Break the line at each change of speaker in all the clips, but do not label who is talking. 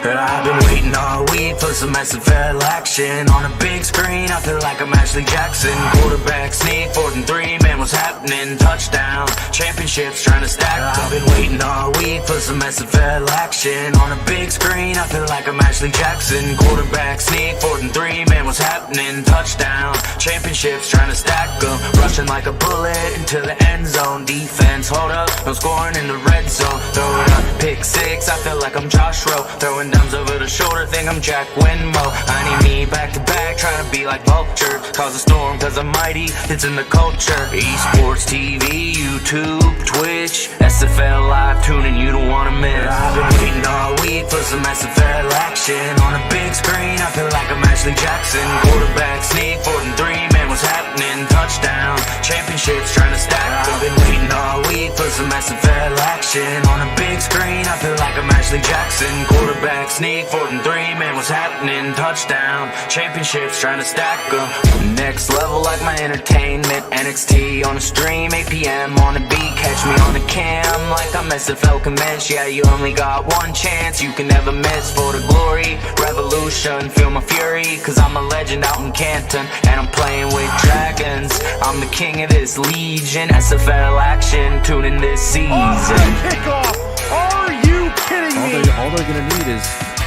I've been waiting all week for some SFL action. On a big screen, I feel like I'm Ashley Jackson. Quarterback sneak, 4th and 3, man, what's happening? Touchdown, championships trying to stack up. I've been waiting all week for some SFL action. On a big screen, I feel like I'm Ashley Jackson. Quarterback sneak, 4th and 3, man, what's happening? Touchdown, championships trying to stack up. Rushing like a bullet into the end zone. Defense, hold up, no scoring in the red zone. Throw it up, pick 6, I feel like I'm Josh Rowe. Throwing downs over the shoulder, think I'm Jack Winmo. I need me back to back, trying to be like Vulture. Cause a storm, cause I'm mighty, it's in the culture. Esports TV, YouTube, Twitch, SFL live tuning, you don't wanna miss. I've been waiting all week for some SFL action. On a big screen, I feel like I'm Ashley Jackson. Quarterback sneak, 4th and 3, man, what's happening? Touchdown, championships trying to stack up. I've been waiting all week for some SFL action. On a big screen, I feel like I'm Ashley Jackson. Quarterback sneak, 4th and 3, man, what's happening? Touchdown, championships trying to stack up. Next level like my entertainment. NXT on the stream, 8 p.m. on the beat. Catch me on the cam like I'm SFL commence. Yeah, you only got one chance, you can never miss. For the glory, revolution, feel my fury. Cause I'm a legend out in Canton, and I'm playing with dragons. I'm the king of this legion. SFL action, tuning this season.
Kickoff! Are you kidding me?
All they're gonna need is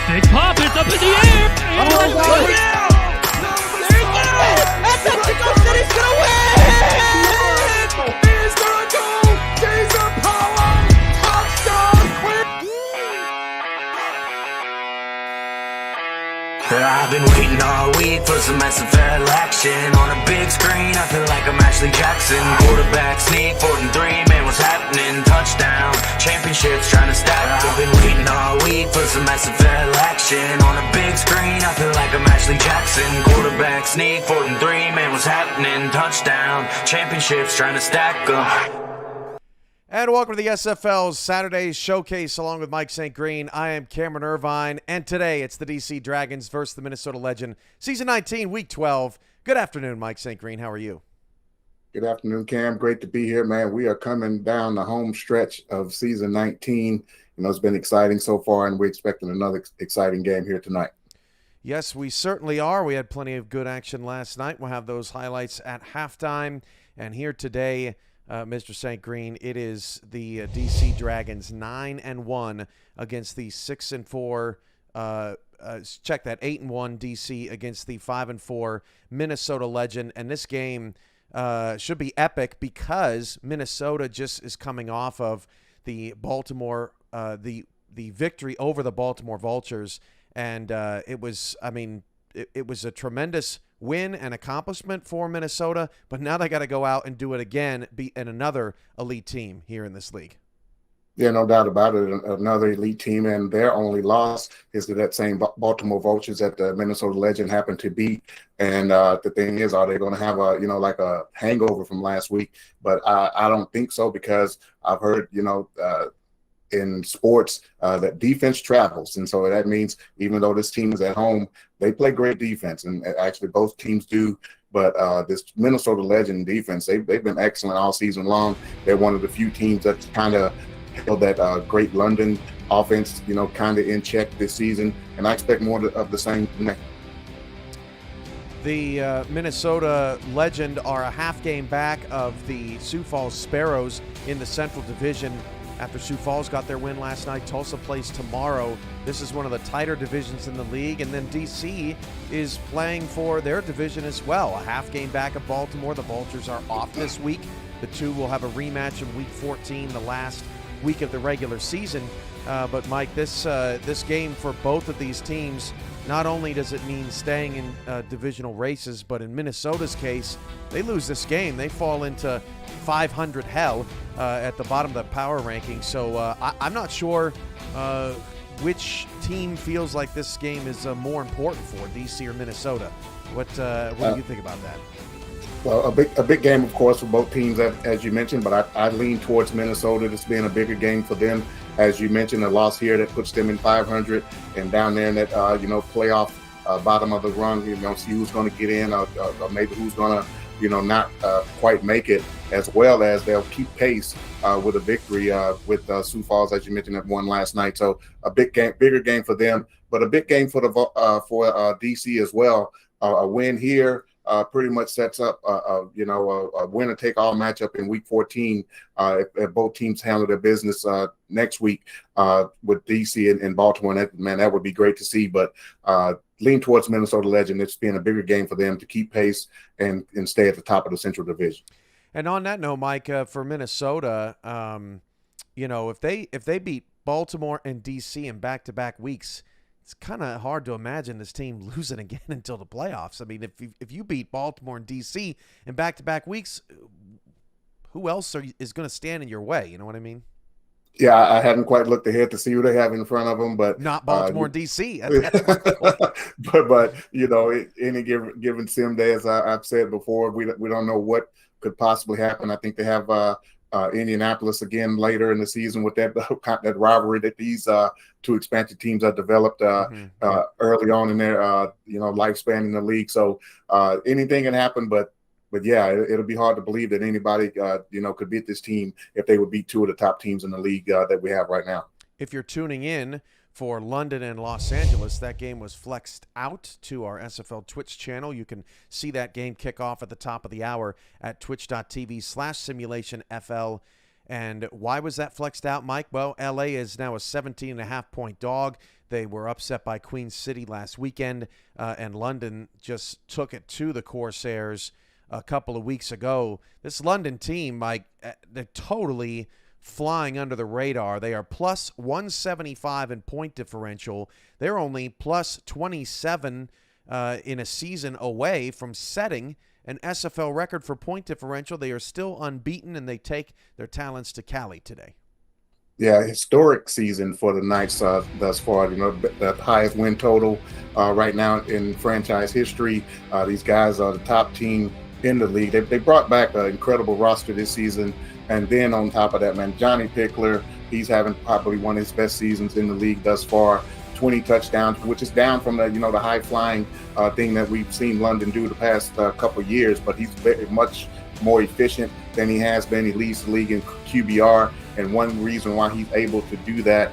big pop, it's up in the air! And
Oh,
let's
God.
go now! There you go! That's how Kickoff City's gonna win!
He's gonna go! Taser power! Touchdown! Quick!
I've been waiting all week for some SFL action. On a big screen, I feel like I'm Ashley Jackson. Quarterback sneak, 4th and 3, man, what's happening? Touchdown, championships trying to stack up. I've been waiting all week for some SFL action. On a big screen, I feel like I'm Ashley Jackson. Quarterback sneak, 4th and 3, man, what's happening? Touchdown, championships trying to stack up.
And welcome to the SFL's Saturday Showcase along with Mike St. Green. I am Cameron Irvine, and today it's the DC Dragons versus the Minnesota Legend. Season 19, Week 12. Good afternoon, Mike St. Green. How are you?
Good afternoon, Cam. Great to be here, man. We are coming down the home stretch of Season 19. You know, it's been exciting so far, and we're expecting another exciting game here tonight.
Yes, we certainly are. We had plenty of good action last night. We'll have those highlights at halftime. And here today, Mr. St. Green, it is the DC Dragons 9-1 against the 6-4. Check that, 8-1 DC against the 5-4 Minnesota Legend, and this game should be epic because Minnesota just is coming off of the Baltimore the victory over the Baltimore Vultures, and it was a tremendous win and accomplishment for Minnesota, but now they got to go out and do it again, beat another elite team here in this league.
Yeah, no doubt about it. Another elite team, and their only loss is to that same Baltimore Vultures that the Minnesota Legend happened to beat. And the thing is, are they going to have like a hangover from last week? But I don't think so, because I've heard, in sports that defense travels, and so that means even though this team is at home, they play great defense, and actually both teams do. But this Minnesota Legend defense, they've been excellent all season long. They're one of the few teams that kind of held that great London offense, kind of in check this season, and I expect more of the same next.
The Minnesota Legend are a half game back of the Sioux Falls Sparrows in the Central Division. After Sioux Falls got their win last night, Tulsa plays tomorrow. This is one of the tighter divisions in the league. And then D.C. is playing for their division as well. A half game back of Baltimore. The Vultures are off this week. The two will have a rematch in Week 14, the last week of the regular season. But, Mike, this game for both of these teams, not only does it mean staying in divisional races, but in Minnesota's case, they lose this game, they fall into 500 hell at the bottom of the power ranking. So I'm not sure which team feels like this game is more important for, DC or Minnesota. What do you think about that?
Well, a big game, of course, for both teams, as you mentioned, but I lean towards Minnesota, this being a bigger game for them. As you mentioned, a loss here that puts them in 500, and down there in that, playoff bottom of the rung, see who's going to get in, or maybe who's going to not quite make it, as well as they'll keep pace with a victory with Sioux Falls, as you mentioned, that won last night. So a bigger game for them, but a big game for DC as well. A win here pretty much sets up a winner-take-all matchup in Week 14 if both teams handle their business next week with DC and Baltimore. And that would be great to see. But lean towards Minnesota Legend. It's been a bigger game for them to keep pace and stay at the top of the Central Division.
And on that note, Mike, for Minnesota, if they beat Baltimore and DC in back-to-back weeks, it's kind of hard to imagine this team losing again until the playoffs. I mean, if you beat Baltimore and DC in back-to-back weeks, who else is going to stand in your way? You know what I mean?
Yeah, I hadn't quite looked ahead to see who they have in front of them, but
not Baltimore and DC.
but any given sim day, as I've said before, we don't know what could possibly happen. I think they have Indianapolis again later in the season with that rivalry that these two expansion teams have developed early on in their lifespan in the league. So anything can happen, but yeah, it'll be hard to believe that anybody could beat this team if they would beat two of the top teams in the league that we have right now.
If you're tuning in for London and Los Angeles, that game was flexed out to our SFL Twitch channel. You can see that game kick off at the top of the hour at twitch.tv/simulationfl. And why was that flexed out, Mike? Well, LA is now a 17.5-point dog. They were upset by Queen City last weekend, and London just took it to the Corsairs a couple of weeks ago. This London team, Mike, they're totally flying under the radar. They are plus 175 in point differential. They're only plus 27 in a season away from setting an SFL record for point differential. They are still unbeaten, and they take their talents to Cali today.
Yeah, historic season for the Knights thus far. The highest win total right now in franchise history. These guys are the top team in the league. They brought back an incredible roster this season. And then on top of that, man, Johnny Pickler, he's having probably one of his best seasons in the league thus far. 20 touchdowns, which is down from the the high flying thing that we've seen London do the past couple of years. But he's very much more efficient than he has been. He leads the league in QBR, and one reason why he's able to do that,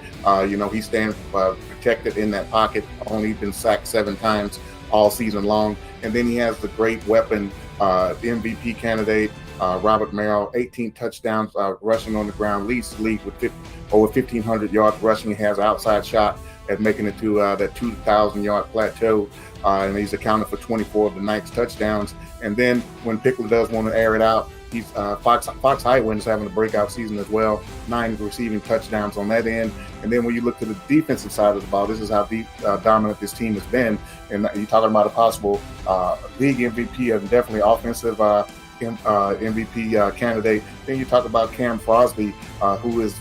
he stands protected in that pocket. Only been sacked 7 times all season long, and then he has the great weapon, the MVP candidate. Robert Merrill, 18 touchdowns rushing on the ground, leads the league with over 1,500 yards rushing. He has an outside shot at making it to that 2,000-yard plateau, and he's accounted for 24 of the Knights' touchdowns. And then when Pickler does want to air it out, he's Fox Highwind is having a breakout season as well, 9 receiving touchdowns on that end. And then when you look to the defensive side of the ball, this is how dominant this team has been. And you're talking about a possible league MVP and definitely offensive MVP candidate. Then you talk about Cam Crosby, who is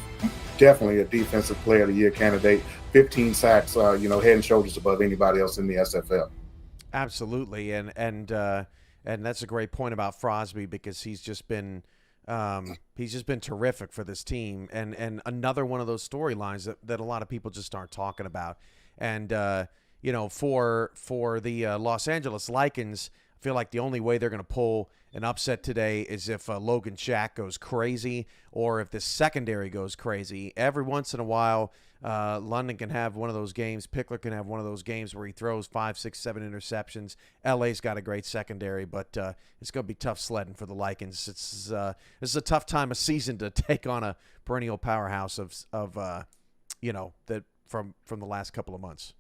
definitely a defensive player of the year candidate. 15 sacks, head and shoulders above anybody else in the SFL.
Absolutely, and that's a great point about Crosby, because he's just been terrific for this team, and another one of those storylines that a lot of people just aren't talking about. And for the Los Angeles Lycans, I feel like the only way they're going to pull an upset today is if Logan Shack goes crazy, or if the secondary goes crazy. Every once in a while, London can have one of those games. Pickler can have one of those games where he throws 5, 6, 7 interceptions. LA's got a great secondary, but it's going to be tough sledding for the Lycans. This is a tough time of season to take on a perennial powerhouse of that from the last couple of months.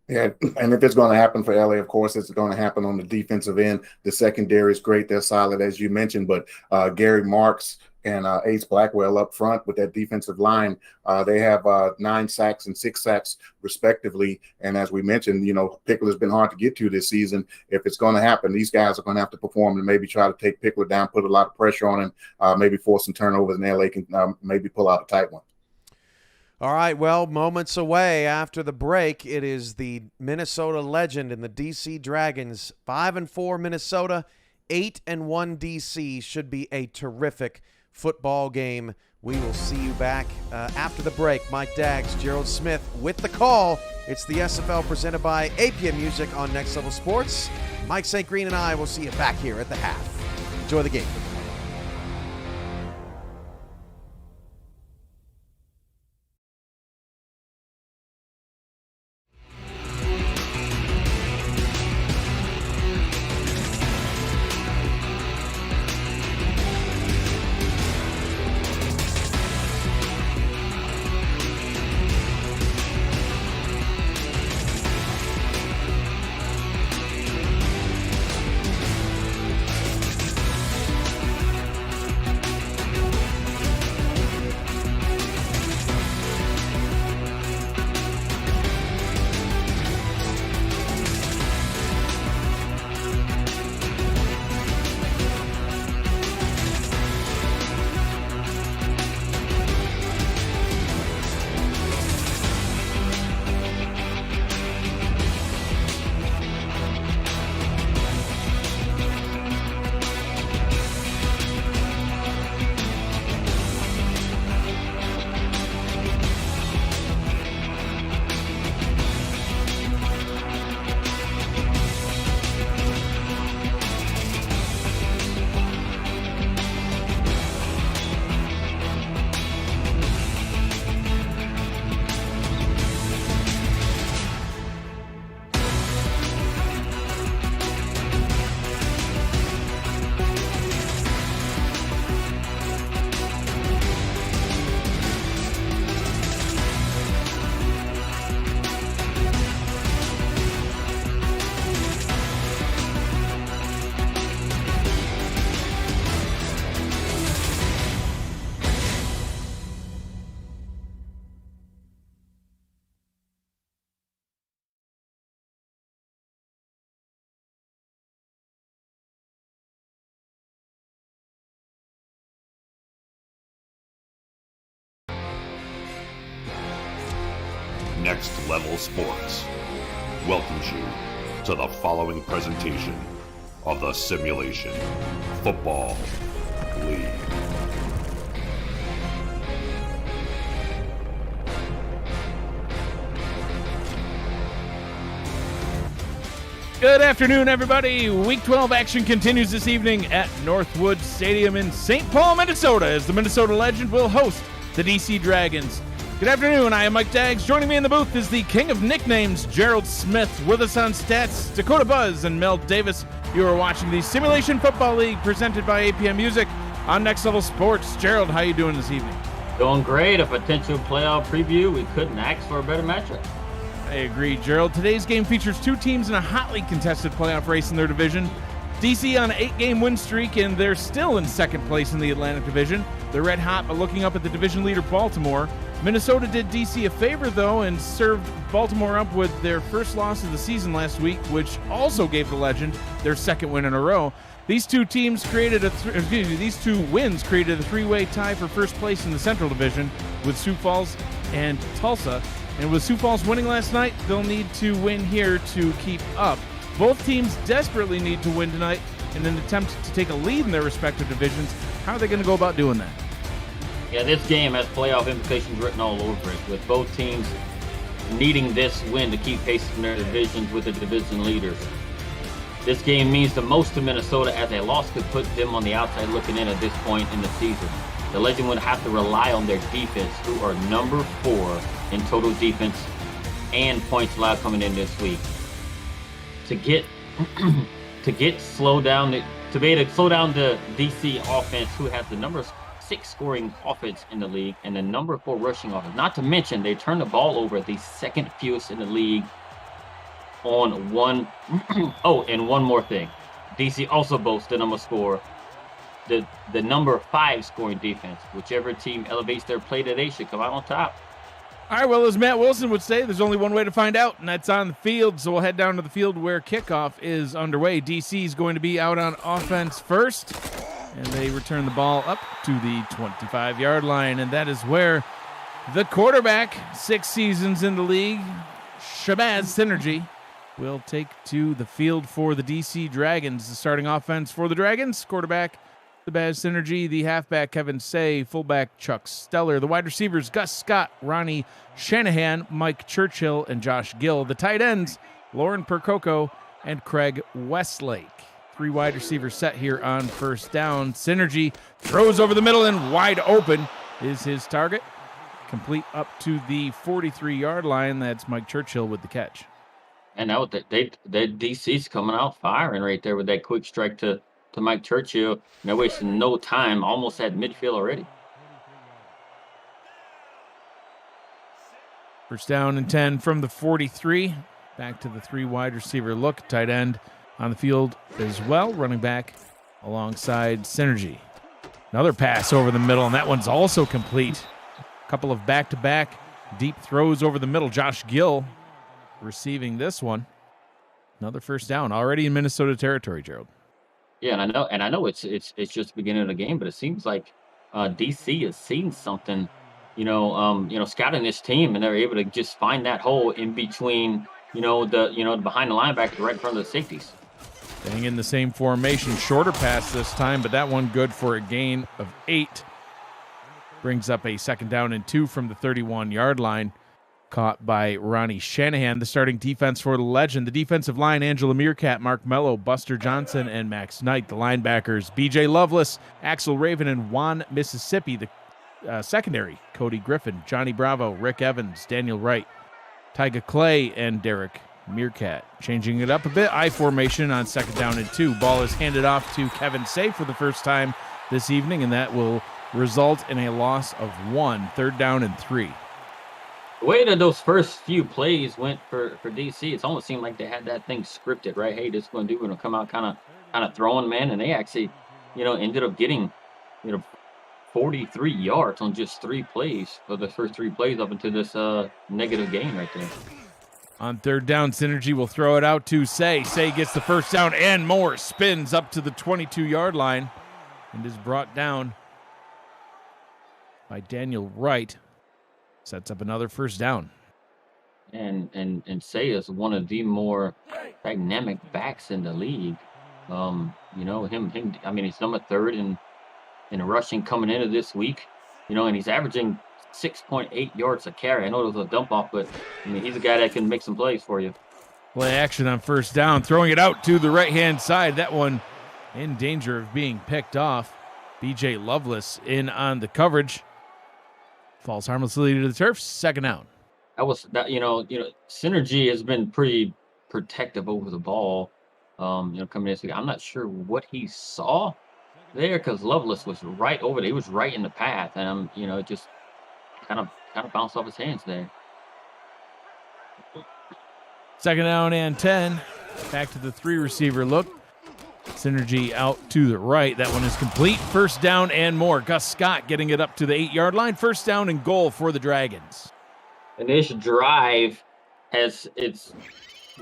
Yeah, and if it's going to happen for LA, of course, it's going to happen on the defensive end. The secondary is great. They're solid, as you mentioned, but Gary Marks and Ace Blackwell up front with that defensive line, they have 9 sacks and 6 sacks respectively. And as we mentioned, Pickler's been hard to get to this season. If it's going to happen, these guys are going to have to perform and maybe try to take Pickler down, put a lot of pressure on him, maybe force some turnovers, and LA can maybe pull out a tight one.
All right, well, moments away after the break, it is the Minnesota Legend and the DC Dragons. 5-4 Minnesota, 8-1 DC. Should be a terrific football game. We will see you back after the break. Mike Daggs, Gerald Smith with the call. It's the SFL presented by APM Music on Next Level Sports. Mike St. Green and I will see you back here at the half. Enjoy the game.
Next Level Sports welcomes you to the following presentation of the Simulation Football League.
Good afternoon, everybody. Week 12 action continues this evening at Northwood Stadium in St. Paul, Minnesota, as the Minnesota Legend will host the DC Dragons. Good afternoon. I am Mike Daggs. Joining me in the booth is the king of nicknames, Gerald Smith. With us on stats, Dakota Buzz and Mel Davis. You are watching the Simulation Football League presented by APM Music on Next Level Sports. Gerald, how you doing this evening?
Doing great. A potential playoff preview. We couldn't ask for a better matchup.
I agree, Gerald. Today's game features two teams in a hotly contested playoff race in their division. DC on an 8-game win streak, and they're still in second place in the Atlantic Division. They're red hot, but looking up at the division leader, Baltimore. Minnesota did DC a favor, though, and served Baltimore up with their first loss of the season last week, which also gave the Legend their second win in a row. These two wins created a three-way tie for first place in the Central Division with Sioux Falls and Tulsa. And with Sioux Falls winning last night, they'll need to win here to keep up. Both teams desperately need to win tonight in an attempt to take a lead in their respective divisions. How are they going to go about doing that?
Yeah, this game has playoff implications written all over it, with both teams needing this win to keep pace in their divisions with the division leaders. This game means the most to Minnesota, as a loss could put them on the outside looking in at this point in the season. The Legend would have to rely on their defense, who are number 4 in total defense and points allowed coming in this week. To be able to slow down the DC offense, who has the number 6 scoring offense in the league and the number 4 rushing offense. Not to mention, they turn the ball over the second fewest in the league on one. Oh, and one more thing. DC also boasts the number 5 scoring defense. Whichever team elevates their play today should come out on top.
All right, well, as Matt Wilson would say, there's only one way to find out, and that's on the field. So we'll head down to the field where kickoff is underway. DC is going to be out on offense first, and they return the ball up to the 25-yard line, and that is where the quarterback, 6 seasons in the league, Shabazz Synergy, will take to the field for the DC Dragons. The starting offense for the Dragons, quarterback Shabazz Synergy, the halfback Kevin Say, fullback Chuck Steller, the wide receivers Gus Scott, Ronnie Shanahan, Mike Churchill, and Josh Gill, the tight ends Lauren Percoco and Craig Westlake. Three wide receiver set here on first down. Synergy throws over the middle and wide open is his target. Complete up to the 43-yard line. That's Mike Churchill with the catch.
And now they DC's coming out firing right there with that quick strike to Mike Churchill. And they're wasting no time, almost at midfield already.
First down and 10 from the 43. Back to the three wide receiver look. Tight end on the field as well. Running back alongside Synergy. Another pass over the middle, and that one's also complete. A couple of back-to-back deep throws over the middle. Josh Gill receiving this one. Another first down already in Minnesota territory, Gerald.
Yeah, and I know it's just the beginning of the game, but it seems like DC has seen something, scouting this team, and they're able to just find that hole in between, the behind the linebackers right in front of the safeties.
Staying in the same formation, shorter pass this time, but that one good for a gain of 8. Brings up a second down and 2 from the 31-yard line. Caught by Ronnie Shanahan, the starting defense for the Legend. The defensive line, Angela Meerkat, Mark Mello, Buster Johnson, and Max Knight. The linebackers, B.J. Lovelace, Axel Raven, and Juan Mississippi. The secondary, Cody Griffin, Johnny Bravo, Rick Evans, Daniel Wright, Tyga Clay, and Derek Meerkat. Changing it up a bit, I formation on second down and 2. Ball is handed off to Kevin Say for the first time this evening, and that will result in a loss of 1. Third down and 3.
The way that those first few plays went for DC, it's almost seemed like they had that thing scripted, right? Hey, this is going to do, we're going to come out kind of throwing, man, and they actually, ended up getting, 43 yards on just 3 plays for the first 3 plays up into this negative gain right there.
On third down, Synergy will throw it out to Say. Say gets the first down and more. Spins up to the 22-yard line and is brought down by Daniel Wright. Sets up another first down.
And Say is one of the more dynamic backs in the league. Him. I mean, he's number 3rd in rushing coming into this week. And he's averaging 6.8 yards a carry. I know it was a dump off, but he's a guy that can make some plays for you.
Play action on first down, throwing it out to the right-hand side. That one in danger of being picked off. B.J. Lovelace in on the coverage. Falls harmlessly to the turf. Second down.
Synergy has been pretty protective over the ball. Coming in this week, I'm not sure what he saw there because Lovelace was right over there. He was right in the path, and it just kind of bounced off his hands there.
Second down and 10. Back to the 3 receiver look. Synergy out to the right. That one is complete. First down and more. Gus Scott getting it up to the 8-yard line. First down and goal for the Dragons.
And this drive it's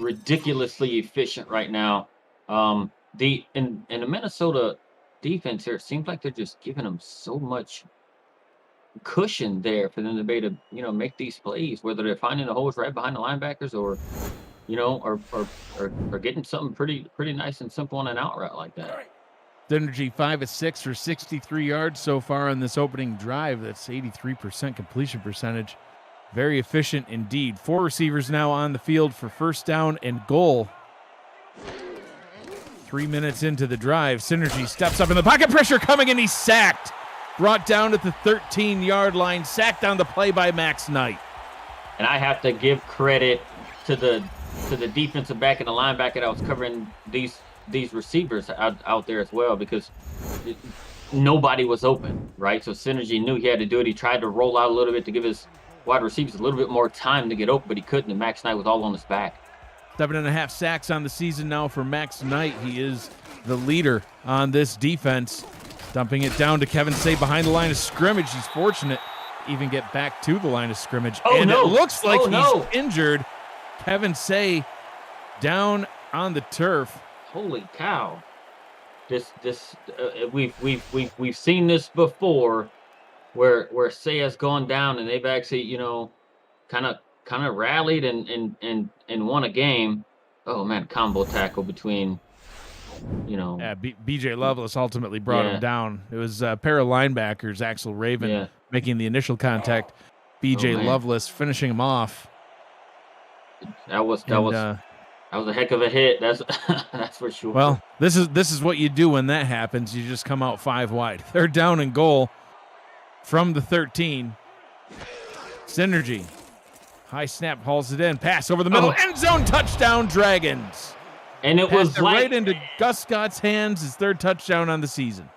ridiculously efficient right now. The Minnesota defense here, it seems like they're just giving them so much cushion there for them to be able to, make these plays, whether they're finding the holes right behind the linebackers or getting something pretty nice and simple on an out route like that.
Synergy 5 of 6 for 63 yards so far on this opening drive. That's 83% completion percentage. Very efficient indeed. 4 receivers now on the field for first down and goal. 3 minutes into the drive, Synergy steps up in the pocket, pressure coming, and he's sacked. Brought down at the 13-yard line, sacked on the play by Max Knight.
And I have to give credit to the defensive back and the linebacker that was covering these receivers out there as well, because nobody was open, right? So Synergy knew he had to do it. He tried to roll out a little bit to give his wide receivers a little bit more time to get open, but he couldn't, and Max Knight was all on his back.
7.5 sacks on the season now for Max Knight. He is the leader on this defense. Dumping it down to Kevin Say behind the line of scrimmage. He's fortunate to even get back to the line of scrimmage. It looks like he's injured. Kevin Say down on the turf.
Holy cow! We've seen this before, where Say has gone down and they've actually kind of rallied and won a game. Oh man, combo tackle between.
Yeah, B.J. Lovelace ultimately brought him down. It was a pair of linebackers, Axel Raven making the initial contact. B.J. Lovelace finishing him off.
That was That was a heck of a hit. That's that's for sure.
Well, this is what you do when that happens. You just come out 5 wide. 3rd down and goal from the 13. Synergy. High snap, hauls it in. Pass over the middle. End zone touchdown, Dragons.
And it was like
right into Gus Scott's hands. His 3rd touchdown on the season.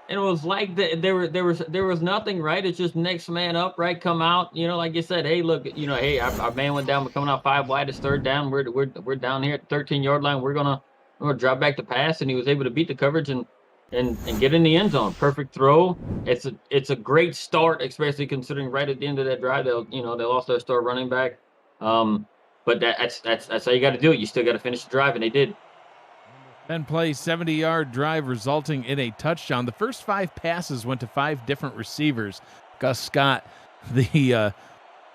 It was like there was nothing, right? It's just next man up, right? Come out, like you said. Hey, look, hey, our man went down. We're coming out 5 wide. It's 3rd down. We're down here at the 13-yard line. We're gonna drop back the pass, and he was able to beat the coverage and get in the end zone. Perfect throw. It's a great start, especially considering right at the end of that drive, they lost their star running back. But that's how you got to do it. You still got to finish the drive, and they did.
Then play 70-yard drive resulting in a touchdown. The first 5 passes went to 5 different receivers. Gus Scott, the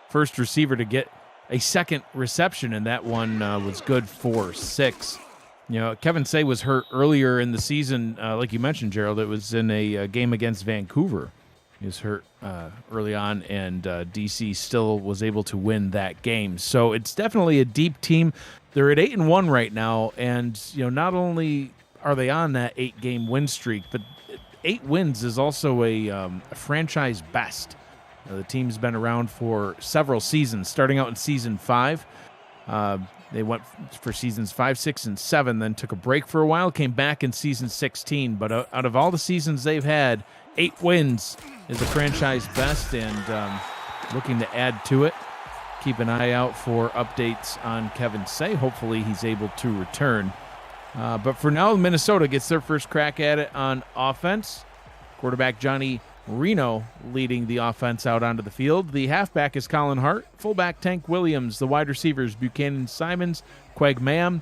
first receiver to get a second reception, and that one was good for 6. Kevin Say was hurt earlier in the season, like you mentioned, Gerald. It was in a game against Vancouver. He was hurt early on, and DC still was able to win that game. So it's definitely a deep team. They're at 8-1 right now, and not only are they on that 8-game win streak, but 8 wins is also a franchise best. The team's been around for several seasons, starting out in season 5. They went for seasons 5, 6, and 7, then took a break for a while, came back in season 16. But out of all the seasons they've had, 8 wins is a franchise best, and looking to add to it. Keep an eye out for updates on Kevin Say. Hopefully he's able to return. But for now, Minnesota gets their first crack at it on offense. Quarterback Johnny Reno leading the offense out onto the field. The halfback is Colin Hart. Fullback Tank Williams. The wide receivers Buchanan Simons, Quag Mam,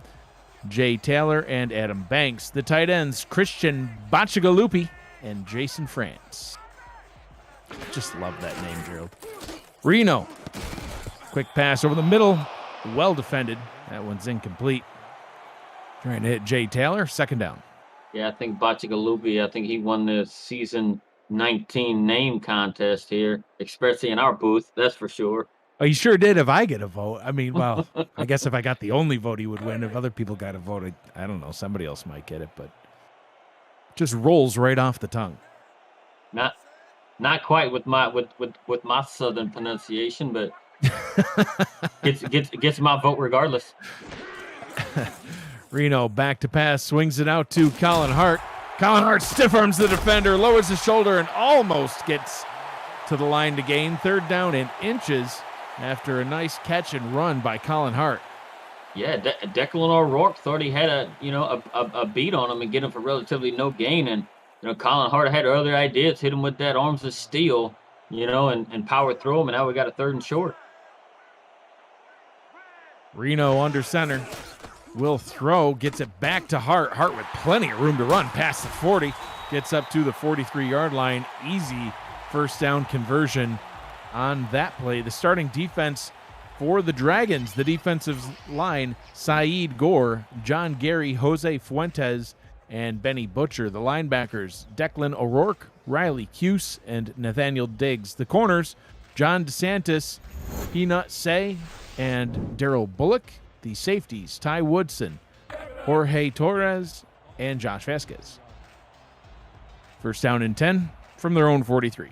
Jay Taylor, and Adam Banks. The tight ends Christian Bacigalupi and Jason France. Just love that name, Gerald. Reno. Quick pass over the middle. Well defended. That one's incomplete. Trying to hit Jay Taylor. 2nd down.
Yeah, I think Bacigalupi, I think he won the season 19 name contest here, especially in our booth. That's for sure.
Oh, you sure did if I get a vote. I mean, well, I guess if I got the only vote, he would win. If other people got a vote, I don't know. Somebody else might get it, but it just rolls right off the tongue.
Not quite with my southern pronunciation, but gets my vote regardless.
Reno back to pass, swings it out to Colin Hart. Colin Hart stiff arms the defender, lowers his shoulder, and almost gets to the line to gain. 3rd down and inches after a nice catch and run by Colin Hart.
Yeah, Declan O'Rourke thought he had a beat on him and get him for relatively no gain, and Colin Hart had other ideas, hit him with that arms of steel, and power through him, and now we got a 3rd and short.
Reno under center. Will throw, gets it back to Hart. Hart with plenty of room to run past the 40. Gets up to the 43-yard line. Easy 1st down conversion on that play. The starting defense for the Dragons, the defensive line, Saeed Gore, John Gary, Jose Fuentes, and Benny Butcher. The linebackers, Declan O'Rourke, Riley Cuse, and Nathaniel Diggs. The corners, John DeSantis, Peanut Say, and Daryl Bullock. The safeties, Ty Woodson, Jorge Torres, and Josh Vasquez. 1st down and 10 from their own 43.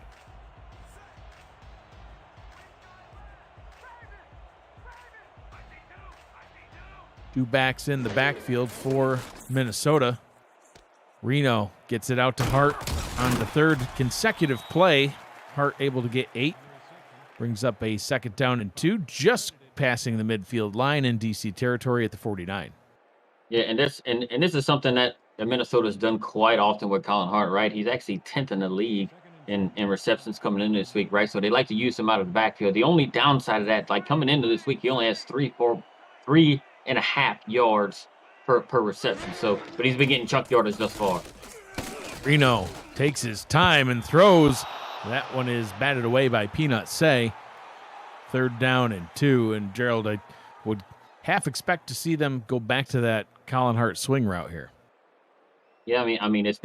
Two backs in the backfield for Minnesota. Reno gets it out to Hart on the 3rd consecutive play. Hart able to get 8. Brings up a 2nd down and 2. Just passing the midfield line in DC territory at the 49.
Yeah, and this is something that Minnesota's done quite often with Colin Hart, right? He's actually 10th in the league in receptions coming into this week, right? So they like to use him out of the backfield. The only downside of that, like coming into this week, he only has 3.5 yards per reception. So, but he's been getting chunk yardage thus far.
Reno takes his time and throws. That one is batted away by Peanut Say. 3rd down and 2, and Gerald, I would half expect to see them go back to that Colin Hart swing route here.
Yeah, I mean, that's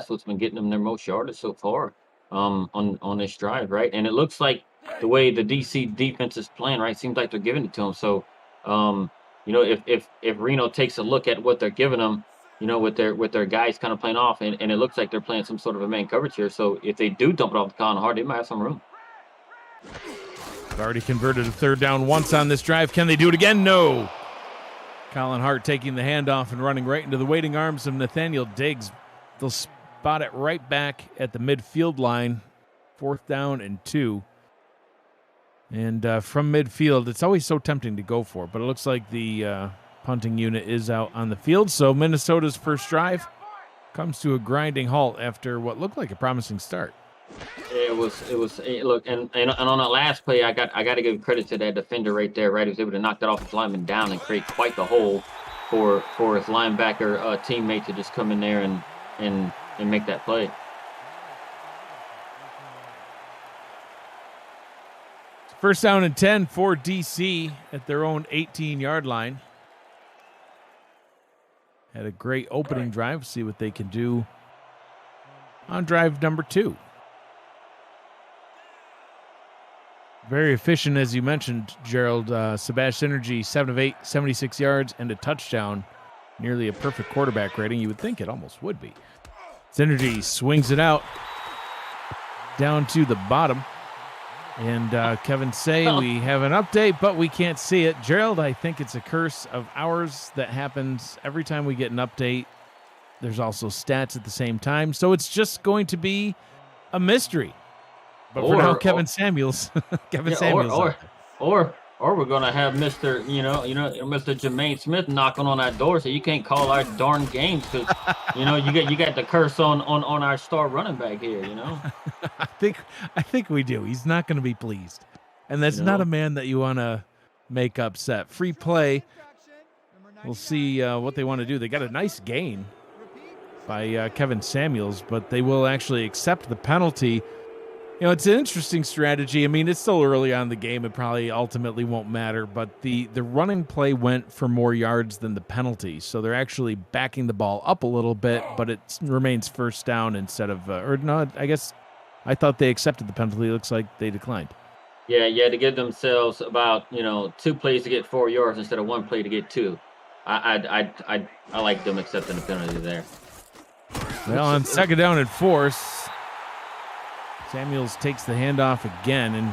what's been getting them their most yardage so far, on this drive, right? And it looks like the way the DC defense is playing, right, seems like they're giving it to them. So, if Reno takes a look at what they're giving them, with their guys kind of playing off, and it looks like they're playing some sort of a man coverage here. So if they do dump it off to Colin Hart, they might have some room.
They've already converted a 3rd down once on this drive. Can they do it again? No. Colin Hart taking the handoff and running right into the waiting arms of Nathaniel Diggs. They'll spot it right back at the midfield line. 4th down and 2. And from midfield, it's always so tempting to go for it, but it looks like the punting unit is out on the field. So Minnesota's first drive comes to a grinding halt after what looked like a promising start.
It was look, and on that last play, I got to give credit to that defender right there. Right, he was able to knock that offensive lineman down and create quite the hole for his linebacker teammate to just come in there and make that play.
First down and 10 for DC at their own 18-yard line. Had a great opening drive. See what they can do on drive number 2. Very efficient, as you mentioned, Gerald. Sebastian Synergy, 7 of 8, 76 yards, and a touchdown. Nearly a perfect quarterback rating. You would think it almost would be. Synergy swings it out down to the bottom. And Kevin Say, we have an update, but we can't see it. Gerald, I think it's a curse of ours that happens every time we get an update. There's also stats at the same time, so it's just going to be a mystery. But for now, Kevin Samuels, Samuels,
or we're gonna have Mr. Mr. Jermaine Smith knocking on our door, so you can't call our darn games because you got the curse on our star running back here.
I think we do. He's not going to be pleased, and that's not a man that you want to make upset. Free play. We'll see what they want to do. They got a nice gain by Kevin Samuels, but they will actually accept the penalty. It's an interesting strategy. I mean, it's still early on in the game. It probably ultimately won't matter, but the running play went for more yards than the penalty. So they're actually backing the ball up a little bit, but it remains first down instead of, I guess I thought they accepted the penalty. It looks like they declined.
Yeah, to give themselves about, 2 plays to get 4 yards instead of 1 play to get 2. I like them accepting the penalty there.
Well, on 2nd down and 4, Samuels takes the handoff again and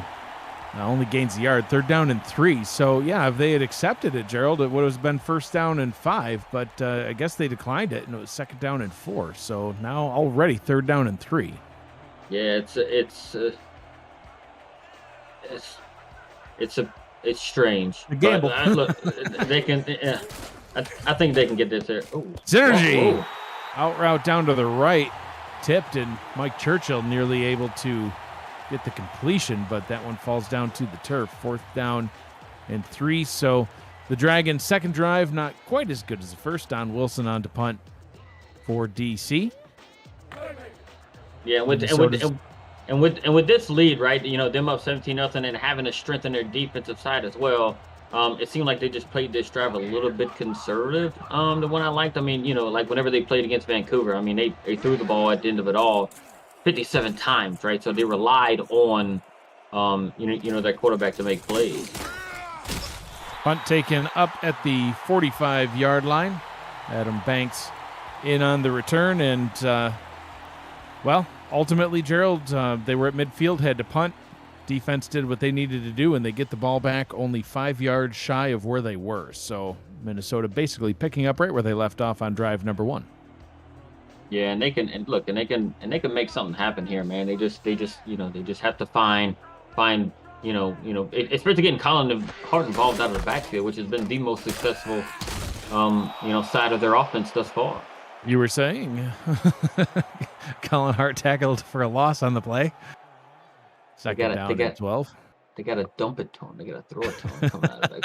only gains a yard. 3rd down and 3. So, yeah, if they had accepted it, Gerald, it would have been 1st down and 5. But I guess they declined it, and it was 2nd down and 4. So now already 3rd down and 3.
Yeah, it's strange.
A gamble.
But, look, they can. I think they can get this there. Ooh.
Synergy out route down to the right. Tipped, and Mike Churchill nearly able to get the completion, but that one falls down to the turf. 4th down and 3. So the Dragons' second drive not quite as good as the first. Don Wilson on to punt for DC.
Yeah, with this lead, right? Them up 17-0 and having to strengthen their defensive side as well. It seemed like they just played this drive a little bit conservative. The one I liked, like whenever they played against Vancouver, they threw the ball at the end of it all 57 times, right? So they relied on, their quarterback to make plays.
Punt taken up at the 45-yard line. Adam Banks in on the return, and, ultimately, Gerald, they were at midfield, had to punt. Defense did what they needed to do, and they get the ball back only 5 yards shy of where they were. So Minnesota basically picking up right where they left off on drive number 1.
Yeah, and they can make something happen here, man. They just have to find especially getting Colin Hart involved out of the backfield, which has been the most successful side of their offense thus far.
You were saying Colin Hart tackled for a loss on the play. Second down and 12.
They got to dump it to him. They got to throw it to him coming out of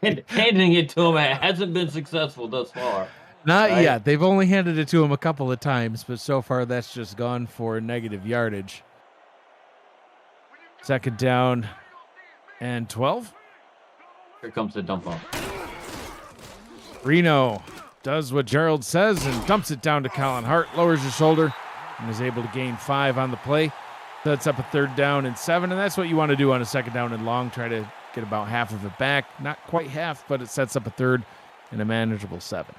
it. Handing it to him hasn't been successful thus far.
Not yet. They've only handed it to him a couple of times, but so far that's just gone for negative yardage. 2nd down and 12.
Here comes the dump off.
Reno does what Gerald says and dumps it down to Colin Hart, lowers his shoulder, and is able to gain 5 on the play. That's up a 3rd down and 7, and that's what you want to do on a 2nd down and long. Try to get about half of it back. Not quite half, but it sets up a third and a manageable 7.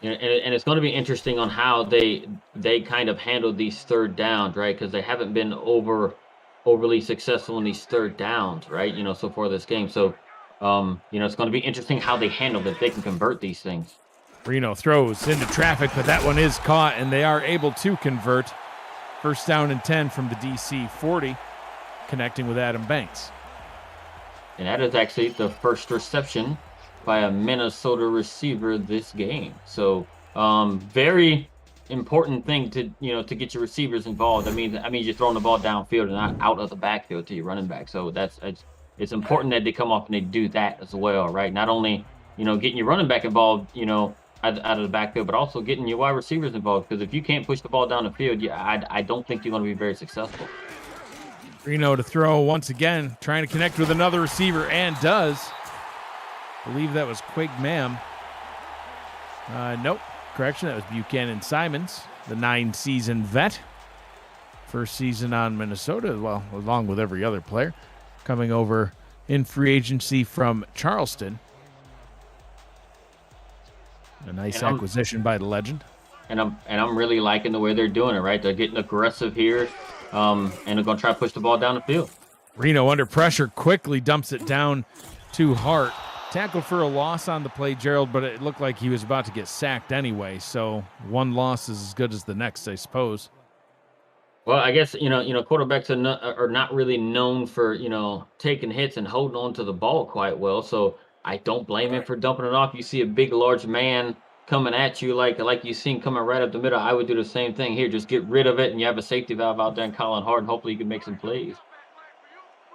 And it's going to be interesting on how they kind of handle these third downs, right? Because they haven't been overly successful in these third downs, right? So far this game. So, it's going to be interesting how they handle it. If they can convert these things.
Reno throws into traffic, but that one is caught, and they are able to convert. First down and 10 from the DC 40, connecting with Adam Banks.
And that is actually the first reception by a Minnesota receiver this game. So, very important thing to get your receivers involved. I mean you're throwing the ball downfield and not out of the backfield to your running back. So it's important that they come off and they do that as well, right? Not only getting your running back involved, out of the backfield, but also getting your wide receivers involved. Because if you can't push the ball down the field, I don't think you're going to be very successful.
Reno to throw once again, trying to connect with another receiver, and does. I believe that was Quig Mam. Nope. Correction, that was Buchanan Simons, the 9-season vet. First season on Minnesota, well, along with every other player. Coming over in free agency from Charleston. A nice acquisition by the legend.
And I'm really liking the way they're doing it, right? They're getting aggressive here, and they're going to try to push the ball down the field.
Reno under pressure quickly dumps it down to Hart. Tackled for a loss on the play, Gerald, but it looked like he was about to get sacked anyway. So one loss is as good as the next, I suppose.
Well, I guess quarterbacks are not really known for taking hits and holding on to the ball quite well. So I don't blame him for dumping it off. You see a big, large man coming at you like you seen coming right up the middle. I would do the same thing here. Just get rid of it, and you have a safety valve out there in Colin Hart, and hopefully you can make some plays.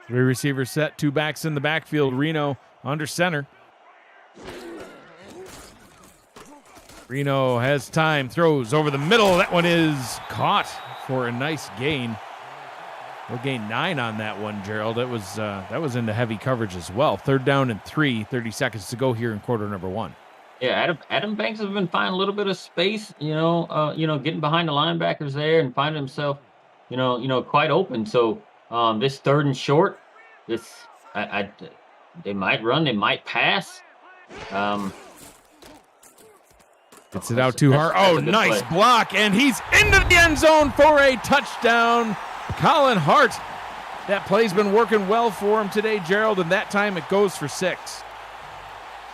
3 receivers set, 2 backs in the backfield. Reno under center. Reno has time, throws over the middle. That one is caught for a nice gain. We'll gain 9 on that one, Gerald. That was into heavy coverage as well. 3rd down and 3, 30 seconds to go here in quarter number 1.
Yeah, Adam Banks has been finding a little bit of space, getting behind the linebackers there and finding himself, quite open. So this 3rd and short, they might run, they might pass.
Gets it out too hard. Oh, nice block, and he's into the end zone for a touchdown. Colin Hart. That play's been working well for him today, Gerald, and that time it goes for 6.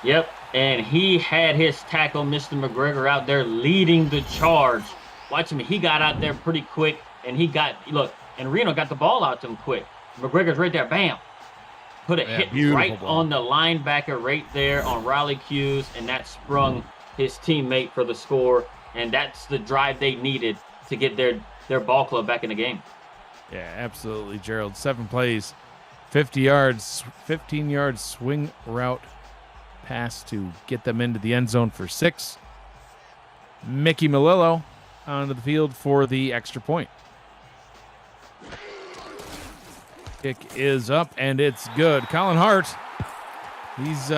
Yep, and he had his tackle, Mr. McGregor, out there leading the charge. Watch him. He got out there pretty quick, and and Reno got the ball out to him quick. McGregor's right there. Bam. Put a hit right ball on the linebacker right there on Riley Hughes, and that sprung his teammate for the score, and that's the drive they needed to get their ball club back in the game.
Yeah, absolutely, Gerald. 7 plays, 50 yards, 15 yards swing route pass to get them into the end zone for 6. Mickey Melillo onto the field for the extra point. Kick is up, and it's good. Colin Hart, he's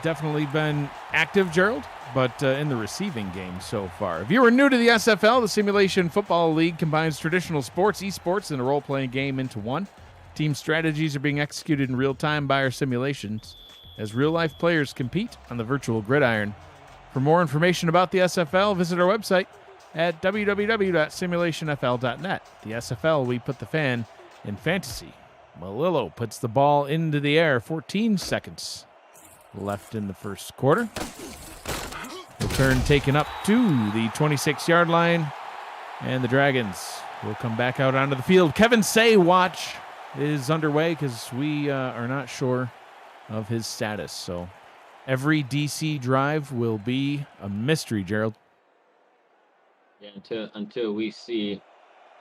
definitely been active, Gerald, but in the receiving game so far. If you are new to the SFL, the Simulation Football League combines traditional sports, esports, and a role-playing game into one. Team strategies are being executed in real time by our simulations as real-life players compete on the virtual gridiron. For more information about the SFL, visit our website at www.simulationfl.net. The SFL, we put the fan in fantasy. Melillo puts the ball into the air. 14 seconds left in the first quarter. Return taken up to the 26-yard line, and the Dragons will come back out onto the field. Kevin Say watch is underway because we are not sure of his status. So every DC drive will be a mystery, Gerald.
Yeah, until we see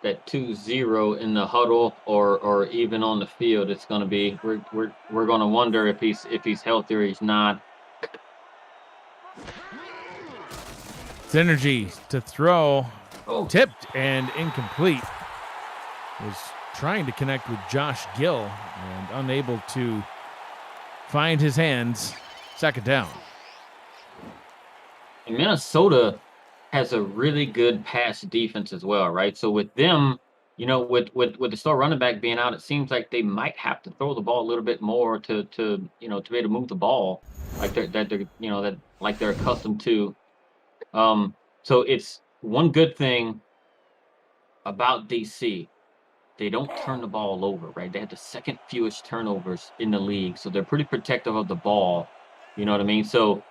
that 2-0 in the huddle or even on the field, it's going to be we're going to wonder if he's healthy or he's not.
Synergy to throw, tipped and incomplete. Was trying to connect with Josh Gill and unable to find his hands. 2nd down.
And Minnesota has a really good pass defense as well, right? So with them, with the star running back being out, it seems like they might have to throw the ball a little bit more to be able to move the ball like they're accustomed to. So it's one good thing about DC. They don't turn the ball over, right? They have the second fewest turnovers in the league, so they're pretty protective of the ball. You know what I mean? So,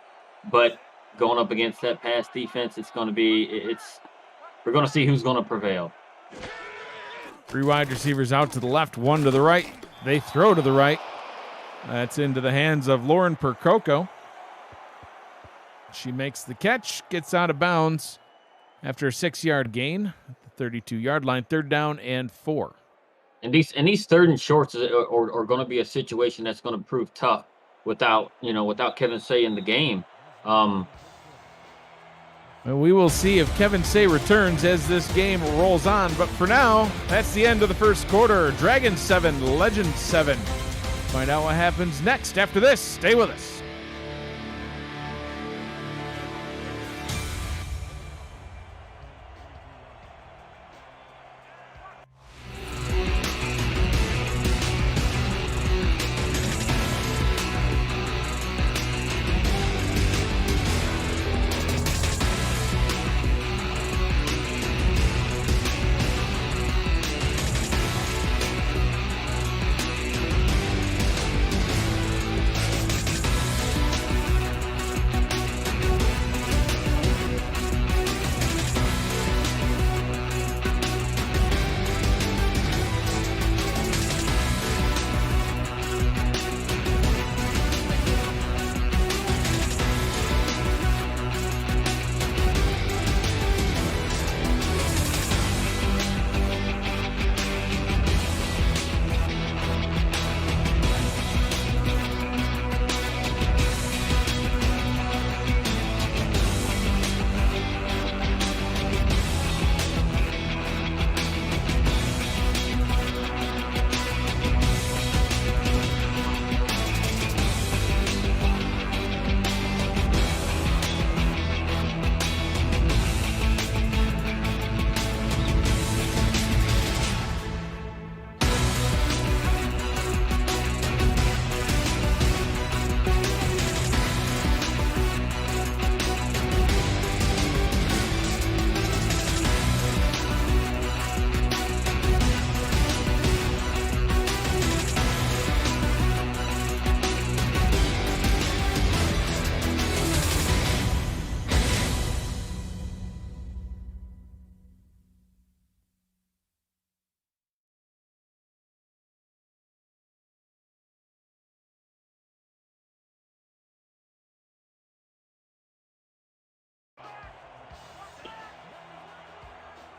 but going up against that pass defense, we're going to see who's going to prevail.
3 wide receivers out to the left, 1 to the right. They throw to the right. That's into the hands of Lauren Percoco. She makes the catch, gets out of bounds after a 6-yard gain at the 32-yard line. 3rd down and 4.
And these 3rd and shorts are going to be a situation that's going to prove tough without Kevin Say in the game.
We will see if Kevin Say returns as this game rolls on. But for now, that's the end of the first quarter. Dragons 7, Legends 7. Find out what happens next after this. Stay with us.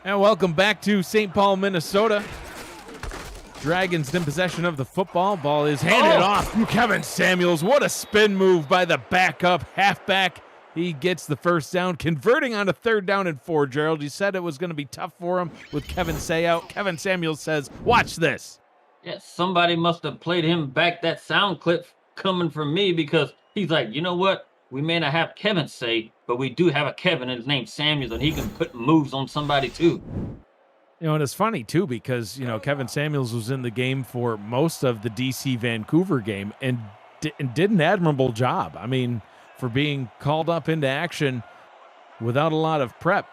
And welcome back to St. Paul, Minnesota. Dragons in possession of the football. Ball is handed off to Kevin Samuels. What a spin move by the backup halfback. He gets the first down, converting on a 3rd down and 4, Gerald. You said it was going to be tough for him with Kevin Say out. Kevin Samuels says, watch this.
Yeah, somebody must have played him back that sound clip coming from me, because he's like, you know what? We may not have Kevin Say, but we do have a Kevin, and his name's Samuels, and he can put moves on somebody too.
And it's funny, too, because, Kevin Samuels was in the game for most of the DC Vancouver game and did an admirable job. I mean, for being called up into action without a lot of prep.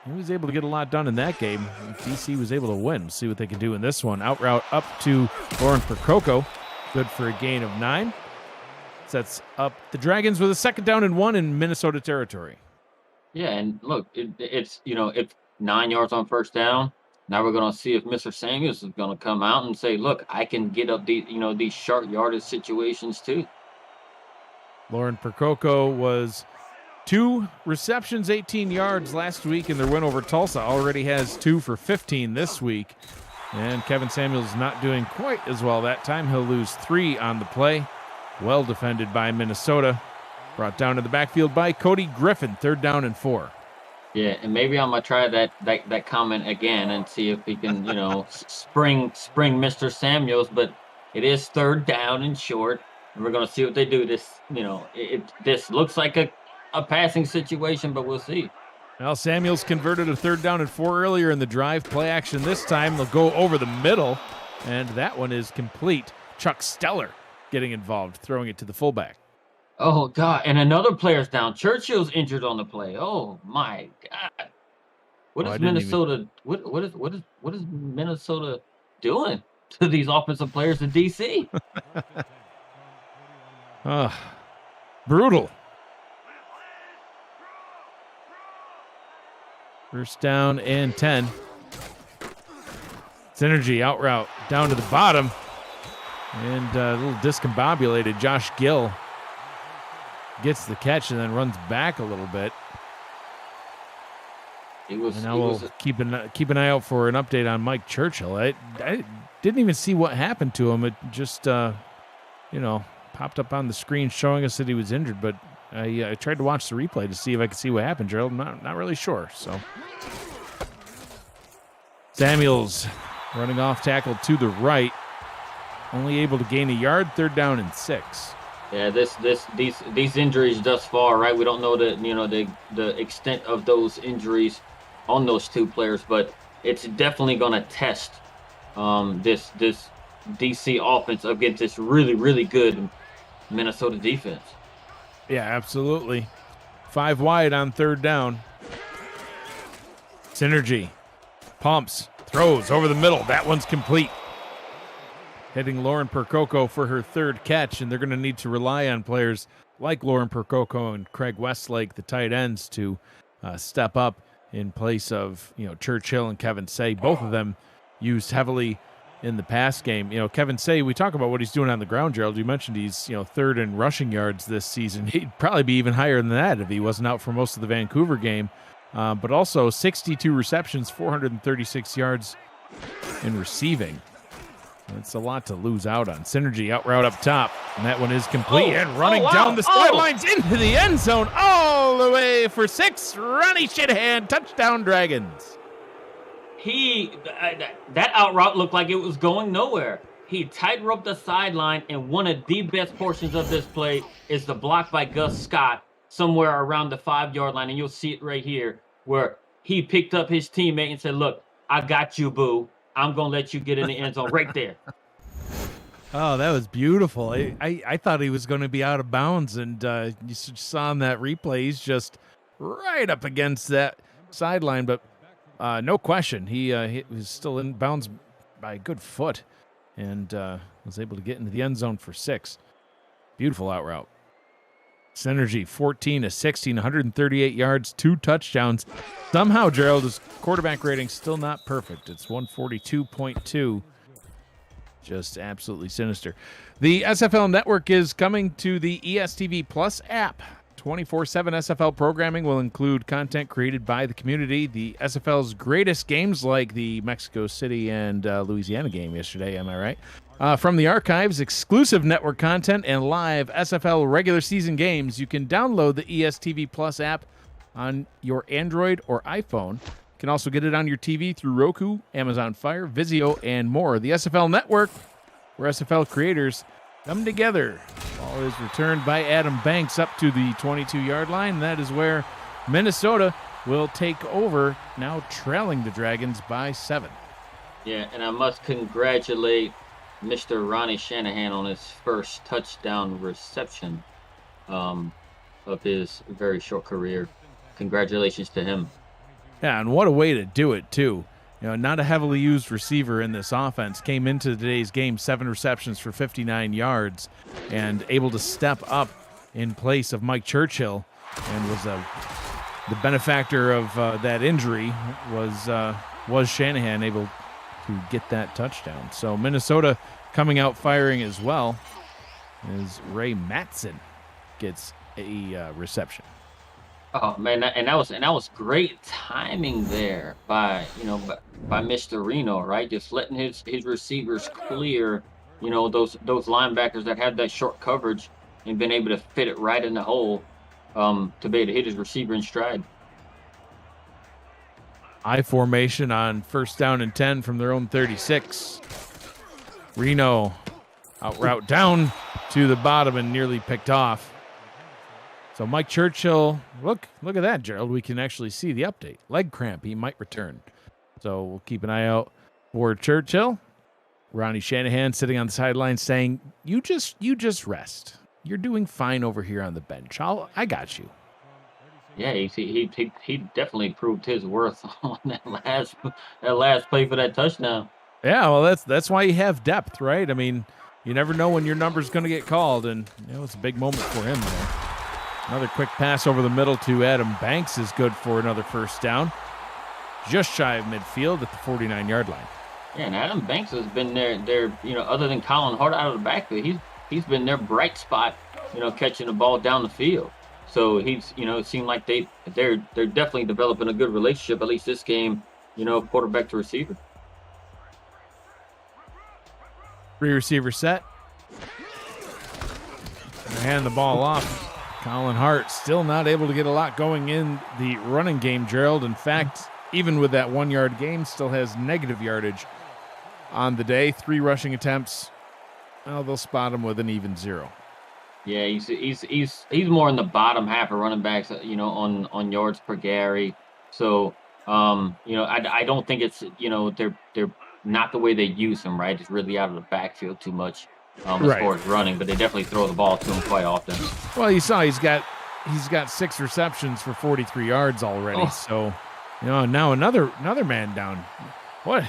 He was able to get a lot done in that game. DC was able to win. See what they can do in this one. Out route up to Lauren Percoco. Good for a gain of 9. Sets up the Dragons with a 2nd down and 1 in Minnesota territory.
Yeah, and look, it's 9 yards on 1st down. Now we're going to see if Mr. Samuels is going to come out and say, look, I can get up these short yardage situations too.
Lauren Percoco was 2 receptions, 18 yards last week in their win over Tulsa. Already has 2 for 15 this week. And Kevin Samuels not doing quite as well that time. He'll lose 3 on the play. Well defended by Minnesota. Brought down to the backfield by Cody Griffin. 3rd down and 4.
Yeah, and maybe I'm going to try that comment again and see if we can, spring Mr. Samuels. But it is 3rd down and short. And we're going to see what they do. This, this looks like a passing situation, but we'll see.
Well, Samuels converted a 3rd down and 4 earlier in the drive. Play action this time. They'll go over the middle, and that one is complete. Chuck Steller getting involved, throwing it to the fullback.
Oh, God. And another player's down. Churchill's injured on the play. Oh, my God. What is Minnesota? What is Minnesota doing to these offensive players in DC?
Brutal. First down and 10. Synergy out route down to the bottom. And a little discombobulated. Josh Gill gets the catch and then runs back a little bit. We'll keep an eye out for an update on Mike Churchill. I didn't even see what happened to him. It just, popped up on the screen showing us that he was injured, but I tried to watch the replay to see if I could see what happened, Gerald. Not really sure. So Samuels running off tackle to the right, only able to gain a yard. 3rd down and 6.
Yeah, these injuries thus far, right? We don't know the extent of those injuries on those 2 players, but it's definitely going to test this DC offense against this really, really good Minnesota defense.
Yeah, absolutely. 5 wide on 3rd down. Synergy pumps, throws over the middle. That one's complete. Hitting Lauren Percoco for her 3rd catch, and they're going to need to rely on players like Lauren Percoco and Craig Westlake, the tight ends, to step up in place of Churchill and Kevin Say. Both of them used heavily in the pass game. Kevin Say, we talk about what he's doing on the ground, Gerald. You mentioned he's 3rd in rushing yards this season. He'd probably be even higher than that if he wasn't out for most of the Vancouver game. But also 62 receptions, 436 yards in receiving. That's a lot to lose out on. Synergy out route up top, and that one is complete. And running down the sidelines into the end zone all the way for 6. Ronnie Shanahan, touchdown Dragons.
That out route looked like it was going nowhere. He tight-roped the sideline, and one of the best portions of this play is the block by Gus Scott somewhere around the 5-yard line, and you'll see it right here where he picked up his teammate and said, "Look, I got you, boo. I'm going to let you get in the end zone right there."
Oh, that was beautiful. I thought he was going to be out of bounds, and you saw on that replay, he's just right up against that sideline, but no question, he was still in bounds by a good foot and was able to get into the end zone for 6. Beautiful out route. Synergy, 14 to 16, 138 yards, 2 touchdowns. Somehow, Gerald, his quarterback rating still not perfect. It's 142.2. Just absolutely sinister. The SFL Network is coming to the ESTV Plus app. 24/7 SFL programming will include content created by the community. The SFL's greatest games, like the Mexico City and Louisiana game yesterday, am I right? From the archives, exclusive network content, and live SFL regular season games. You can download the ESTV Plus app on your Android or iPhone. You can also get it on your TV through Roku, Amazon Fire, Vizio, and more. The SFL Network, where SFL creators come together. Ball is returned by Adam Banks up to the 22-yard line. That is where Minnesota will take over, now trailing the Dragons by 7.
Yeah, and I must congratulate Mr. Ronnie Shanahan on his first touchdown reception of his very short career. Congratulations to him.
Yeah, and what a way to do it, too. Not a heavily used receiver in this offense. Came into today's game, 7 receptions for 59 yards, and able to step up in place of Mike Churchill, and was the benefactor of that injury was Shanahan able to get that touchdown. So Minnesota coming out firing as well as Ray Matson gets a reception.
Oh man, and that was great timing there by Mr. Reno, right? Just letting his receivers clear, those linebackers that had that short coverage and been able to fit it right in the hole to be able to hit his receiver in stride.
I formation on 1st down and 10 from their own 36. Reno out route down to the bottom and nearly picked off. So Mike Churchill, look at that, Gerald. We can actually see the update. Leg cramp, he might return. So we'll keep an eye out for Churchill. Ronnie Shanahan sitting on the sideline saying, "You just rest. You're doing fine over here on the bench. I got you."
Yeah, he definitely proved his worth on that last play for that touchdown.
Yeah, well, that's why you have depth, right? I mean, you never know when your number's going to get called, and it's a big moment for him there. Another quick pass over the middle to Adam Banks is good for another first down. Just shy of midfield at the 49-yard line.
Yeah, and Adam Banks has been their other than Colin Hart out of the backfield, he's been their bright spot, catching the ball down the field. So he's, it seemed like they're definitely developing a good relationship, at least this game, quarterback to receiver.
3 receiver set. They hand the ball off. Colin Hart still not able to get a lot going in the running game, Gerald. In fact, even with that 1-yard gain, still has negative yardage on the day. 3 rushing attempts. Well, they'll spot him with an even 0.
Yeah, he's more in the bottom half of running backs, on yards per carry. So, I don't think it's, they're not the way they use him, right? It's really out of the backfield too much as far as running, but they definitely throw the ball to him quite often.
Well, you saw he's got 6 receptions for 43 yards already. Oh. So, now another man down. What?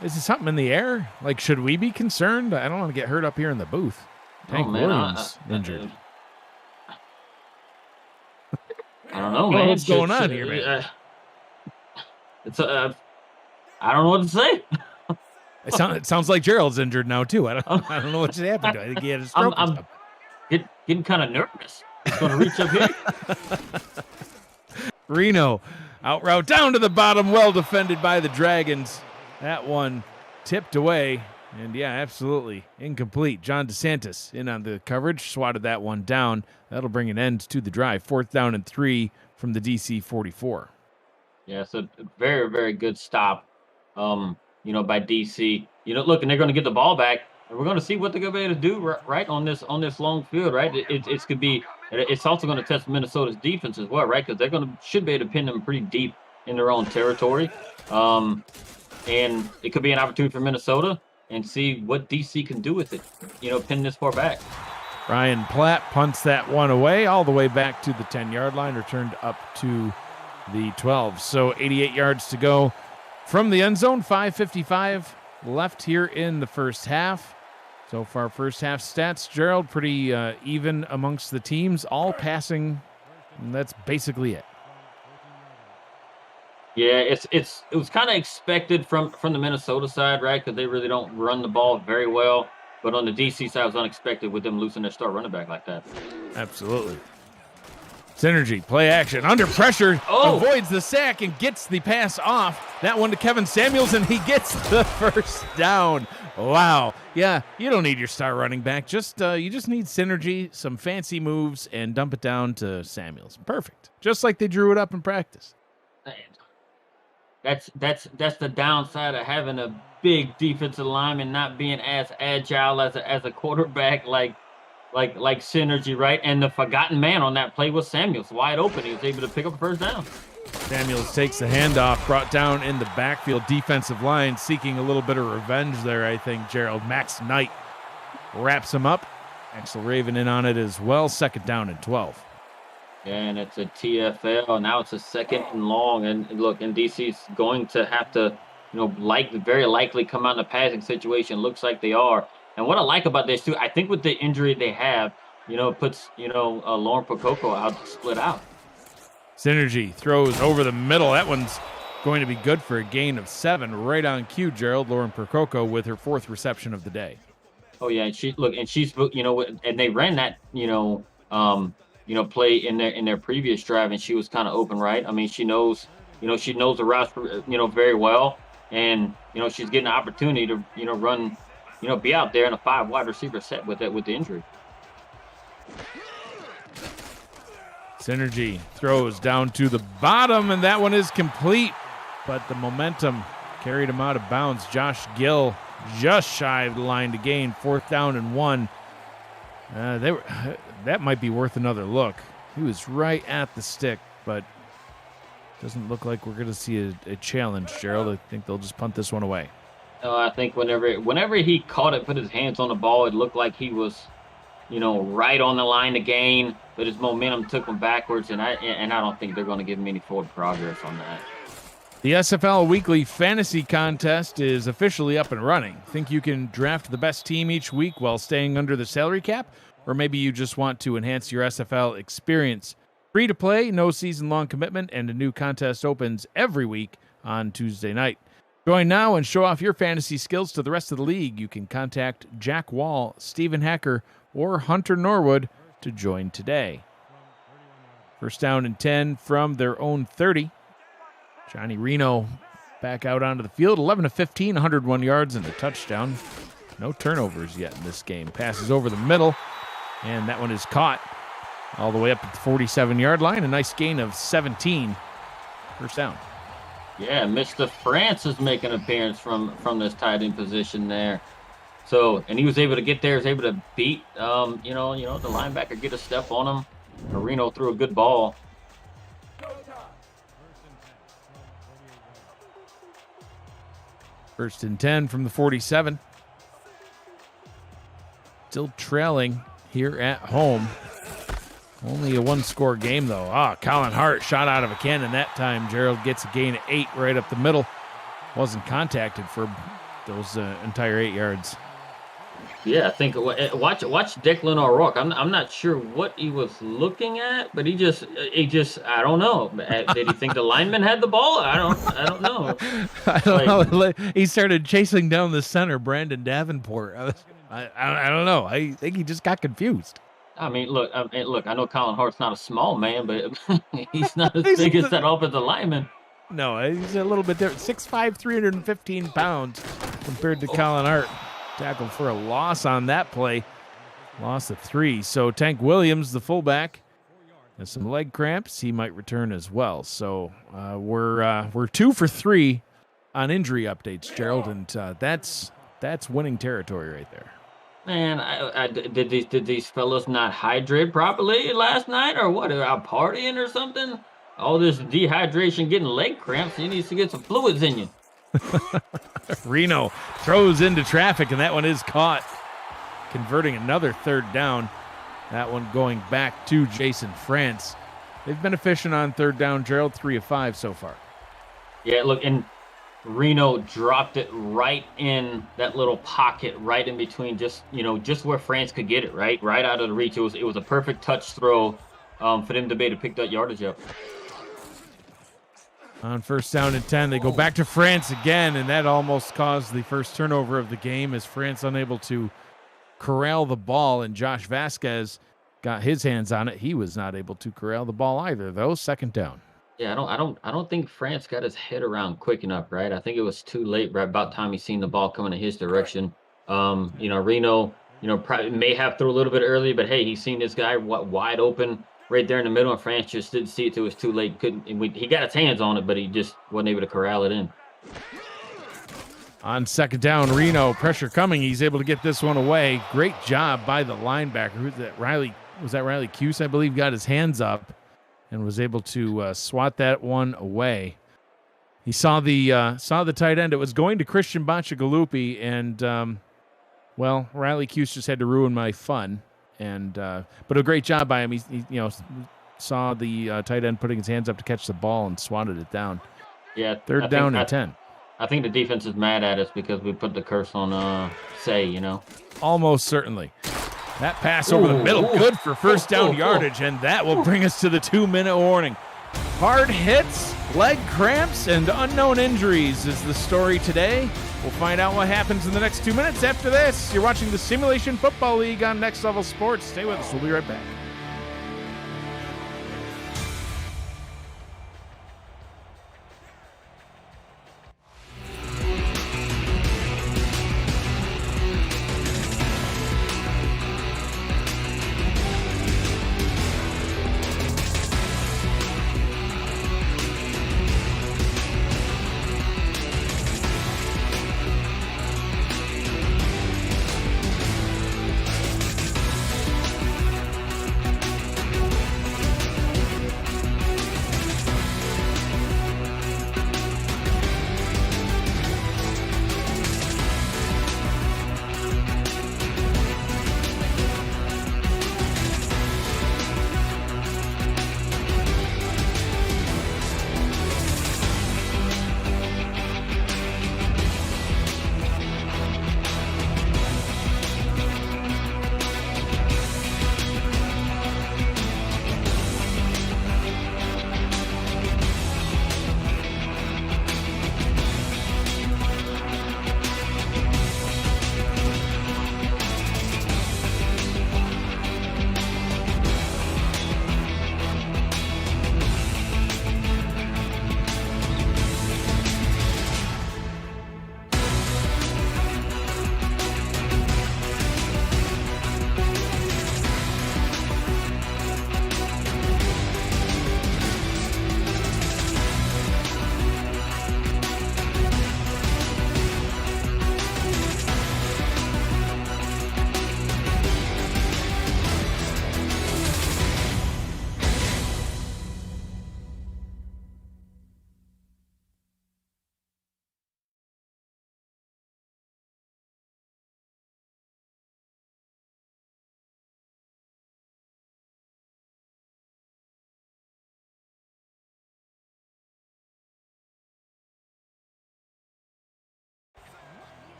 Is there something in the air? Like, should we be concerned? I don't want to get hurt up here in the booth. Tank Williams injured.
I don't know, man.
What's going on here, man?
I don't know what to say.
It sounds like Gerald's injured now too. I don't know what just happened to him. I think he had a stroke.
I'm getting kind of nervous. He's going to reach up here.
Reno out route down to the bottom, well defended by the Dragons. That one tipped away, and yeah, absolutely incomplete. John DeSantis in on the coverage, swatted that one down. That'll bring an end to the drive. 4th down and 3 from the DC 44.
Yeah, it's a very, very good stop. By DC. Look, and they're going to get the ball back, and we're going to see what they're going to be able to do right on this long field, right? It's also going to test Minnesota's defense as well, right? Because should be able to pin them pretty deep in their own territory, and it could be an opportunity for Minnesota and see what DC can do with it. Pin this far back.
Ryan Platt punts that one away all the way back to the 10-yard line, returned up to the 12. So 88 yards to go. From the end zone, 5:55 left here in the first half. So far, first half stats, Gerald, pretty even amongst the teams, all passing, and that's basically it.
Yeah, it was kind of expected from the Minnesota side, right? Because they really don't run the ball very well. But on the DC side, it was unexpected with them losing their star running back like that.
Absolutely. Synergy, play action, under pressure, avoids the sack and gets the pass off. That one to Kevin Samuels, and he gets the first down. Wow. Yeah, you don't need your star running back. You just need synergy, some fancy moves, and dump it down to Samuels. Perfect. Just like they drew it up in practice.
That's the downside of having a big defensive lineman not being as agile as a quarterback like Synergy, right? And the forgotten man on that play was Samuels, wide open. He was able to pick up a first down.
Samuels takes the handoff, brought down in the backfield, defensive line seeking a little bit of revenge there, I think, Gerald. Max Knight wraps him up. Axel Raven in on it as well. 2nd down and 12.
Yeah, and it's a TFL. Now it's a 2nd and long. And look, and DC's going to have to, very likely come out in a passing situation. Looks like they are. And what I like about this, too, I think with the injury they have, it puts, Lauren Prococo out to split out.
Synergy throws over the middle. That one's going to be good for a gain of 7. Right on cue, Gerald. Lauren Prococo with her 4th reception of the day.
Oh, yeah. And she's, and they ran that, play in their previous drive, and she was kind of open, right? I mean, she knows the routes, very well. And, she's getting an opportunity to, run, be out there in a 5 wide receiver set with the injury.
Synergy throws down to the bottom, and that one is complete. But the momentum carried him out of bounds. Josh Gill just shy of the line to gain. 4th down and 1. That might be worth another look. He was right at the stick, but doesn't look like we're going to see a challenge, Gerald. I think they'll just punt this one away.
I think whenever he caught it, put his hands on the ball, it looked like he was, right on the line to gain, but his momentum took him backwards, and I don't think they're going to give him any forward progress on that.
The SFL Weekly Fantasy Contest is officially up and running. Think you can draft the best team each week while staying under the salary cap? Or maybe you just want to enhance your SFL experience. Free to play, no season-long commitment, and a new contest opens every week on Tuesday night. Join now and show off your fantasy skills to the rest of the league. You can contact Jack Wall, Stephen Hacker, or Hunter Norwood to join today. First down and 10 from their own 30. Johnny Reno back out onto the field. 11 of 15, 101 yards and a touchdown. No turnovers yet in this game. Passes over the middle, and that one is caught all the way up at the 47-yard line. A nice gain of 17. First down.
Yeah, Mr. France is making an appearance from this tight end position there. So, and he was able to get there, was able to beat, the linebacker, get a step on him. Marino threw a good ball.
First and 10 from the 47. Still trailing here at home. Only a one-score game, though. Colin Hart shot out of a cannon that time. Gerald gets a gain of 8 right up the middle. Wasn't contacted for those entire 8 yards.
Yeah, I think watch Declan O'Rourke. I'm not sure what he was looking at, but he just I don't know. Did he think the lineman had the ball? I don't know.
I don't know. He started chasing down the center, Brandon Davenport. I don't know. I think he just got confused.
I mean, look. I know Colin Hart's not a small man, but he's not as big as that offensive lineman.
No, he's a little bit different. 6'5", 315 pounds compared to Colin Hart. Tackled for a loss on that play. Loss of 3. So Tank Williams, the fullback, has some leg cramps. He might return as well. So we're 2 for 3 on injury updates, Gerald, and that's winning territory right there.
Man, did these fellas not hydrate properly last night, or what? Are out partying or something? All this dehydration, getting leg cramps. You need to get some fluids in you.
Reno throws into traffic, and that one is caught, converting another third down. That one going back to Jason France. They've been efficient on third down, Gerald, 3 of 5 so far.
Yeah, look, and Reno dropped it right in that little pocket, right in between, just where France could get it, right out of the reach. It was a perfect touch throw for them to be able to pick that yardage up.
On first down and 10, they go back to France again, and that almost caused the first turnover of the game as France unable to corral the ball, and Josh Vasquez got his hands on it. He was not able to corral the ball either, though. Second down.
Yeah, I don't think France got his head around quick enough, right? I think it was too late, right about time he seen the ball coming in his direction. Reno, probably may have threw a little bit early, but hey, he's seen this guy wide open right there in the middle, and France just didn't see it till it was too late. He got his hands on it, but he just wasn't able to corral it in.
On second down, Reno, pressure coming. He's able to get this one away. Great job by the linebacker. Who's that? Riley Cuse, I believe, got his hands up and was able to swat that one away. He saw the tight end. It was going to Christian Bacigalupi, and Riley Cuse just had to ruin my fun. But a great job by him. He saw the tight end putting his hands up to catch the ball and swatted it down.
Yeah,
third down and 10.
I think the defense is mad at us because we put the curse on Say.
Almost certainly. That pass over the middle, good for first down yardage, and that will bring us to the 2-minute warning. Hard hits, leg cramps, and unknown injuries is the story today. We'll find out what happens in the next 2 minutes after this. You're watching the Simulation Football League on Next Level Sports. Stay with us. We'll be right back.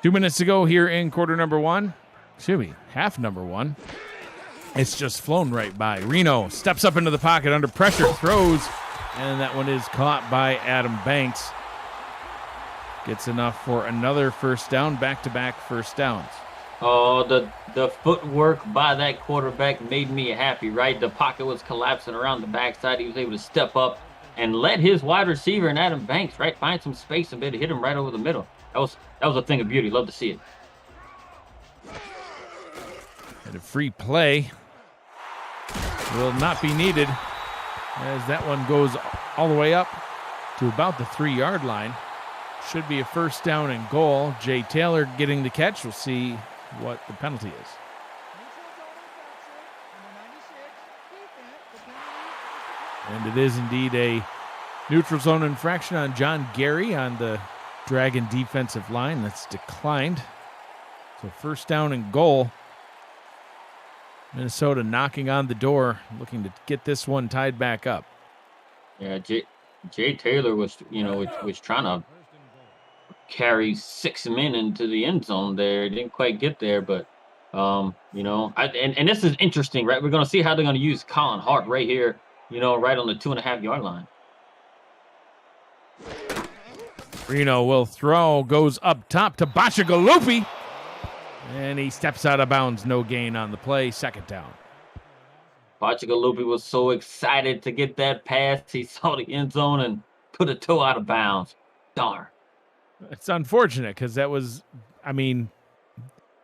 2 minutes to go here in quarter number one. Excuse me, half number one. It's just flown right by. Reno steps up into the pocket under pressure, throws, and that one is caught by Adam Banks. Gets enough for another first down, back-to-back first downs.
Oh, the footwork by that quarterback made me happy, right? The pocket was collapsing around the backside. He was able to step up and let his wide receiver and Adam Banks, right, find some space and be able to hit him right over the middle. That was a thing of beauty. Love to see it.
And a free play will not be needed as that one goes all the way up to about the 3-yard line. Should be a first down and goal. Jay Taylor getting the catch. We'll see what the penalty is. And it is indeed a neutral zone infraction on John Gary on the Dragon defensive line. That's declined. So first down and goal. Minnesota knocking on the door, looking to get this one tied back up.
Yeah, Jay Taylor was trying to carry 6 men into the end zone there. Didn't quite get there, but and this is interesting, right? We're going to see how they're going to use Colin Hart right here, right on the 2.5-yard line.
Reno will throw, goes up top to Bachagalupi, and he steps out of bounds. No gain on the play. Second down.
Bachagalupi was so excited to get that pass. He saw the end zone and put a toe out of bounds. Darn.
It's unfortunate because that was,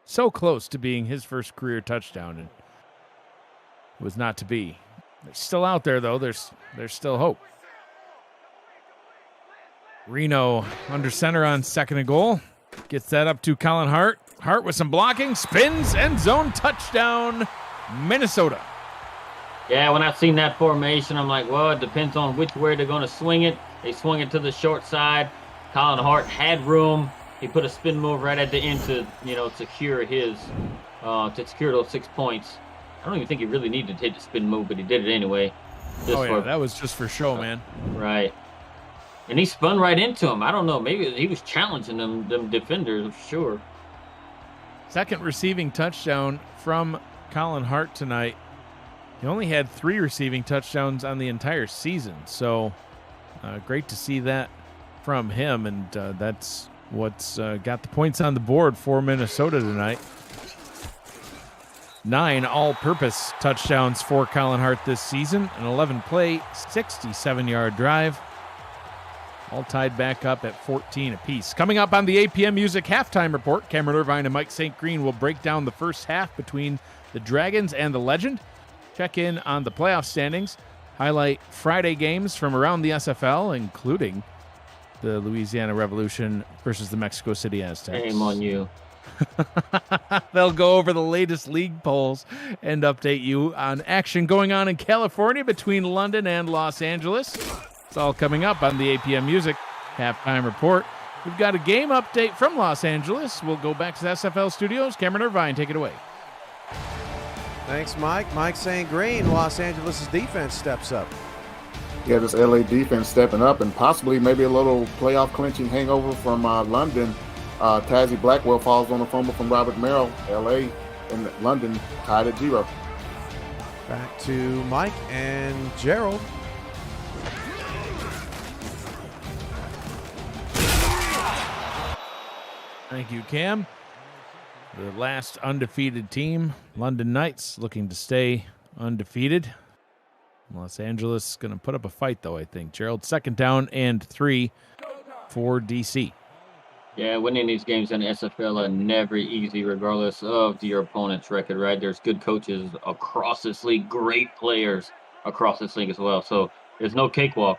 so close to being his first career touchdown, and it was not to be. They're still out there, though. There's still hope. Reno under center on second and goal. Gets that up to Colin Hart. Hart with some blocking, spins, end zone, touchdown, Minnesota.
Yeah, when I've seen that formation, I'm like, well, it depends on which way they're going to swing it. They swung it to the short side. Colin Hart had room. He put a spin move right at the end to, secure those 6 points. I don't even think he really needed to hit the spin move, but he did it anyway.
That was just for show, man.
Right. And he spun right into him. I don't know. Maybe he was challenging them defenders, I'm sure.
Second receiving touchdown from Colin Hart tonight. He only had 3 receiving touchdowns on the entire season. So great to see that from him. And that's what's got the points on the board for Minnesota tonight. 9 all-purpose touchdowns for Colin Hart this season. An 11-play, 67-yard drive. All tied back up at 14 apiece. Coming up on the APM Music Halftime Report, Cameron Irvine and Mike St. Green will break down the first half between the Dragons and the Legend. Check in on the playoff standings. Highlight Friday games from around the SFL, including the Louisiana Revolution versus the Mexico City Aztecs.
Shame on you.
They'll go over the latest league polls and update you on action going on in California between London and Los Angeles. It's all coming up on the APM Music Halftime Report. We've got a game update from Los Angeles. We'll go back to the SFL studios. Cameron Irvine, take it away.
Thanks, Mike. Mike St. Green, Los Angeles' defense steps up.
Yeah, this LA defense stepping up and possibly maybe a little playoff clinching hangover from London. Tazzy Blackwell falls on a fumble from Robert Merrill. LA and London tied at 0.
Back to Mike and Gerald.
Thank you, Cam. The last undefeated team, London Knights, looking to stay undefeated. Los Angeles going to put up a fight, though, I think. Gerald, second down and 3 for DC.
Yeah, winning these games in the SFL are never easy, regardless of your opponent's record, right? There's good coaches across this league, great players across this league as well. So there's no cakewalk.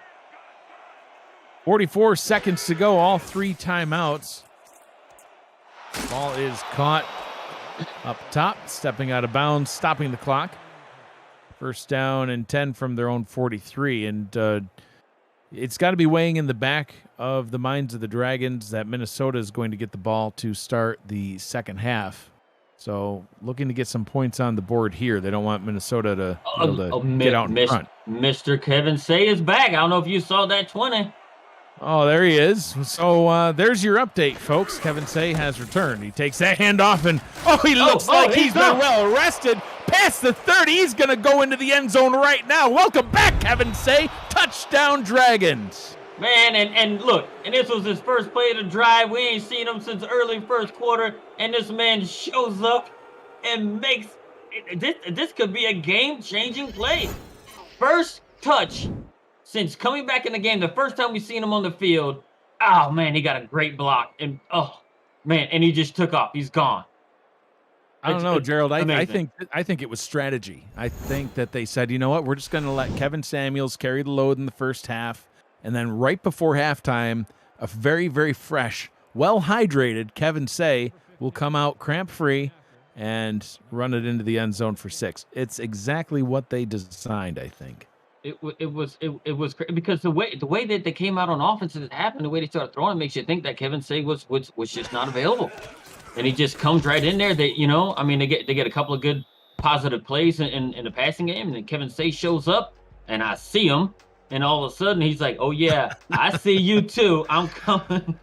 44 seconds to go, all 3 timeouts. Ball is caught up top, stepping out of bounds, stopping the clock. First down and 10 from their own 43. And it's got to be weighing in the back of the minds of the Dragons that Minnesota is going to get the ball to start the second half. So looking to get some points on the board here. They don't want Minnesota to get out in front.
Mr. Kevin Say is back. I don't know if you saw that 20.
Oh, there he is. So there's your update, folks. Kevin Say has returned. He takes that handoff, and he looks like he's been well arrested. Past the 30, he's going to go into the end zone right now. Welcome back, Kevin Say. Touchdown, Dragons.
Man, and look, and this was his first play of the drive. We ain't seen him since early first quarter, and this man shows up and makes this could be a game-changing play. First touch since coming back in the game, the first time we seen him on the field. Oh man, he got a great block, and and he just took off. He's gone.
I don't know, Gerald. I think it was strategy. I think that they said, you know what, we're just going to let Kevin Samuels carry the load in the first half, and then right before halftime, a very, very fresh, well-hydrated Kevin Say will come out cramp-free and run it into the end zone for 6. It's exactly what they designed, I think.
It was because the way that they came out on offense and it happened, the way they started throwing, makes you think that Kevin Say was just not available, and he just comes right in there. They get a couple of good positive plays in the passing game, and then Kevin Say shows up, and I see him, and all of a sudden he's like, "Oh yeah, I see you too. I'm coming."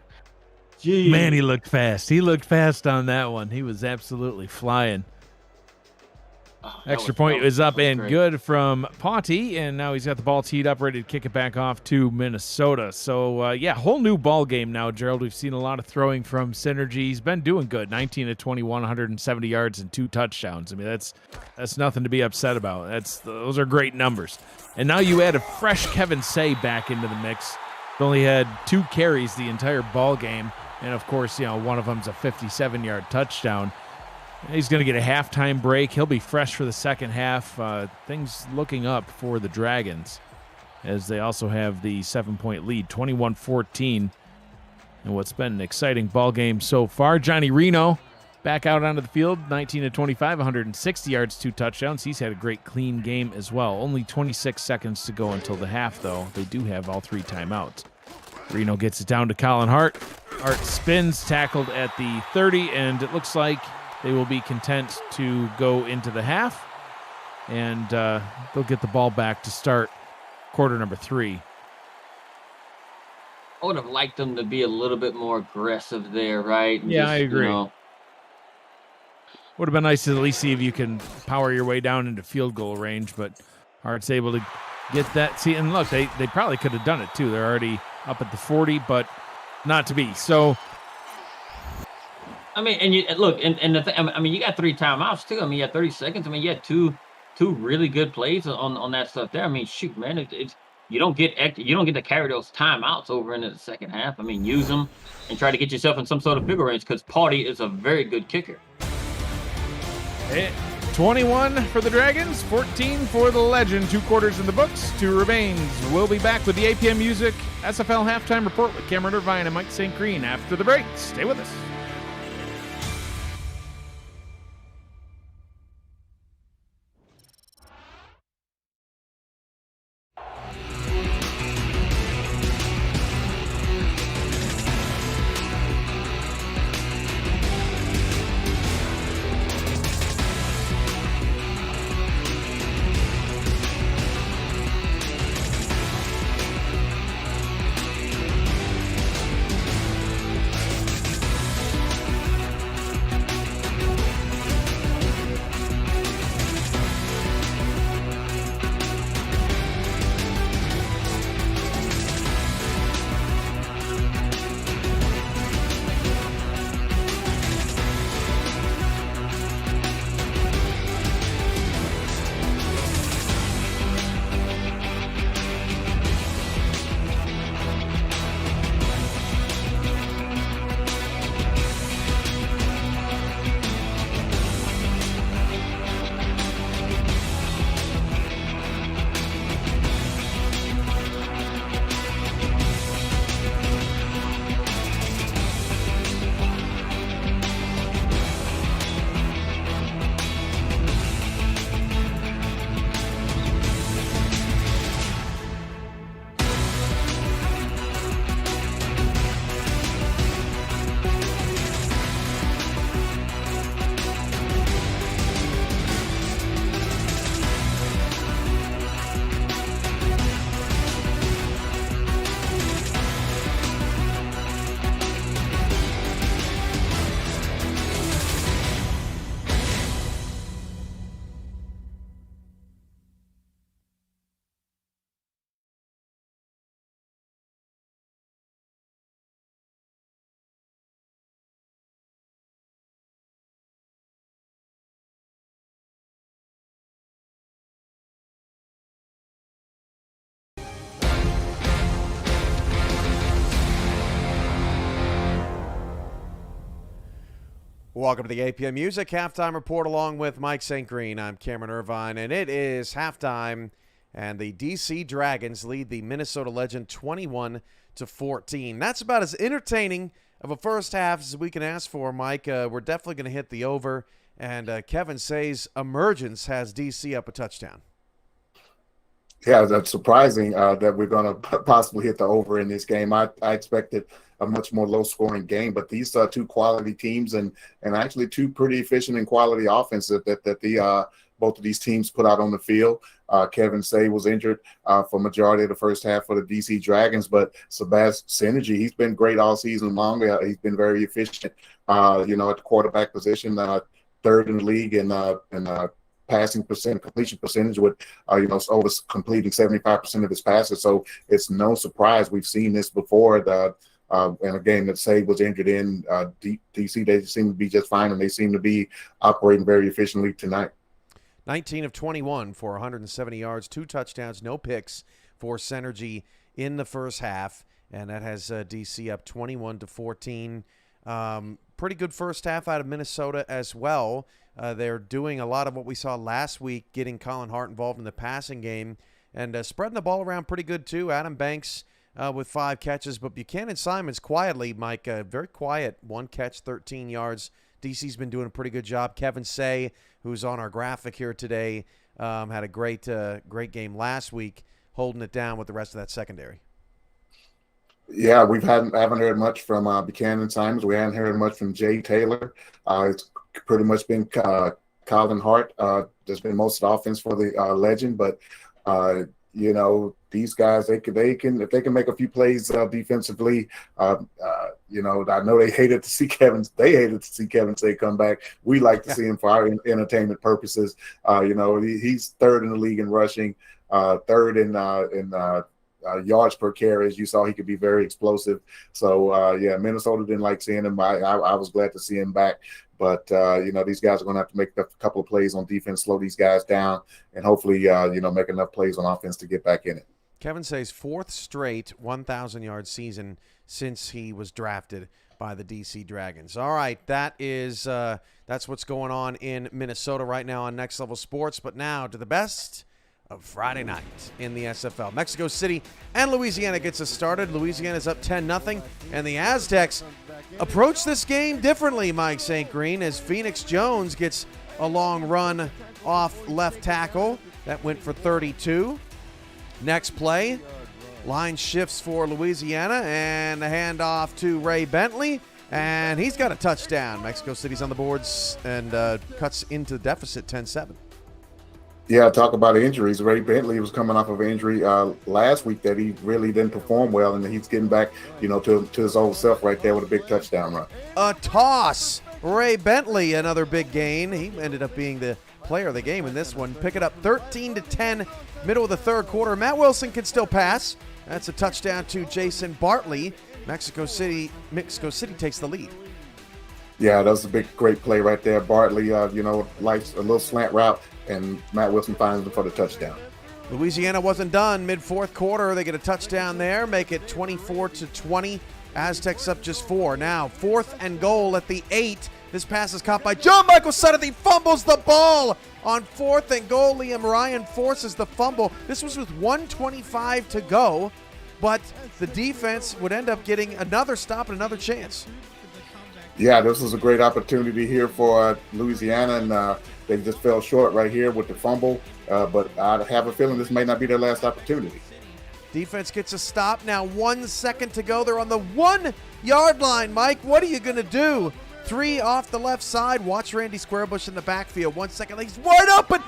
Jeez.
Man, he looked fast. He looked fast on that one. He was absolutely flying. Extra point is up and good from Potty, and now he's got the ball teed up, ready to kick it back off to Minnesota. So, whole new ball game now, Gerald. We've seen a lot of throwing from Synergy. He's been doing good, 19 of 21, 170 yards and 2 touchdowns. I mean, that's nothing to be upset about. Those are great numbers. And now you add a fresh Kevin Say back into the mix. He only had 2 carries the entire ball game, and of course, one of them's a 57-yard touchdown. He's going to get a halftime break. He'll be fresh for the second half. Things looking up for the Dragons as they also have the 7-point lead, 21-14. And what's been an exciting ball game so far. Johnny Reno back out onto the field, 19 of 25, 160 yards, 2 touchdowns. He's had a great clean game as well. Only 26 seconds to go until the half, though. They do have all 3 timeouts. Reno gets it down to Colin Hart. Hart spins, tackled at the 30, and it looks like they will be content to go into the half, and they'll get the ball back to start quarter number 3.
I would have liked them to be a little bit more aggressive there, right?
Yeah, I agree. Would have been nice to at least see if you can power your way down into field goal range, but Hart's able to get that. See, and look, they probably could have done it too. They're already up at the 40, but not to be. So,
I mean, and you look, and the thing, I mean, you got 3 timeouts too. I mean, you had 30 seconds. I mean, you had two really good plays on that stuff there. I mean, shoot, man, it's you don't get to carry those timeouts over into the second half. I mean, use them and try to get yourself in some sort of field goal range because Potty is a very good kicker.
21 for the Dragons, 14 for the Legend. 2 quarters in the books, 2 remains. We'll be back with the APM Music SFL Halftime Report with Cameron Irvine and Mike St. Green after the break. Stay with us.
Welcome to the APM Music Halftime Report along with Mike St. Green. I'm Cameron Irvine, and it is halftime, and the DC Dragons lead the Minnesota Legend 21-14. That's about as entertaining of a first half as we can ask for, Mike. We're definitely going to hit the over, and Kevin Say's emergence has DC up a touchdown.
Yeah, that's surprising that we're going to possibly hit the over in this game. I expected a much more low-scoring game, but these are two quality teams and actually two pretty efficient and quality offenses that both of these teams put out on the field. Kevin Say was injured for majority of the first half for the DC Dragons, but Sebas Synergy, he's been great all season long. He's been very efficient, at the quarterback position, third in the league in passing completion percentage with, over completing 75% of his passes. So it's no surprise we've seen this before. In a game that Say was injured in, DC, they seem to be just fine, and they seem to be operating very efficiently tonight.
19 of 21 for 170 yards, 2 touchdowns, no picks for Synergy in the first half, and that has DC up 21-14. Pretty good first half out of Minnesota as well. They're doing a lot of what we saw last week, getting Colin Hart involved in the passing game and spreading the ball around pretty good too. Adam Banks with 5 catches, but Buchanan Simons quietly, Mike, very quiet, 1 catch, 13 yards. DC's been doing a pretty good job. Kevin Say, who's on our graphic here today, had a great game last week, holding it down with the rest of that secondary.
Yeah, haven't heard much from Buchanan Simons. We haven't heard much from Jay Taylor. It's pretty much been Colin Hart. There's been most of the offense for the Legend, but these guys, they can if they can make a few plays defensively. I know they hated to see Kevin Say come back. We like to see him for our entertainment purposes. He's third in the league in rushing, third in yards per carry. As you saw, he could be very explosive. So Minnesota didn't like seeing him. I was glad to see him back. But these guys are going to have to make a couple of plays on defense, slow these guys down, and hopefully make enough plays on offense to get back in it.
Kevin Say's 4th straight 1,000-yard season since he was drafted by the DC Dragons. All right, that's what's going on in Minnesota right now on Next Level Sports. But now to the best of Friday night in the SFL. Mexico City and Louisiana gets us started. Louisiana's up 10-0, and the Aztecs approach this game differently, Mike St. Green, as Phoenix Jones gets a long run off left tackle. That went for 32. Next play, line shifts for Louisiana, and the handoff to Ray Bentley, and he's got a touchdown. Mexico City's on the boards and cuts into the deficit 10-7.
Yeah, talk about injuries. Ray Bentley was coming off of an injury last week that he really didn't perform well, and he's getting back, to his old self right there with a big touchdown run.
A toss. Ray Bentley, another big gain. He ended up being the player of the game in this one. Pick it up 13-10, middle of the third quarter. Matt Wilson can still pass. That's a touchdown to Jason Bartley. Mexico City takes the lead.
Yeah, that was a great play right there. Bartley, likes a little slant route, and Matt Wilson finds him for the touchdown.
Louisiana wasn't done mid-fourth quarter. They get a touchdown there, make it 24-20. Aztecs up just 4. Now, 4th and goal at the 8. This pass is caught by John Michael Sutton. He fumbles the ball on 4th and goal. Liam Ryan forces the fumble. This was with 1:25 to go, but the defense would end up getting another stop and another chance.
Yeah, this was a great opportunity here for Louisiana, and they just fell short right here with the fumble. But I have a feeling this may not be their last opportunity.
Defense gets a stop. Now 1 second to go. They're on the 1-yard line. Mike, what are you going to do? 3 off the left side. Watch Randy Squarebush in the backfield. 1 second. He's wide open.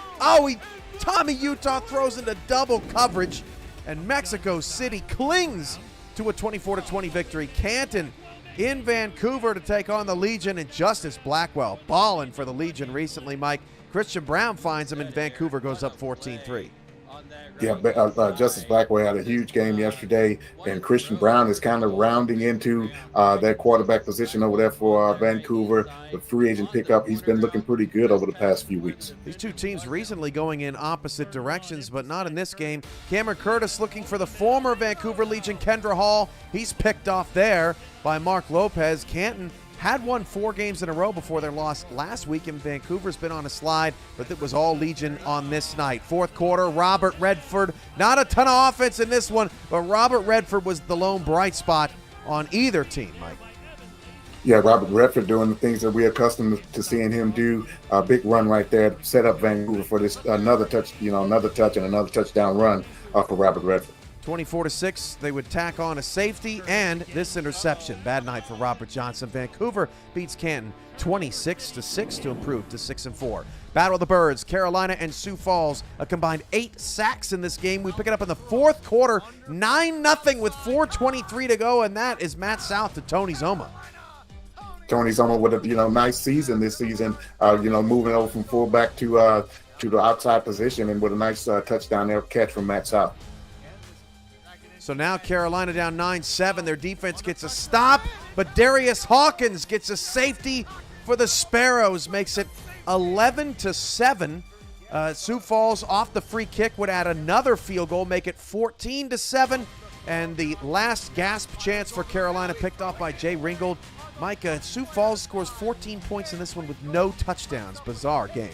Tommy Utah throws into double coverage, and Mexico City clings to a 24-20 victory. Canton in Vancouver to take on the Legion, and Justice Blackwell balling for the Legion recently, Mike. Christian Brown finds him, and Vancouver goes up 14-3.
Yeah, Justice Blackwell had a huge game yesterday, and Christian Brown is kind of rounding into that quarterback position over there for Vancouver. The free agent pickup, he's been looking pretty good over the past few weeks.
These two teams recently going in opposite directions, but not in this game. Cameron Curtis looking for the former Vancouver Legion, Kendra Hall. He's picked off there by Mark Lopez. Canton had won 4 games in a row before their loss last week, and Vancouver's been on a slide, but it was all Legion on this night. Fourth quarter, Robert Redford, not a ton of offense in this one, but Robert Redford was the lone bright spot on either team, Mike.
Yeah, Robert Redford doing the things that we're accustomed to seeing him do. A big run right there, set up Vancouver for this another touch and another touchdown run for Robert Redford.
24-6, they would tack on a safety and this interception. Bad night for Robert Johnson. Vancouver beats Canton 26-6 to improve to 6-4. Battle of the Birds, Carolina and Sioux Falls, a combined 8 sacks in this game. We pick it up in the fourth quarter, 9-0 with 4:23 to go, and that is Matt South to Tony Zoma.
Tony Zoma with a nice season this season, moving over from fullback to the outside position, and with a nice touchdown there catch from Matt South.
So now Carolina down 9-7. Their defense gets a stop, but Darius Hawkins gets a safety for the Sparrows, makes it 11-7. Sioux Falls off the free kick would add another field goal, make it 14-7. And the last gasp chance for Carolina picked off by Jay Ringgold. Mike, Sioux Falls scores 14 points in this one with no touchdowns. Bizarre game.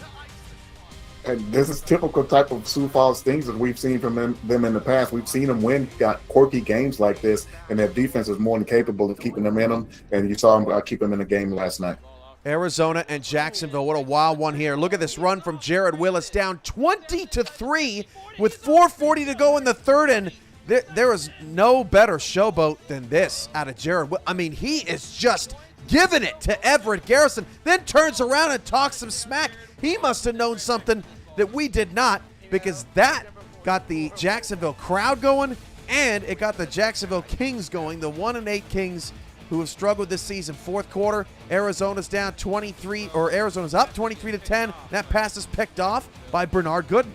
And this is typical type of Sioux Falls things that we've seen from them in the past. We've seen them got quirky games like this, and their defense is more than capable of keeping them in them. And you saw them keep them in the game last night.
Arizona and Jacksonville, what a wild one here. Look at this run from Jared Willis, down 20-3 with 4:40 to go in the third, and there is no better showboat than this out of Jared Willis. I mean, he is just giving it to Everett Garrison, then turns around and talks some smack. He must have known something that we did not, because that got the Jacksonville crowd going, and it got the Jacksonville Kings going, the 1-8 Kings who have struggled this season. Fourth quarter, Arizona's up 23-10. That pass is picked off by Bernard Gooden.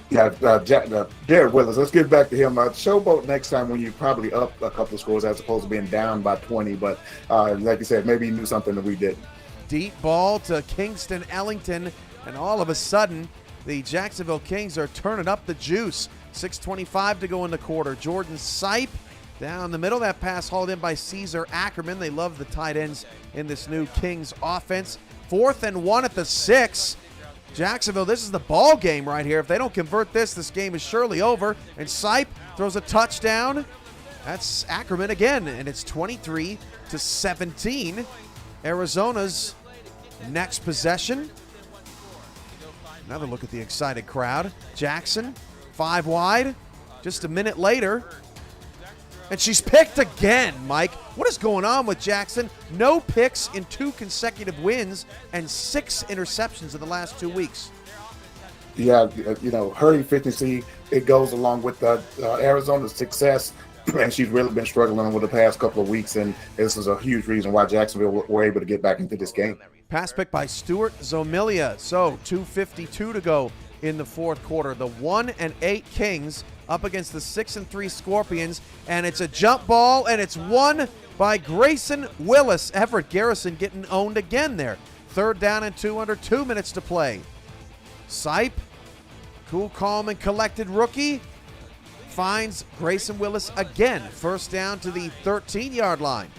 Yeah, Jared Willis, let's get back to him. Showboat next time when you're probably up a couple of scores as opposed to being down by 20. But like you said, maybe he knew something that we didn't.
Deep ball to Kingston Ellington, and all of a sudden, the Jacksonville Kings are turning up the juice. 6:25 to go in the quarter. Jordan Sipe down the middle. That pass hauled in by Caesar Ackerman. They love the tight ends in this new Kings offense. 4th and 1 at the 6. Jacksonville, this is the ball game right here. If they don't convert this game is surely over. And Sipe throws a touchdown. That's Ackerman again, and it's 23-17. Arizona's next possession. Another look at the excited crowd. Jackson, 5 wide. Just a minute later, and she's picked again, Mike. What is going on with Jackson? No picks in 2 consecutive wins and 6 interceptions in the last 2 weeks.
Yeah, her efficiency, it goes along with Arizona's success, and she's really been struggling over the past couple of weeks, and this is a huge reason why Jacksonville were able to get back into this game.
Pass pick by Stuart Zomilia. So 2:52 to go in the fourth quarter. The 1-8 Kings up against the 6-3 Scorpions, and it's a jump ball, and it's won by Grayson Willis. Everett Garrison getting owned again there. 3rd down and 2 under 2 minutes to play. Sipe, cool, calm, and collected rookie, finds Grayson Willis again. 1st down to the 13-yard line.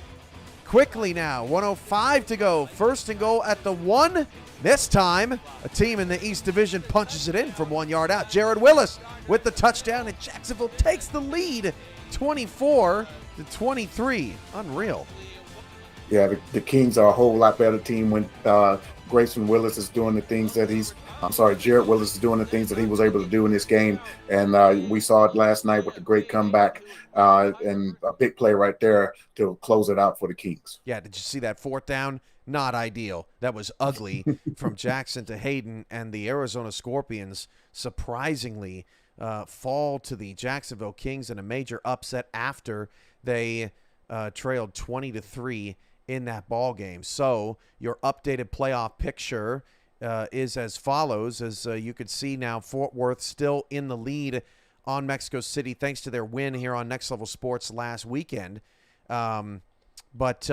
Quickly now, 1:05 to go. 1st and goal at the 1. This time, a team in the East Division punches it in from 1 yard out. Jared Willis with the touchdown, and Jacksonville takes the lead 24-23. Unreal.
Yeah, the Kings are a whole lot better team when Grayson Willis is doing the things that Jared Willis is doing the things that he was able to do in this game. And we saw it last night with the great comeback and a big play right there to close it out for the Kings.
Yeah, did you see that 4th down? Not ideal. That was ugly from Jackson to Hayden, and the Arizona Scorpions surprisingly fall to the Jacksonville Kings in a major upset after they trailed 20-3 in that ball game. So your updated playoff picture is as follows. As you can see now, Fort Worth still in the lead on Mexico City thanks to their win here on Next Level Sports last weekend. But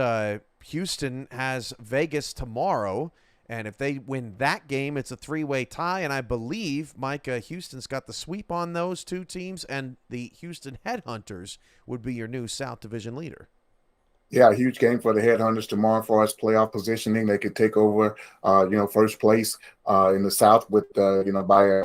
Houston has Vegas tomorrow, and if they win that game, it's a 3-way tie, and I believe, Mike, Houston's got the sweep on those 2 teams, and the Houston Headhunters would be your new South Division leader.
Yeah, a huge game for the Headhunters tomorrow for us playoff positioning. They could take over, first place in the South with, by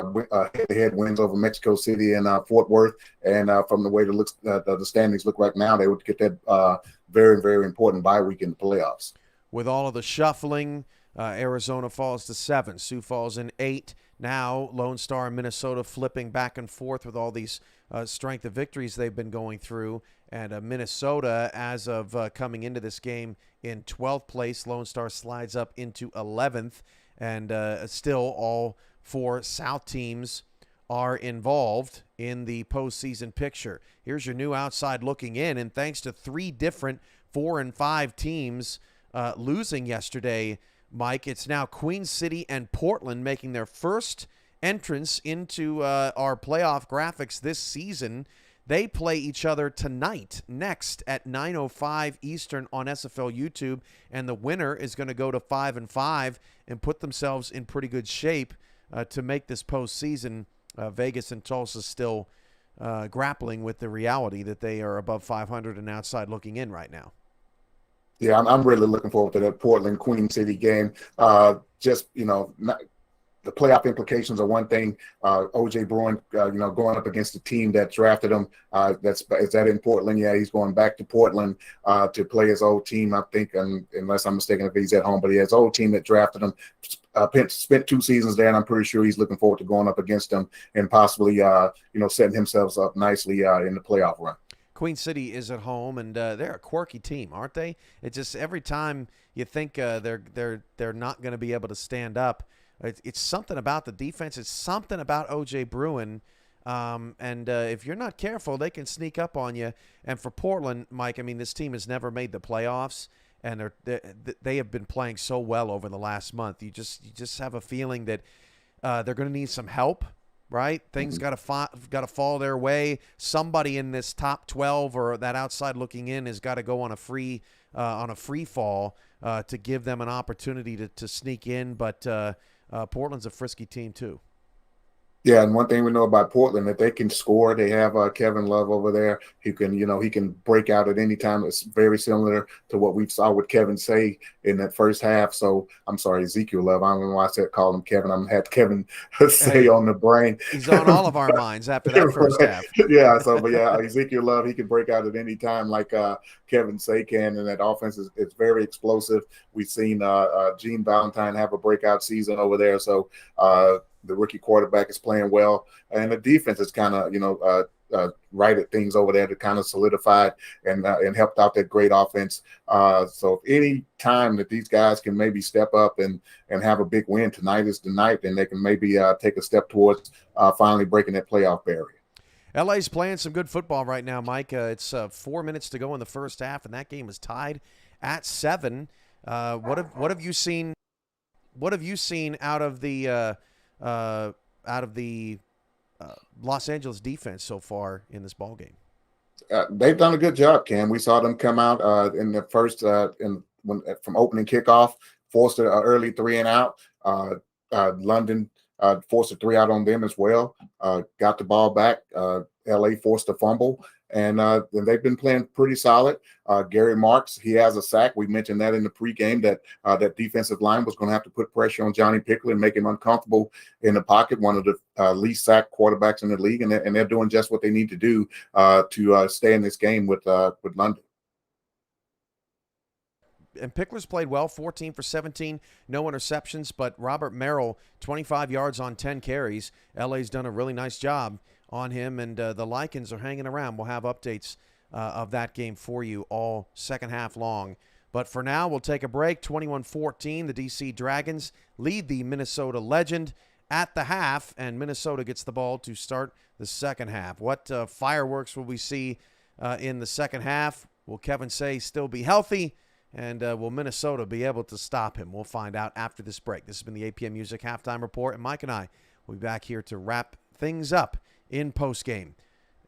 head-to-head wins over Mexico City and Fort Worth. And from the way the standings look right now, they would get that very, very important bye week in the playoffs.
With all of the shuffling, Arizona falls to 7. Sioux Falls in 8. Now Lone Star and Minnesota flipping back and forth with all these strength of victories they've been going through. And Minnesota, as of coming into this game, in 12th place. Lone Star slides up into 11th. And still all 4 South teams are involved in the postseason picture. Here's your new outside looking in. And thanks to 3 different 4 and 5 teams losing yesterday, Mike, it's now Queen City and Portland making their first entrance into our playoff graphics this season. They play each other tonight, next at 9:05 Eastern on SFL YouTube, and the winner is going to go to 5-5 and put themselves in pretty good shape to make this postseason. Vegas and Tulsa still grappling with the reality that they are above 500 and outside looking in right now.
Yeah, I'm really looking forward to that Portland Queen City game. The playoff implications are one thing. O.J. Bruin, going up against the team that drafted him. Is that in Portland? Yeah, he's going back to Portland to play his old team, I think, unless I'm mistaken if he's at home. But he has his old team that drafted him, spent 2 seasons there, and I'm pretty sure he's looking forward to going up against them and possibly, setting himself up nicely in the playoff run.
Queen City is at home, and they're a quirky team, aren't they? It's just every time you think they're not going to be able to stand up, it's something about the defense. It's something about O.J. Bruin, and if you're not careful, they can sneak up on you. And for Portland, Mike, I mean, this team has never made the playoffs, and they have been playing so well over the last month. You just have a feeling that they're going to need some help. Right, things got to fall their way. Somebody in this top 12 or that outside looking in has got to go on a free fall to give them an opportunity to sneak in. But Portland's a frisky team too.
Yeah, and one thing we know about Portland, that they can score. They have Kevin Love over there. He can break out at any time. It's very similar to what we saw with Kevin Say in that first half. So I'm sorry, Ezekiel Love. I don't know why I said call him Kevin. I'm had Kevin Say on the brain.
He's on all of our minds after that first half.
Yeah. So, but yeah, Ezekiel Love, he can break out at any time like Kevin Say can, and that offense is very explosive. We've seen Gene Valentine have a breakout season over there. So. The rookie quarterback is playing well, and the defense is kind of, righted things over there to kind of solidify and helped out that great offense. So if any time that these guys can maybe step up and have a big win, tonight is the night, and they can maybe take a step towards finally breaking that playoff barrier.
LA's playing some good football right now, Mike. It's 4 minutes to go in the first half, and that game is tied at 7. What have you seen? What have you seen out of the Los Angeles defense so far in this ball game?
They've done a good job, Cam. We saw them come out in the first from opening kickoff, forced an early 3 and out. London forced a 3 out on them as well. Got the ball back. LA forced a fumble, and they've been playing pretty solid. Gary Marks, he has a sack. We mentioned that in the pregame that defensive line was going to have to put pressure on Johnny Pickler and make him uncomfortable in the pocket. One of the least sacked quarterbacks in the league, and they're doing just what they need to do to stay in this game with London.
And Pickler's played well, 14 for 17, no interceptions, but Robert Merrill, 25 yards on 10 carries. LA's done a really nice job on him, and the Lycans are hanging around. We'll have updates of that game for you all second half long. But for now, we'll take a break. 21-14, the DC Dragons lead the Minnesota Legend at the half, and Minnesota gets the ball to start the second half. What fireworks will we see in the second half? Will Kevin Say still be healthy? And will Minnesota be able to stop him? We'll find out after this break. This has been the APM Music Halftime Report, and Mike and I will be back here to wrap things up in postgame.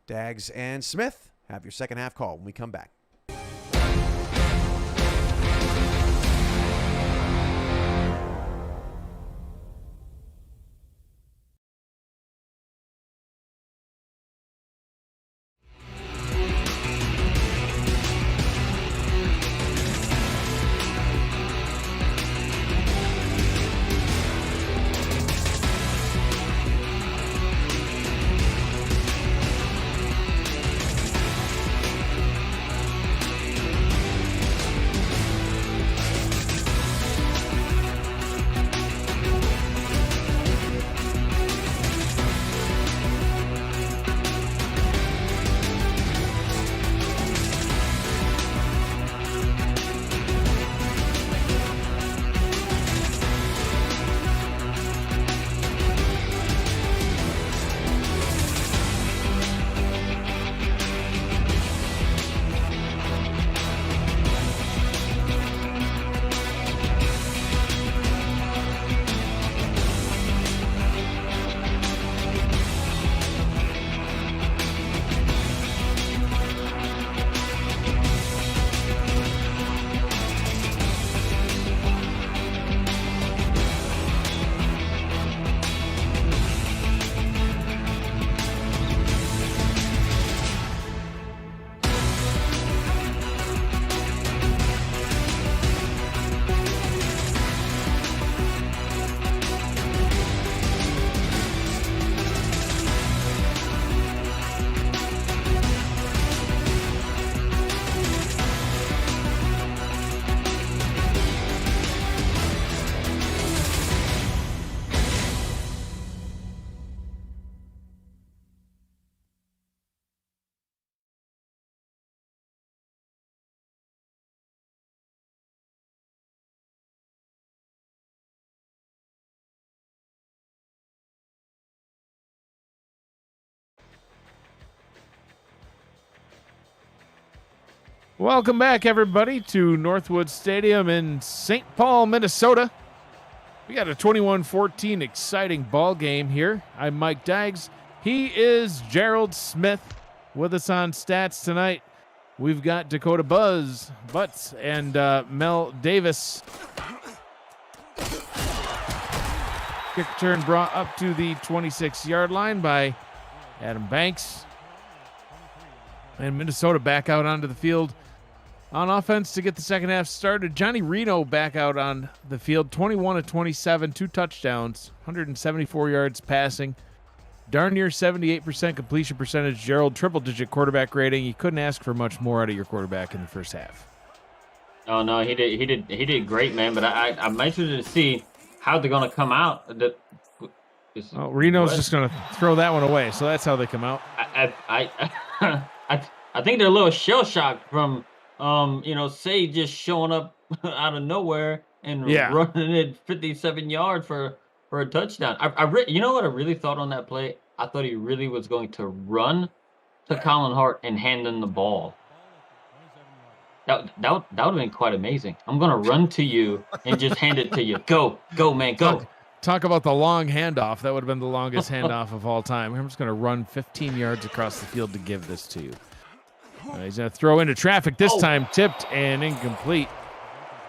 Dags and Smith, have your second half call when we come back.
Welcome back, everybody, to Northwood Stadium in St. Paul, Minnesota. We got a 21-14 exciting ball game here. I'm Mike Daggs. He is Gerald Smith. With us on stats tonight, we've got Dakota Butts and Mel Davis. Kick return brought up to the 26-yard line by Adam Banks. And Minnesota back out onto the field on offense to get the second half started. Johnny Reno back out on the field, 21-27, 2 touchdowns, 174 yards passing. Darn near 78% completion percentage. Gerald, triple-digit quarterback rating. You couldn't ask for much more out of your quarterback in the first half.
Oh no, he did great, man. But I'm interested to see how they're going to come out.
Reno's just going to throw that one away. So that's how they come out.
I think they're a little shell shocked from Say just showing up out of nowhere and running it 57 yards for a touchdown. You know what I really thought on that play? I thought he really was going to run to Colin Hart and hand him the ball. That would have been quite amazing. I'm going to run to you and just hand it to you. Go, man, go.
Talk about the long handoff. That would have been the longest handoff of all time. I'm just going to run 15 yards across the field to give this to you. He's going to throw into traffic this time, tipped and incomplete.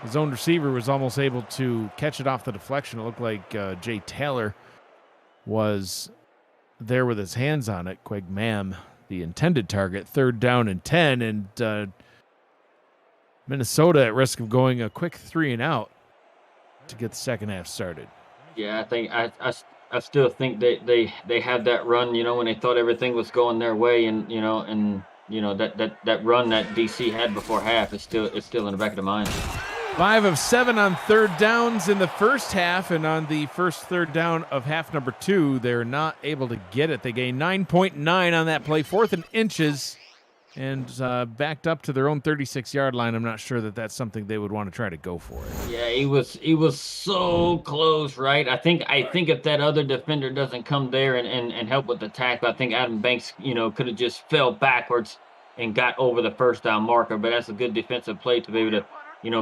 His own receiver was almost able to catch it off the deflection. It looked like Jay Taylor was there with his hands on it. Quig Mam, the intended target, 3rd down and 10, and Minnesota at risk of going a quick 3 and out to get the second half started.
Yeah, I think I still think they had that run, when they thought everything was going their way, and that run that DC had before half is still in the back of the mind.
5 of 7 on 3rd downs in the first half, and on the first 3rd down of half number 2, they're not able to get it. They gained 9.9 on that play, 4th and inches, and backed up to their own 36-yard line. I'm not sure that that's something they would want to try to go for it.
Yeah, he was so close, right? I think if that other defender doesn't come there and help with the tackle, I think Adam Banks, could have just fell backwards and got over the first down marker. But that's a good defensive play to be able to,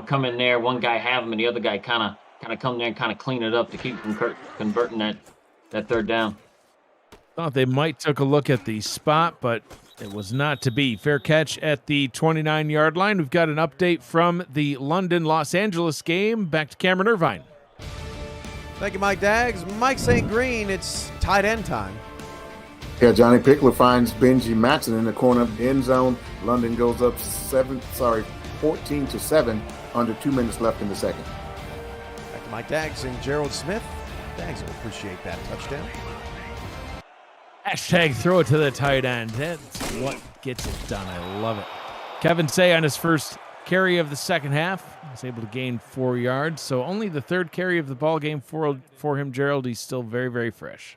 come in there. One guy have him, and the other guy kind of come there and kind of clean it up to keep from converting that 3rd down.
Thought they might took a look at the spot, but it was not to be. Fair catch at the 29-yard line. We've got an update from the London-Los Angeles game. Back to Cameron Irvine.
Thank you, Mike Daggs. Mike St. Green, it's tight end time.
Yeah, Johnny Pickler finds Benji Matson in the corner of the end zone. London goes up 14-7, under 2 minutes left in the second.
Back to Mike Daggs and Gerald Smith. Daggs will appreciate that touchdown.
Hashtag throw it to the tight end. That's what gets it done. I love it. Kevin Say on his first carry of the second half was able to gain 4 yards. So only the 3rd carry of the ball game for him, Gerald. He's still very, very fresh.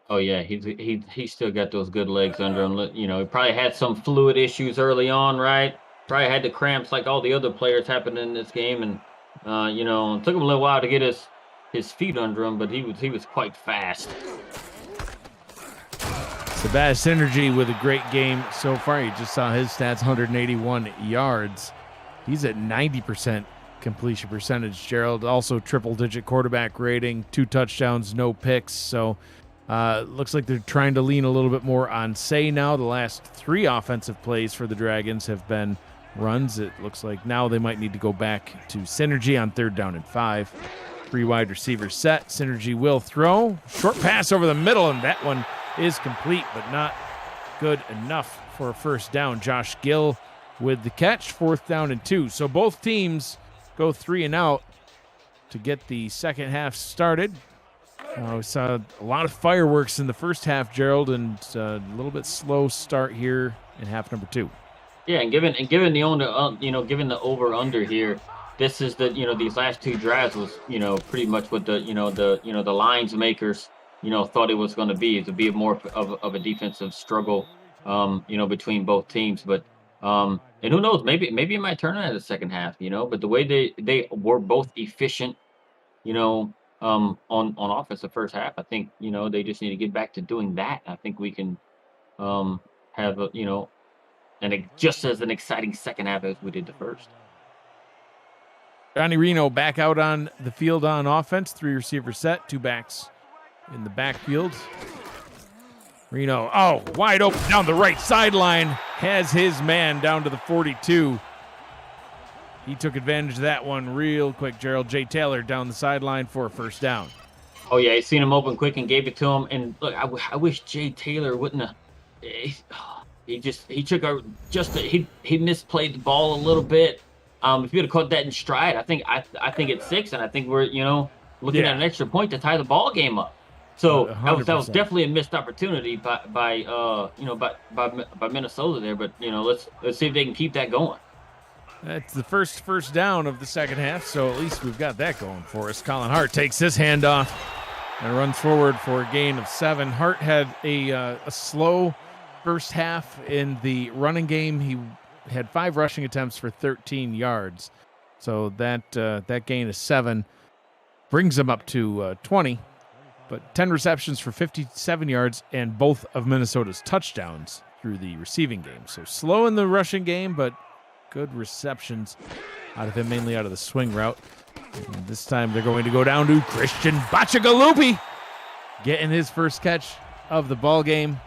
Oh yeah, he's still got those good legs under him. He probably had some fluid issues early on, right? Probably had the cramps like all the other players happened in this game, and it took him a little while to get his feet under him, but he was quite fast.
Sebas Synergy with a great game so far. You just saw his stats, 181 yards. He's at 90% completion percentage, Gerald. Also triple-digit quarterback rating, 2 touchdowns, no picks. So looks like they're trying to lean a little bit more on Say now. The last 3 offensive plays for the Dragons have been runs. It looks like now they might need to go back to Synergy on 3rd down and 5. 3 wide receivers set. Synergy will throw. Short pass over the middle, and that one is complete, but not good enough for a first down. Josh Gill with the catch, 4th down and 2. So both teams go 3 and out to get the second half started. We saw a lot of fireworks in the first half, Gerald, and a little bit slow start here in half number 2.
Yeah, and given the given the over under here, this is these last 2 drives was pretty much what the lines makers thought it was going to be, to be more of a defensive struggle, between both teams. But and who knows, maybe it might turn out in the second half, But the way they were both efficient, on offense the first half, I think they just need to get back to doing that. I think we can have just as an exciting second half as we did the first.
Johnny Reno back out on the field on offense. 3 receiver set, 2 backs in the backfield. Reno, wide open down the right sideline. Has his man down to the 42. He took advantage of that one real quick. Gerald J. Taylor down the sideline for a first down.
Oh, yeah, he seen him open quick and gave it to him. And look, I wish J. Taylor wouldn't have. He misplayed the ball a little bit. If he would have caught that in stride, I think it's 6, and I think we're looking at an extra point to tie the ball game up. So that was definitely a missed opportunity by Minnesota there. But let's see if they can keep that going.
That's the first down of the second half, so at least we've got that going for us. Colin Hart takes his handoff and runs forward for a gain of 7. Hart had a slow first half in the running game. He had 5 rushing attempts for 13 yards. So that gain of 7 brings him up to 20. But 10 receptions for 57 yards and both of Minnesota's touchdowns through the receiving game. So slow in the rushing game, but good receptions out of him, mainly out of the swing route. And this time they're going to go down to Christian Bachagalupi, getting his first catch of the ball game.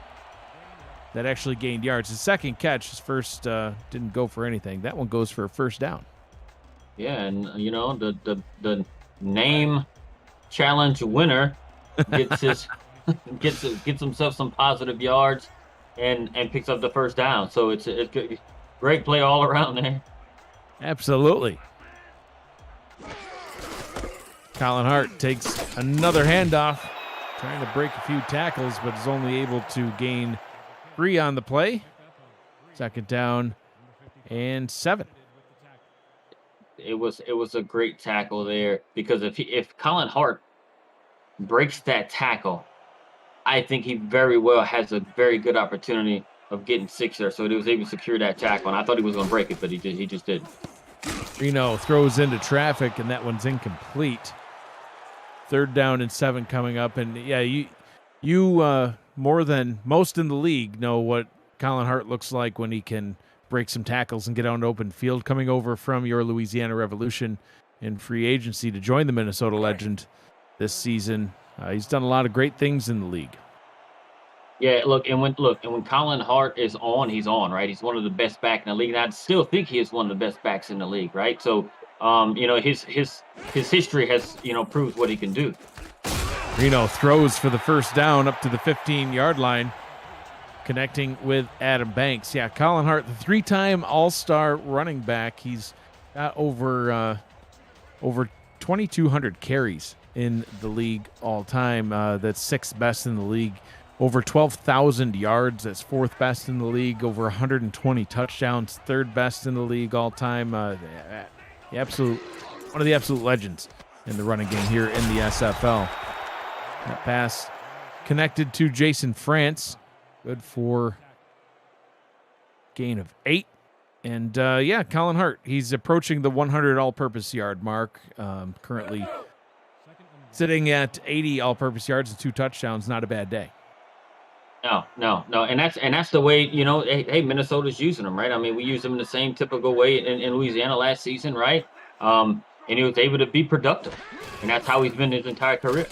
That actually gained yards. His second catch, his first didn't go for anything. That one goes for a first down.
Yeah, and the name challenge winner gets himself some positive yards and picks up the first down. So it's a great play all around there.
Absolutely. Colin Hart takes another handoff, trying to break a few tackles, but is only able to gain 3 on the play. Second down and 7.
It was a great tackle there, because if Colin Hart breaks that tackle, I think he very well has a very good opportunity of getting 6 there. So he was able to secure that tackle, and I thought he was going to break it, but he just didn't.
Reno throws into traffic, and that one's incomplete. Third down and 7 coming up, and yeah, you more than most in the league know what Colin Hart looks like when he can break some tackles and get on open field. Coming over from your Louisiana Revolution in free agency to join the Minnesota Legend this season, he's done a lot of great things in the league.
Yeah, and when Colin Hart is on, he's on, right? He's one of the best backs in the league, and I still think he is one of the best backs in the league, right? So, his history has proved what he can do.
Reno throws for the first down up to the 15-yard line, connecting with Adam Banks. Yeah, Colin Hart, the 3-time All-Star running back. He's got over 2,200 carries in the league all time. That's 6th best in the league. Over 12,000 yards. That's 4th best in the league. Over 120 touchdowns. 3rd best in the league all time. One of the absolute legends in the running game here in the SFL. That pass connected to Jason France. Good for gain of 8. And Colin Hart, he's approaching the 100 all-purpose yard mark. Currently sitting at 80 all-purpose yards and 2 touchdowns. Not a bad day.
No, and that's the way Hey, Minnesota's using them, right? I mean, we used them in the same typical way in Louisiana last season, right? And he was able to be productive, and that's how he's been his entire career.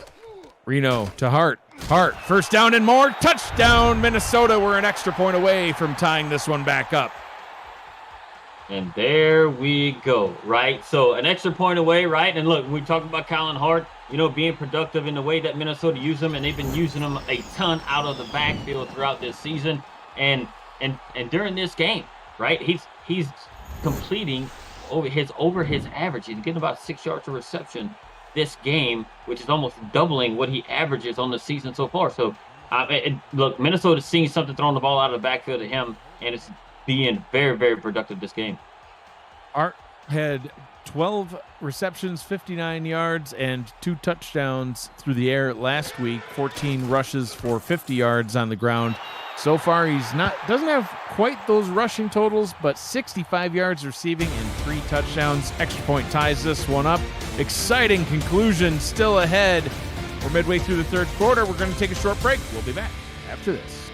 Reno to Hart. Hart, first down and more. Touchdown, Minnesota. We're an extra point away from tying this one back up.
And there we go, right? So an extra point away, right? And look, we talked about Colin Hart, being productive in the way that Minnesota used him, and they've been using him a ton out of the backfield throughout this season. And during this game, right? He's completing over his average. He's getting about 6 yards of reception this game, which is almost doubling what he averages on the season so far. So, look, Minnesota's seeing something throwing the ball out of the backfield to him, and it's being very, very productive this game.
Hart had 12 receptions, 59 yards, and 2 touchdowns through the air last week. 14 rushes for 50 yards on the ground. So far, doesn't have quite those rushing totals, but 65 yards receiving and 3 touchdowns. Extra point ties this one up. Exciting conclusion still ahead. We're midway through the third quarter. We're going to take a short break. We'll be back after this.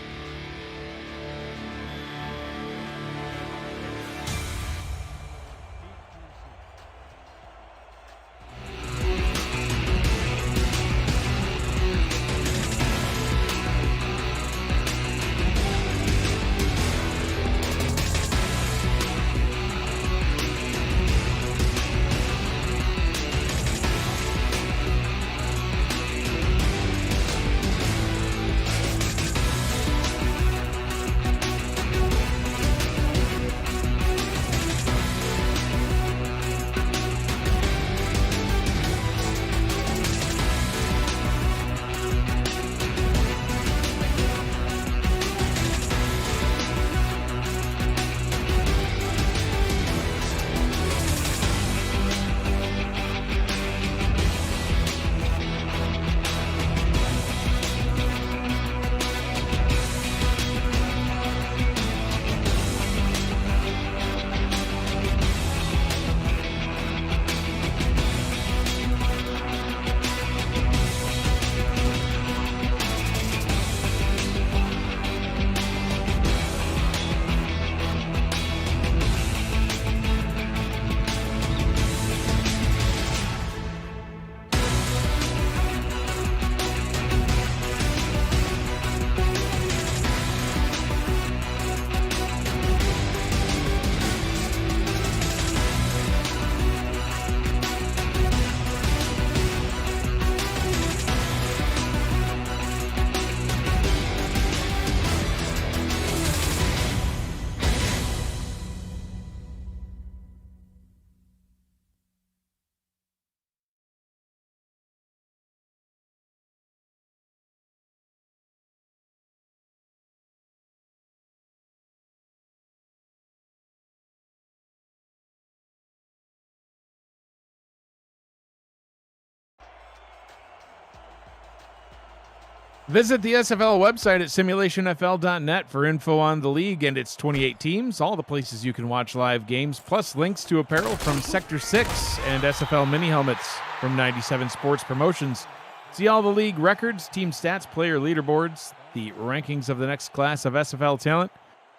Visit the SFL website at simulationfl.net for info on the league and its 28 teams, all the places you can watch live games, plus links to apparel from Sector 6 and SFL mini helmets from 97 Sports Promotions. See all the league records, team stats, player leaderboards, the rankings of the next class of SFL talent,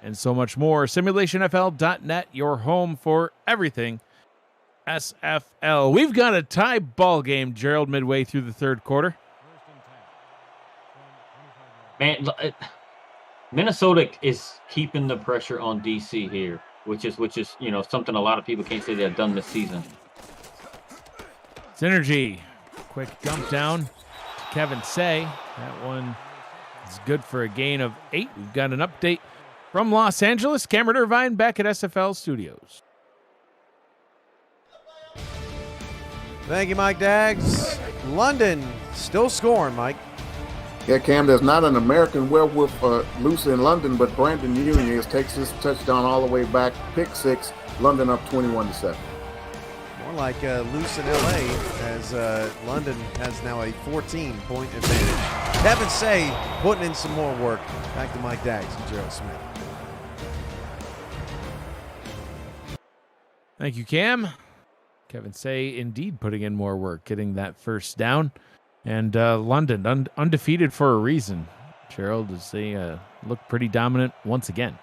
and so much more. Simulationfl.net, your home for everything SFL. We've got a tie ball game, Gerald, midway through the third quarter.
Man, Minnesota is keeping the pressure on DC here, which is something a lot of people can't say they've done this season.
Synergy, quick dump down to Kevin Say. That one is good for a gain of 8. We've got an update from Los Angeles. Cameron Irvine back at SFL Studios.
Thank you, Mike Daggs. London still scoring, Mike.
Yeah, Cam, there's not an American werewolf loose in London, but Brandon Unions takes this touchdown all the way back. Pick 6, London up 21-7.
More like loose in LA, as London has now a 14-point advantage. Kevin Say putting in some more work. Back to Mike Daggs and Gerald Smith.
Thank you, Cam. Kevin Say indeed putting in more work, getting that first down. And London, undefeated for a reason, Gerald, as they look pretty dominant once again.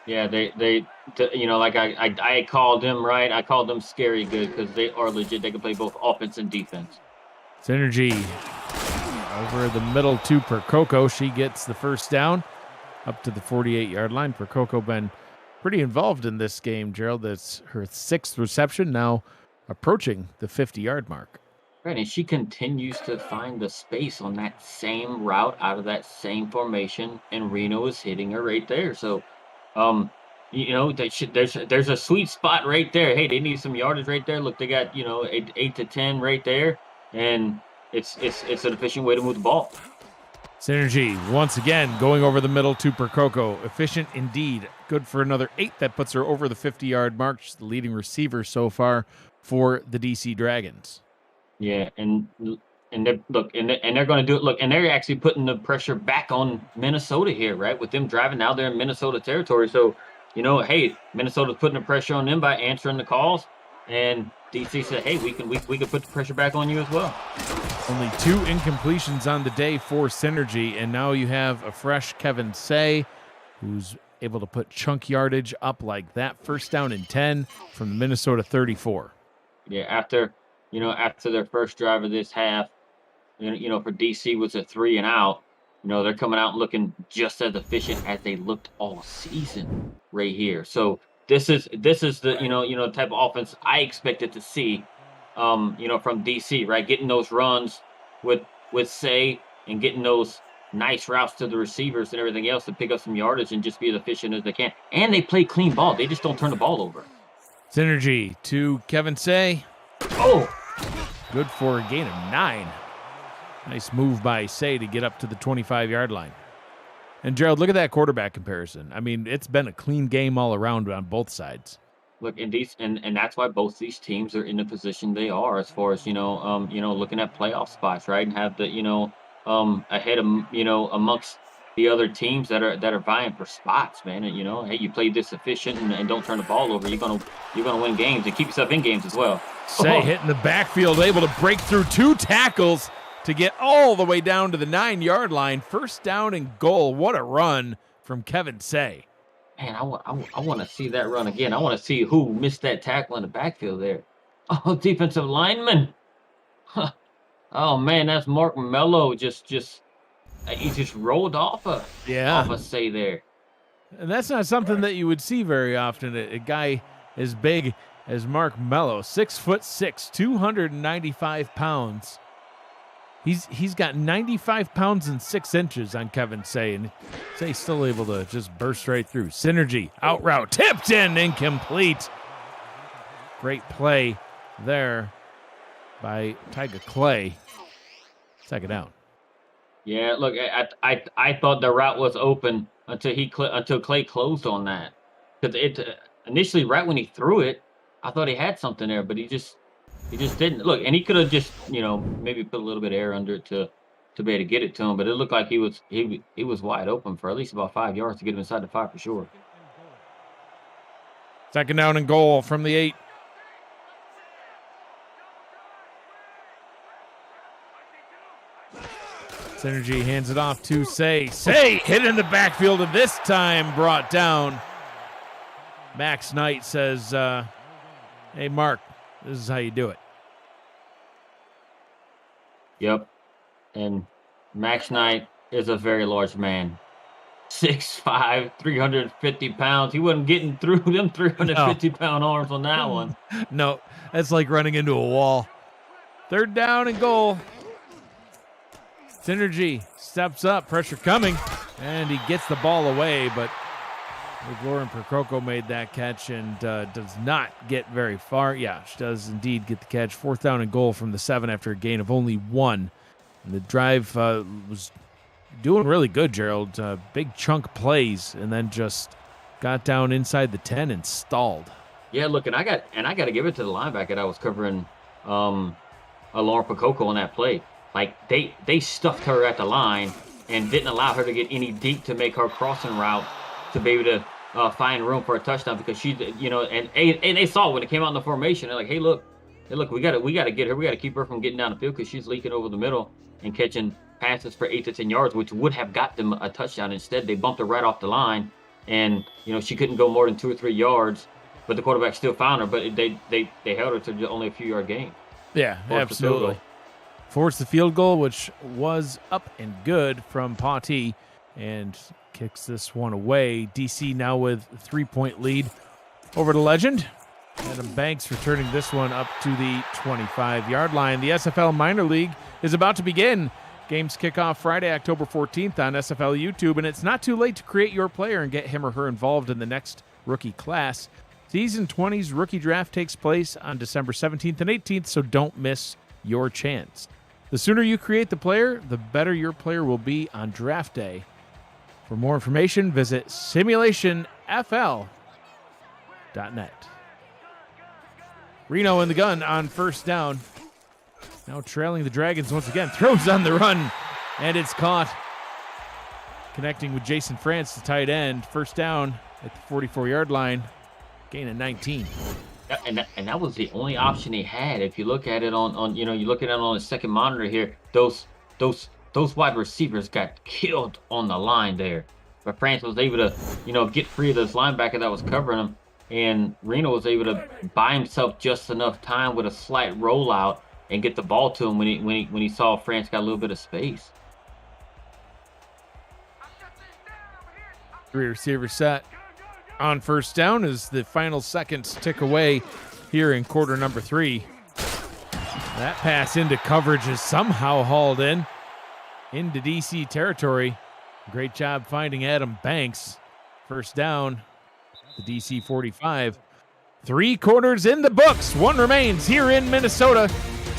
Yeah, they like I called them, right? I called them scary good because they are legit. They can play both offense and defense.
Synergy over the middle to Percoco. She gets the first down up to the 48-yard line. Percoco been pretty involved in this game, Gerald. That's her 6th reception, now approaching the 50-yard mark.
Right, and she continues to find the space on that same route out of that same formation, and Reno is hitting her right there. So, there's a sweet spot right there. Hey, they need some yardage right there. Look, they got 8 to 10 right there, and it's an efficient way to move the ball.
Synergy once again going over the middle to Percoco. Efficient indeed. Good for another 8. That puts her over the 50-yard mark. She's the leading receiver so far for the DC Dragons.
Yeah, and they're going to do it. Look, and they're actually putting the pressure back on Minnesota here, right? With them driving now, they're in Minnesota territory. So, hey, Minnesota's putting the pressure on them by answering the calls, and DC said, hey, we can put the pressure back on you as well.
Only 2 incompletions on the day for Synergy, and now you have a fresh Kevin Say, who's able to put chunk yardage up like that. First down and 10 from the Minnesota 34.
Yeah, after their first drive of this half, for DC was a 3 and out. They're coming out and looking just as efficient as they looked all season right here. So this is the type of offense I expected to see, from DC, right? Getting those runs with Say and getting those nice routes to the receivers and everything else to pick up some yardage and just be as efficient as they can. And they play clean ball. They just don't turn the ball over.
Synergy to Kevin Say.
Oh!
Good for a gain of 9. Nice move by Say to get up to the 25-yard line. And Gerald, look at that quarterback comparison. I mean, it's been a clean game all around on both sides.
Look, and that's why both these teams are in the position they are as far as looking at playoff spots, right? And have the ahead of amongst the other teams that are vying for spots, man. And hey, you play this efficient and don't turn the ball over, you're gonna win games and keep yourself in games as well.
Say hitting the backfield, able to break through 2 tackles to get all the way down to the 9-yard line. First down and goal. What a run from Kevin Say.
Man, I want to see that run again. I want to see who missed that tackle in the backfield there. Oh, defensive lineman. Huh. Oh man, that's Mark Mello. He just rolled off a Say there.
And that's not something that you would see very often. A guy as big as Mark Mello, 6'6", 295 pounds. He's got 95 pounds and 6 inches on Kevin Say, and Say's still able to just burst right through. Synergy, out route, tipped in, incomplete. Great play there by Tyga Clay. Second down.
Yeah, look, I thought the route was open until Clay closed on that. Because initially, right when he threw it, I thought he had something there, but he just didn't. Look, and he could have just maybe put a little bit of air under it to to be able to get it to him. But it looked like he was wide open for at least about 5 yards to get him inside the 5 for sure.
Second down and goal from the 8. Synergy hands it off to Say. Say hit in the backfield, and this time brought down. Max Knight says, hey, Mark, this is how you do it.
Yep. And Max Knight is a very large man. 6'5", 350 pounds. He wasn't getting through them 350-pound arms on that one.
No, that's like running into a wall. Third down and goal. Synergy steps up, pressure coming, and he gets the ball away, but Lauren Percoco made that catch and does not get very far. Yeah, she does indeed get the catch. Fourth down and goal from the 7 after a gain of only 1. And the drive was doing really good, Gerald. Big chunk plays, and then just got down inside the 10 and stalled.
Yeah, look, and I got to give it to the linebacker that I was covering, Lauren Percoco on that play. Like they stuffed her at the line and didn't allow her to get any deep to make her crossing route to be able to find room for a touchdown, because she, and they saw it when it came out in the formation. They're like, hey, look, we got to get her. We got to keep her from getting down the field because she's leaking over the middle and catching passes for 8 to 10 yards, which would have got them a touchdown. Instead, they bumped her right off the line, and she couldn't go more than 2 or 3 yards. But the quarterback still found her. But they held her to only a few yard gain.
Yeah, absolutely. Forced the field goal, which was up and good from Paty, and kicks this one away. DC now with a 3-point lead over the Legend. Adam Banks returning this one up to the 25-yard line. The SFL Minor League is about to begin. Games kick off Friday, October 14th on SFL YouTube, and it's not too late to create your player and get him or her involved in the next rookie class. Season 20's rookie draft takes place on December 17th and 18th, so don't miss your chance. The sooner you create the player, the better your player will be on draft day. For more information, visit simulationfl.net. Reno in the gun on first down. Now trailing the Dragons once again. Throws on the run, and it's caught. Connecting with Jason France, the tight end. First down at the 44-yard line. Gain of 19.
And that was the only option he had. If you look at it on you look at it on the second monitor here, those wide receivers got killed on the line there. But France was able to, get free of this linebacker that was covering him, and Reno was able to buy himself just enough time with a slight rollout and get the ball to him when he saw France got a little bit of space.
3 receivers set. On first down as the final seconds tick away here in quarter number 3. That pass into coverage is somehow hauled into DC territory. Great job finding Adam Banks. First down, the DC 45. 3 quarters in the books. 1 remains here in Minnesota.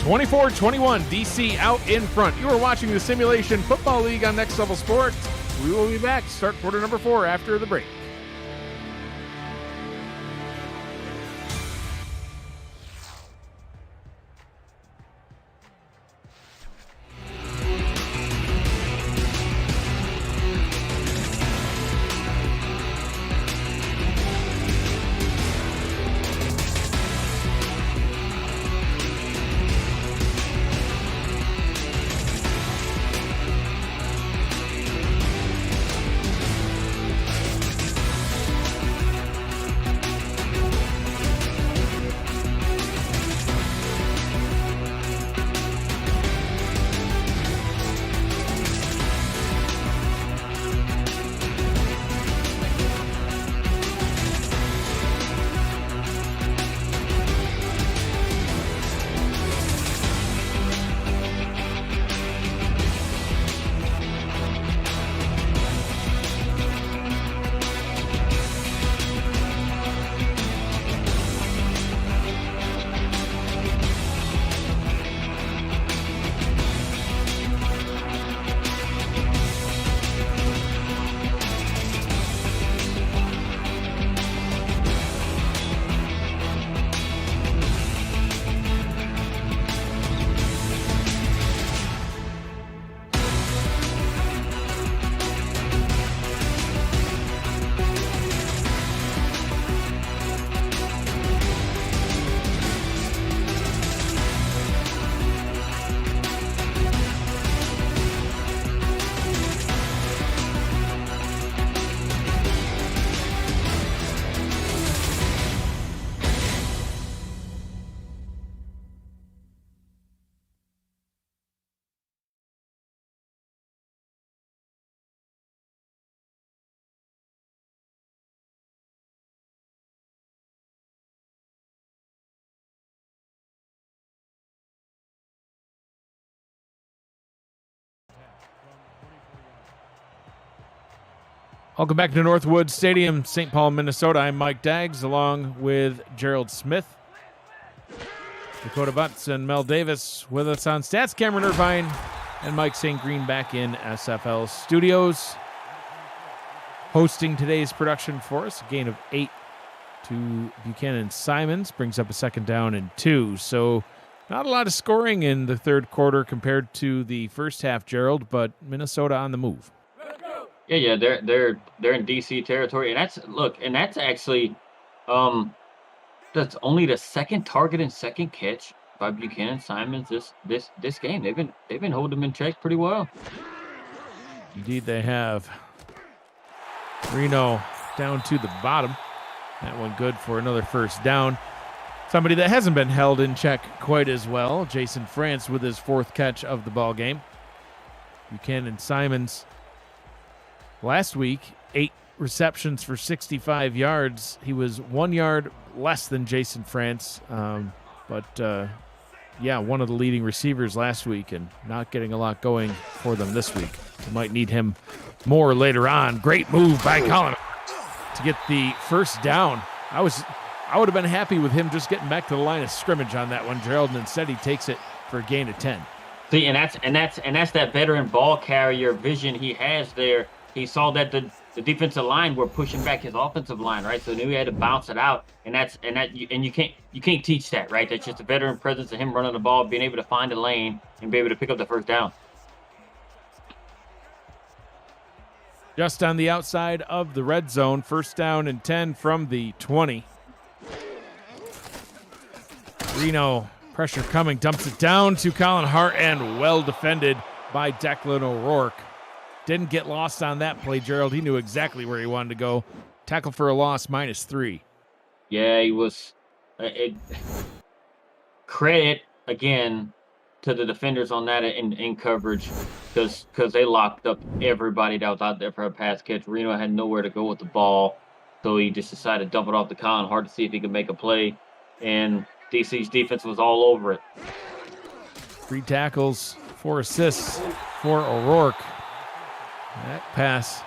24-21, DC out in front. You are watching the Simulation Football League on Next Level Sports. We will be back to start quarter number 4 after the break. Welcome back to Northwood Stadium, St. Paul, Minnesota. I'm Mike Daggs along with Gerald Smith, Dakota Butts, and Mel Davis with us on Stats. Cameron Irvine and Mike St. Green back in SFL studios. Hosting today's production for us, a gain of 8 to Buchanan Simons, brings up a 2nd down and 2. So not a lot of scoring in the third quarter compared to the first half, Gerald, but Minnesota on the move.
Yeah, they're in DC territory, and that's actually, that's only the 2nd target and 2nd catch by Buchanan Simons this game. They've been holding them in check pretty well.
Indeed, they have. Reno down to the bottom. That one good for another 1st down. Somebody that hasn't been held in check quite as well, Jason France with his 4th catch of the ball game. Buchanan Simons last week, 8 receptions for 65 yards. He was 1 yard less than Jason France, but one of the leading receivers last week and not getting a lot going for them this week. They might need him more later on. Great move by Colin to get the 1st down. I would have been happy with him just getting back to the line of scrimmage on that one, Gerald, and instead he takes it for a gain of 10.
See, and that's that veteran ball carrier vision he has there. He saw that the defensive line were pushing back his offensive line, right? So he knew he had to bounce it out, and you can't teach that, right? That's just a veteran presence of him running the ball, being able to find a lane and be able to pick up the 1st down.
Just on the outside of the red zone, 1st down and 10 from the 20. Reno, pressure coming, dumps it down to Colin Hart, and well defended by Declan O'Rourke. Didn't get lost on that play, Gerald. He knew exactly where he wanted to go. Tackle for a loss, -3.
Yeah, he was. Credit, again, to the defenders on that in coverage because they locked up everybody that was out there for a pass catch. Reno had nowhere to go with the ball, so he just decided to dump it off to Colin Hart to see if he could make a play, and DC's defense was all over it.
3 tackles, 4 assists for O'Rourke. That pass,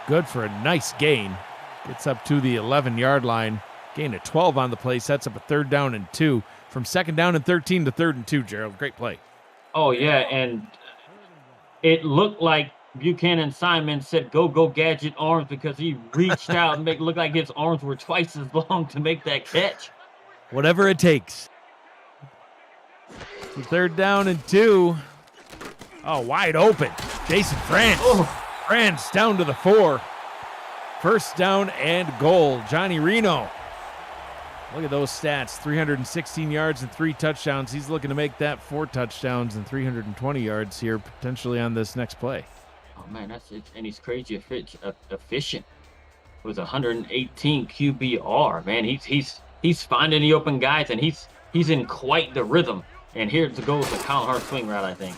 good for a nice gain. Gets up to the 11-yard line. Gain of 12 on the play, sets up a 3rd down and 2. From 2nd down and 13 to 3rd and 2, Gerald. Great play.
Oh, yeah, and it looked like Buchanan Simon said, go gadget arms, because he reached out and make it look like his arms were twice as long to make that catch.
Whatever it takes. 3rd down and 2. Oh, wide open. Jason France. France down to the 4. 1st down and goal. Johnny Reno. Look at those stats. 316 yards and 3 touchdowns. He's looking to make that 4 touchdowns and 320 yards here potentially on this next play.
Oh, man, that's it. And he's crazy efficient. With 118 QBR, man. He's finding the open guys, and he's in quite the rhythm. And here to go with the Colin Hart swing route, I think.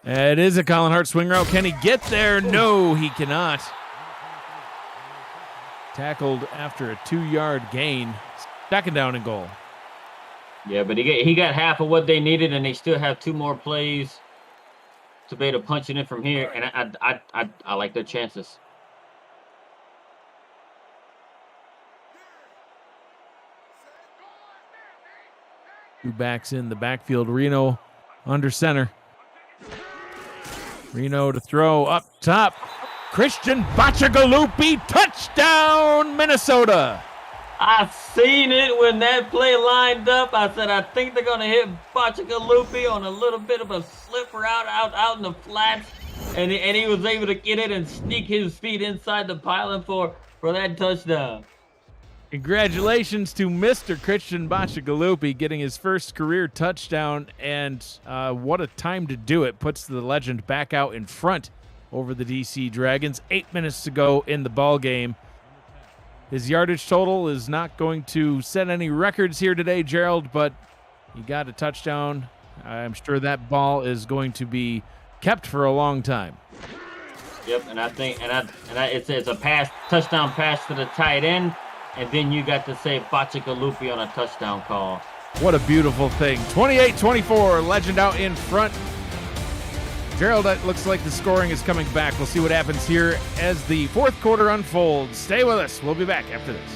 It is a Colin Hart swing route. Can he get there? No, he cannot. Tackled after a 2-yard gain. 2nd down and goal.
Yeah, but he got half of what they needed, and they still have 2 more plays to be able to punch it in from here. And I like their chances.
Two backs in the backfield. Reno under center. Reno to throw up top. Christian Bachagalupi, touchdown, Minnesota.
I seen it when that play lined up. I said, I think they're going to hit Bachagalupi on a little bit of a slip route out in the flats. And he was able to get it and sneak his feet inside the pylon for that touchdown.
Congratulations to Mr. Christian Bachagalupi getting his first career touchdown, and what a time to do it. Puts the legend back out in front over the DC Dragons. 8 minutes to go in the ball game. His yardage total is not going to set any records here today, Gerald, but he got a touchdown. I'm sure that ball is going to be kept for a long time.
Yep, and I think it's a touchdown pass to the tight end. And then you got to say Bachagalupi on a touchdown call.
What a beautiful thing. 28-24, legend out in front. Gerald, it looks like the scoring is coming back. We'll see what happens here as the fourth quarter unfolds. Stay with us. We'll be back after this.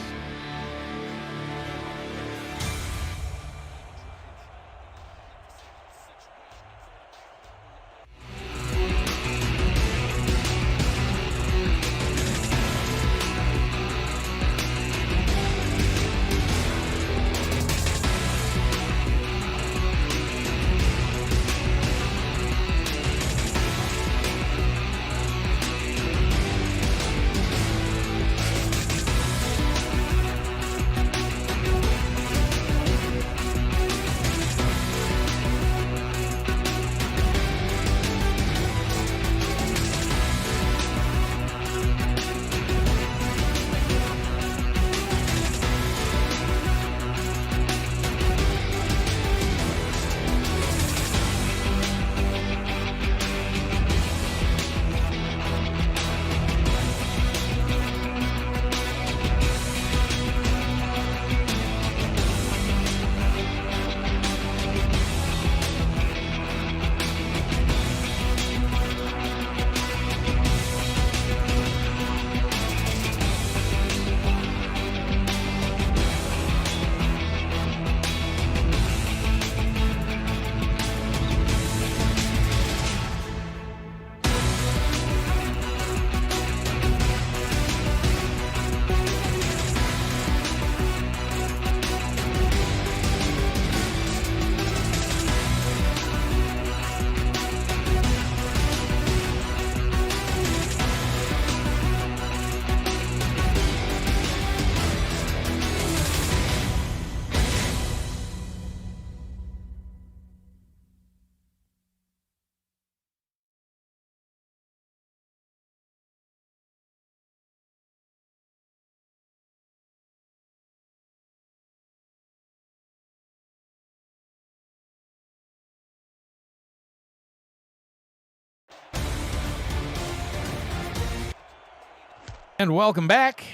And welcome back.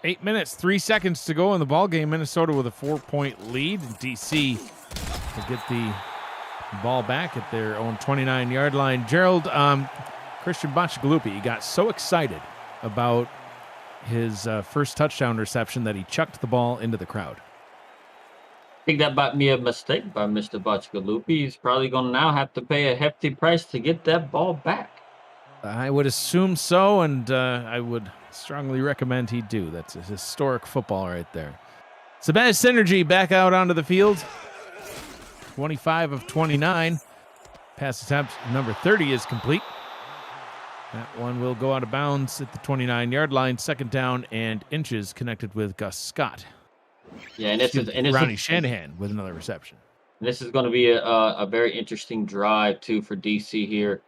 8 minutes, 3 seconds to go in the ball game. Minnesota with a 4-point lead. DC will get the ball back at their own 29-yard line. Gerald, Christian Bachagalupi got so excited about his first touchdown reception that he chucked the ball into the crowd.
I think that might be a mistake by Mr. Bachagalupi. He's probably going to now have to pay a hefty price to get that ball back.
I would assume so, and I would strongly recommend he do. That's a historic football right there. Sebastian Synergy back out onto the field. 25 of 29. Pass attempt number 30 is complete. That one will go out of bounds at the 29-yard line. Second down and inches, connected with Gus Scott.
Yeah, and
Ronnie Shanahan with another reception.
This is going to be a very interesting drive too for DC here,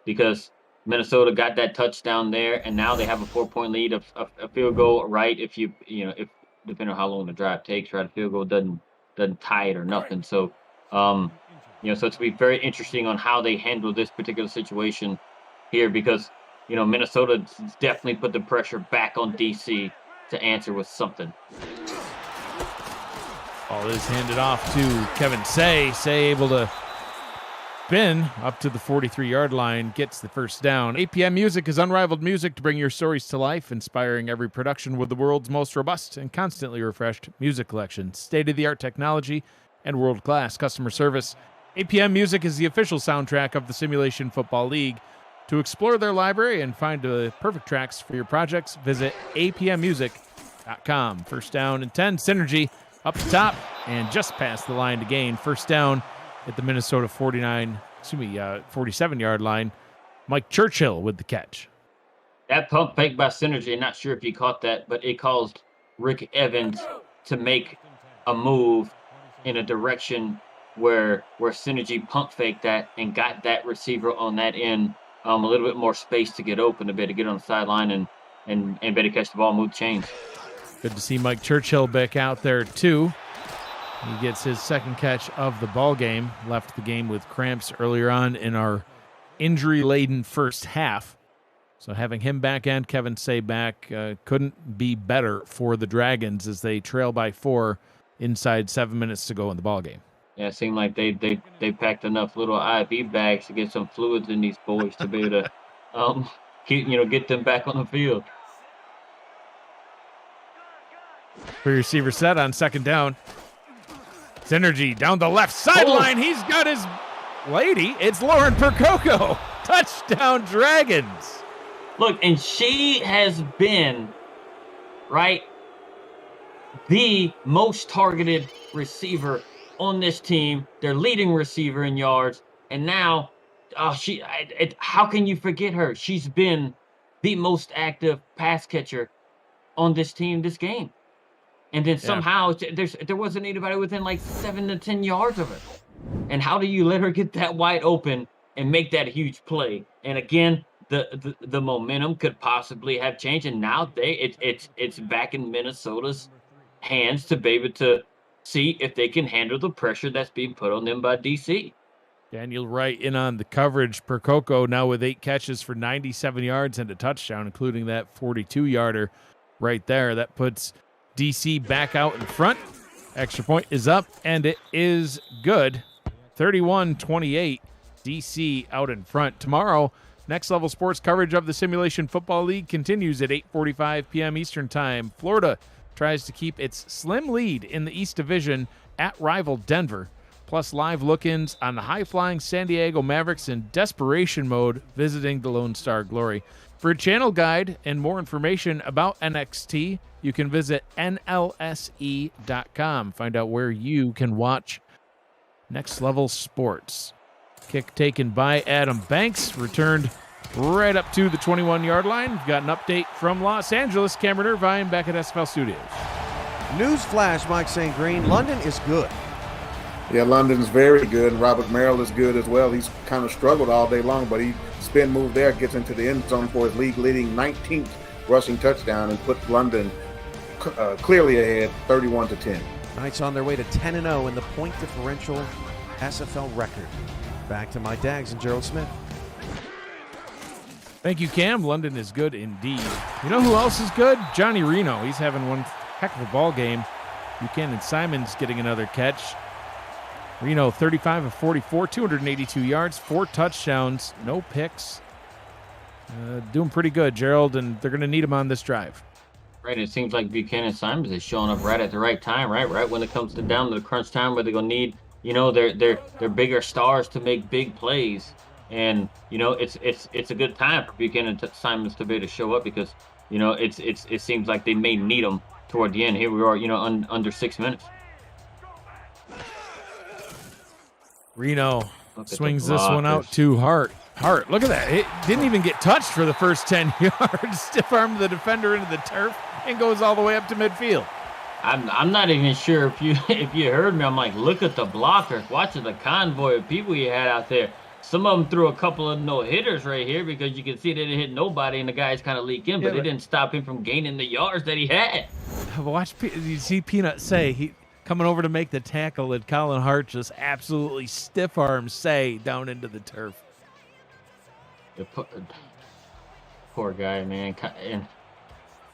because Minnesota got that touchdown there, and now they have a 4-point lead. A field goal, right? If depending on how long the drive takes, right? A field goal doesn't tie it or nothing. So, so it's going to be very interesting on how they handle this particular situation here, because Minnesota definitely put the pressure back on DC to answer with something.
Ball is handed off to Kevin Say. Say able to spin up to the 43-yard line, gets the first down. APM Music is unrivaled music to bring your stories to life, inspiring every production with the world's most robust and constantly refreshed music collection, state-of-the-art technology, and world-class customer service. APM Music is the official soundtrack of the Simulation Football League. To explore their library and find the perfect tracks for your projects, visit apmmusic.com. First down and 10. Synergy up the top and just past the line to gain. First down at the Minnesota 47-yard line. Mike Churchill with the catch.
That pump fake by Synergy, I'm not sure if you caught that, but it caused Rick Evans to make a move in a direction where Synergy pump faked that and got that receiver on that end a little bit more space to get open, a bit to get on the sideline and better catch the ball, move chains.
Good to see Mike Churchill back out there too. He gets his second catch of the ball game. Left the game with cramps earlier on in our injury-laden first half. So having him back and Kevin Say back couldn't be better for the Dragons as they trail by 4 inside 7 minutes to go in the ball game.
Yeah, it seemed like they packed enough little IV bags to get some fluids in these boys to be able to get them back on the field.
For receiver set on second down. Synergy down the left sideline. He's got his lady. It's Lauren Percoco. Touchdown Dragons.
Look, and she has been, right, the most targeted receiver on this team, their leading receiver in yards, and now how can you forget her? She's been the most active pass catcher on this team this game. And then somehow there wasn't anybody within like 7 to 10 yards of her. And how do you let her get that wide open and make that huge play? And again, the momentum could possibly have changed, and now it's back in Minnesota's hands to be able to see if they can handle the pressure that's being put on them by DC.
Daniel Wright in on the coverage. Percoco now with 8 catches for 97 yards and a touchdown, including that 42-yarder right there. That puts DC back out in front. Extra point is up, and it is good. 31-28, DC out in front. Tomorrow, Next Level Sports coverage of the Simulation Football League continues at 8:45 p.m. Eastern Time. Florida tries to keep its slim lead in the East Division at rival Denver, plus live look-ins on the high-flying San Diego Mavericks in desperation mode visiting the Lone Star Glory. For a channel guide and more information about NXT, you can visit NLSE.com. Find out where you can watch Next Level Sports. Kick taken by Adam Banks, returned right up to the 21-yard line. We've got an update from Los Angeles. Cameron Irvine back at SFL Studios.
News flash, Mike St. Green. London is good.
Yeah, London's very good. Robert Merrill is good as well. He's kind of struggled all day long, but he spin move there, gets into the end zone for his league-leading 19th rushing touchdown and put London clearly ahead, 31-10.
Knights on their way to 10-0 in the point differential SFL record. Back to my Dags and Gerald Smith.
Thank you, Cam. London is good indeed. You know who else is good? Johnny Reno. He's having one heck of a ball game. Buchanan Simons getting another catch. Reno 35 of 44, 282 yards, 4 touchdowns, no picks. Doing pretty good, Gerald, and they're going to need him on this drive.
Right, it seems like Buchanan Simons is showing up right at the right time, right when it comes down to the crunch time where they're going to need, their bigger stars to make big plays. And, it's a good time for Buchanan Simons to be able to show up because, it seems like they may need him toward the end. Here we are, under 6 minutes.
Reno swings this one out to Hart. Hart, look at that. It didn't even get touched for the first 10 yards. Stiff arm the defender into the turf and goes all the way up to midfield.
I'm not even sure if you heard me. I'm like, look at the blockers. Watching the convoy of people you had out there. Some of them threw a couple of no-hitters right here because you can see they didn't hit nobody and the guys kind of leak in, but it didn't stop him from gaining the yards that he had.
You see Peanut say coming over to make the tackle, and Colin Hart just absolutely stiff arms Say down into the turf.
Poor guy, man. And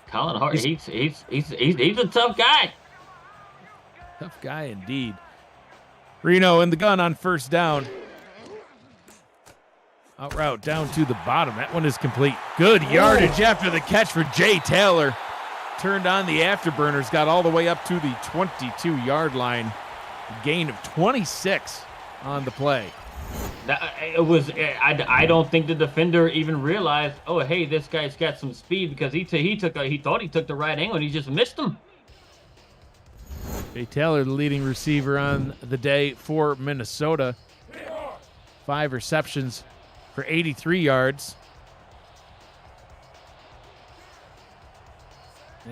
Colin Hart, he's a tough guy.
Tough guy indeed. Reno in the gun on first down. Out route down to the bottom. That one is complete. Good yardage after the catch for Jay Taylor. Turned on the afterburners, got all the way up to the 22-yard line. Gain of 26 on the play.
I don't think the defender even realized, oh, hey, this guy's got some speed because he thought he took the right angle and he just missed him.
Jay Taylor, the leading receiver on the day for Minnesota. 5 receptions for 83 yards.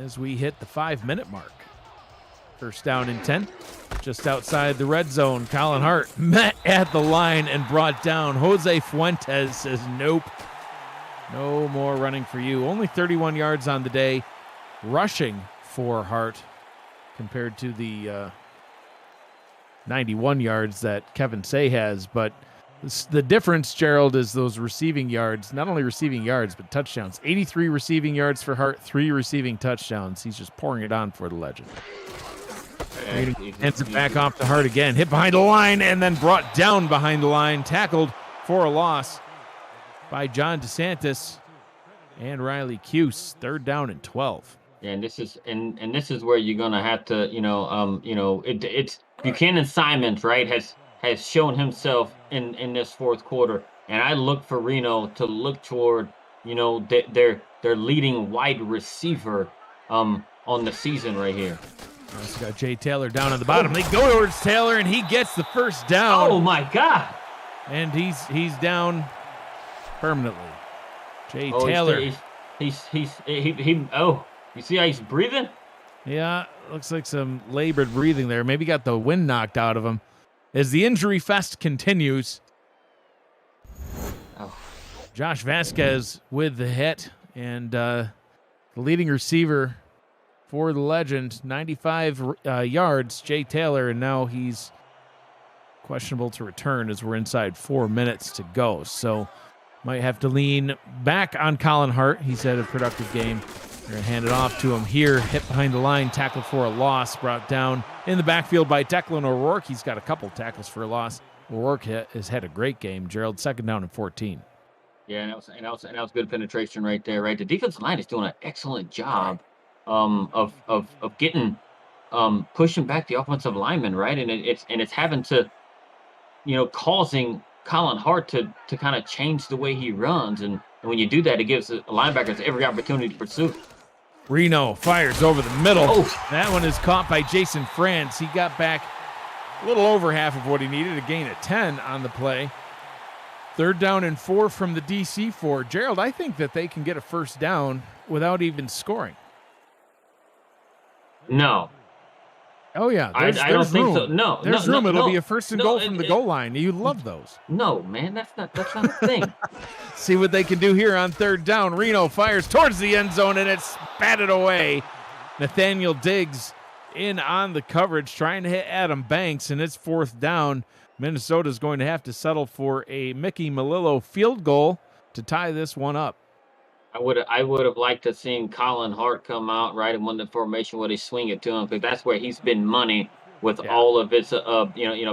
As we hit the 5-minute mark. First down and 10. Just outside the red zone, Colin Hart met at the line and brought down. Jose Fuentes says, nope. No more running for you. Only 31 yards on the day rushing for Hart compared to the 91 yards that Kevin Say has. But the difference, Gerald, is those receiving yards. Not only receiving yards, but touchdowns. 83 receiving yards for Hart, 3 receiving touchdowns. He's just pouring it on for the legend. Hands it back off to Hart again. Hit behind the line and then brought down behind the line. Tackled for a loss by John DeSantis and Riley Cuse. 3rd down and 12.
Yeah, and this is where you're gonna have to, it's Buchanan Simons, right, has shown himself in this 4th quarter, and I look for Reno to look toward, their leading wide receiver on the season right here.
Also got Jay Taylor down on the bottom. They go towards Taylor, and he gets the first down.
Oh my God!
And he's down permanently. Jay Taylor.
You see how he's breathing?
Yeah, looks like some labored breathing there. Maybe got the wind knocked out of him. As the injury fest continues, Josh Vasquez with the hit, and the leading receiver for the Legend, 95 yards, Jay Taylor, and now he's questionable to return as we're inside 4 minutes to go. So might have to lean back on Colin Hart. He's had a productive game. They're going to hand it off to him here. Hit behind the line, tackled for a loss, brought down in the backfield by Declan O'Rourke. He's got a couple tackles for a loss. O'Rourke has had a great game. Gerald, 2nd down and 14.
Yeah, and that was good penetration right there, right? The defensive line is doing an excellent job of getting pushing back the offensive lineman, right? And it's having to, causing Colin Hart to kind of change the way he runs, and when you do that, it gives the linebackers every opportunity to pursue.
Reno fires over the middle.
Oh.
That one is caught by Jason France. He got back a little over half of what he needed, a gain of 10 on the play. 3rd down and 4 from the DC 4. Gerald, I think that they can get a first down without even scoring.
No.
Oh, yeah.
I don't think so. No.
There's room. It'll be a 1st and goal from the goal line. You love those.
No, man. That's not the thing.
See what they can do here on 3rd down. Reno fires towards the end zone, and it's batted away. Nathaniel Diggs in on the coverage, trying to hit Adam Banks, and it's 4th down. Minnesota's going to have to settle for a Mickey Malillo field goal to tie this one up.
I would have liked to seen Colin Hart come out, right, and win the formation where they swing it to him, because that's where he's been money with all of his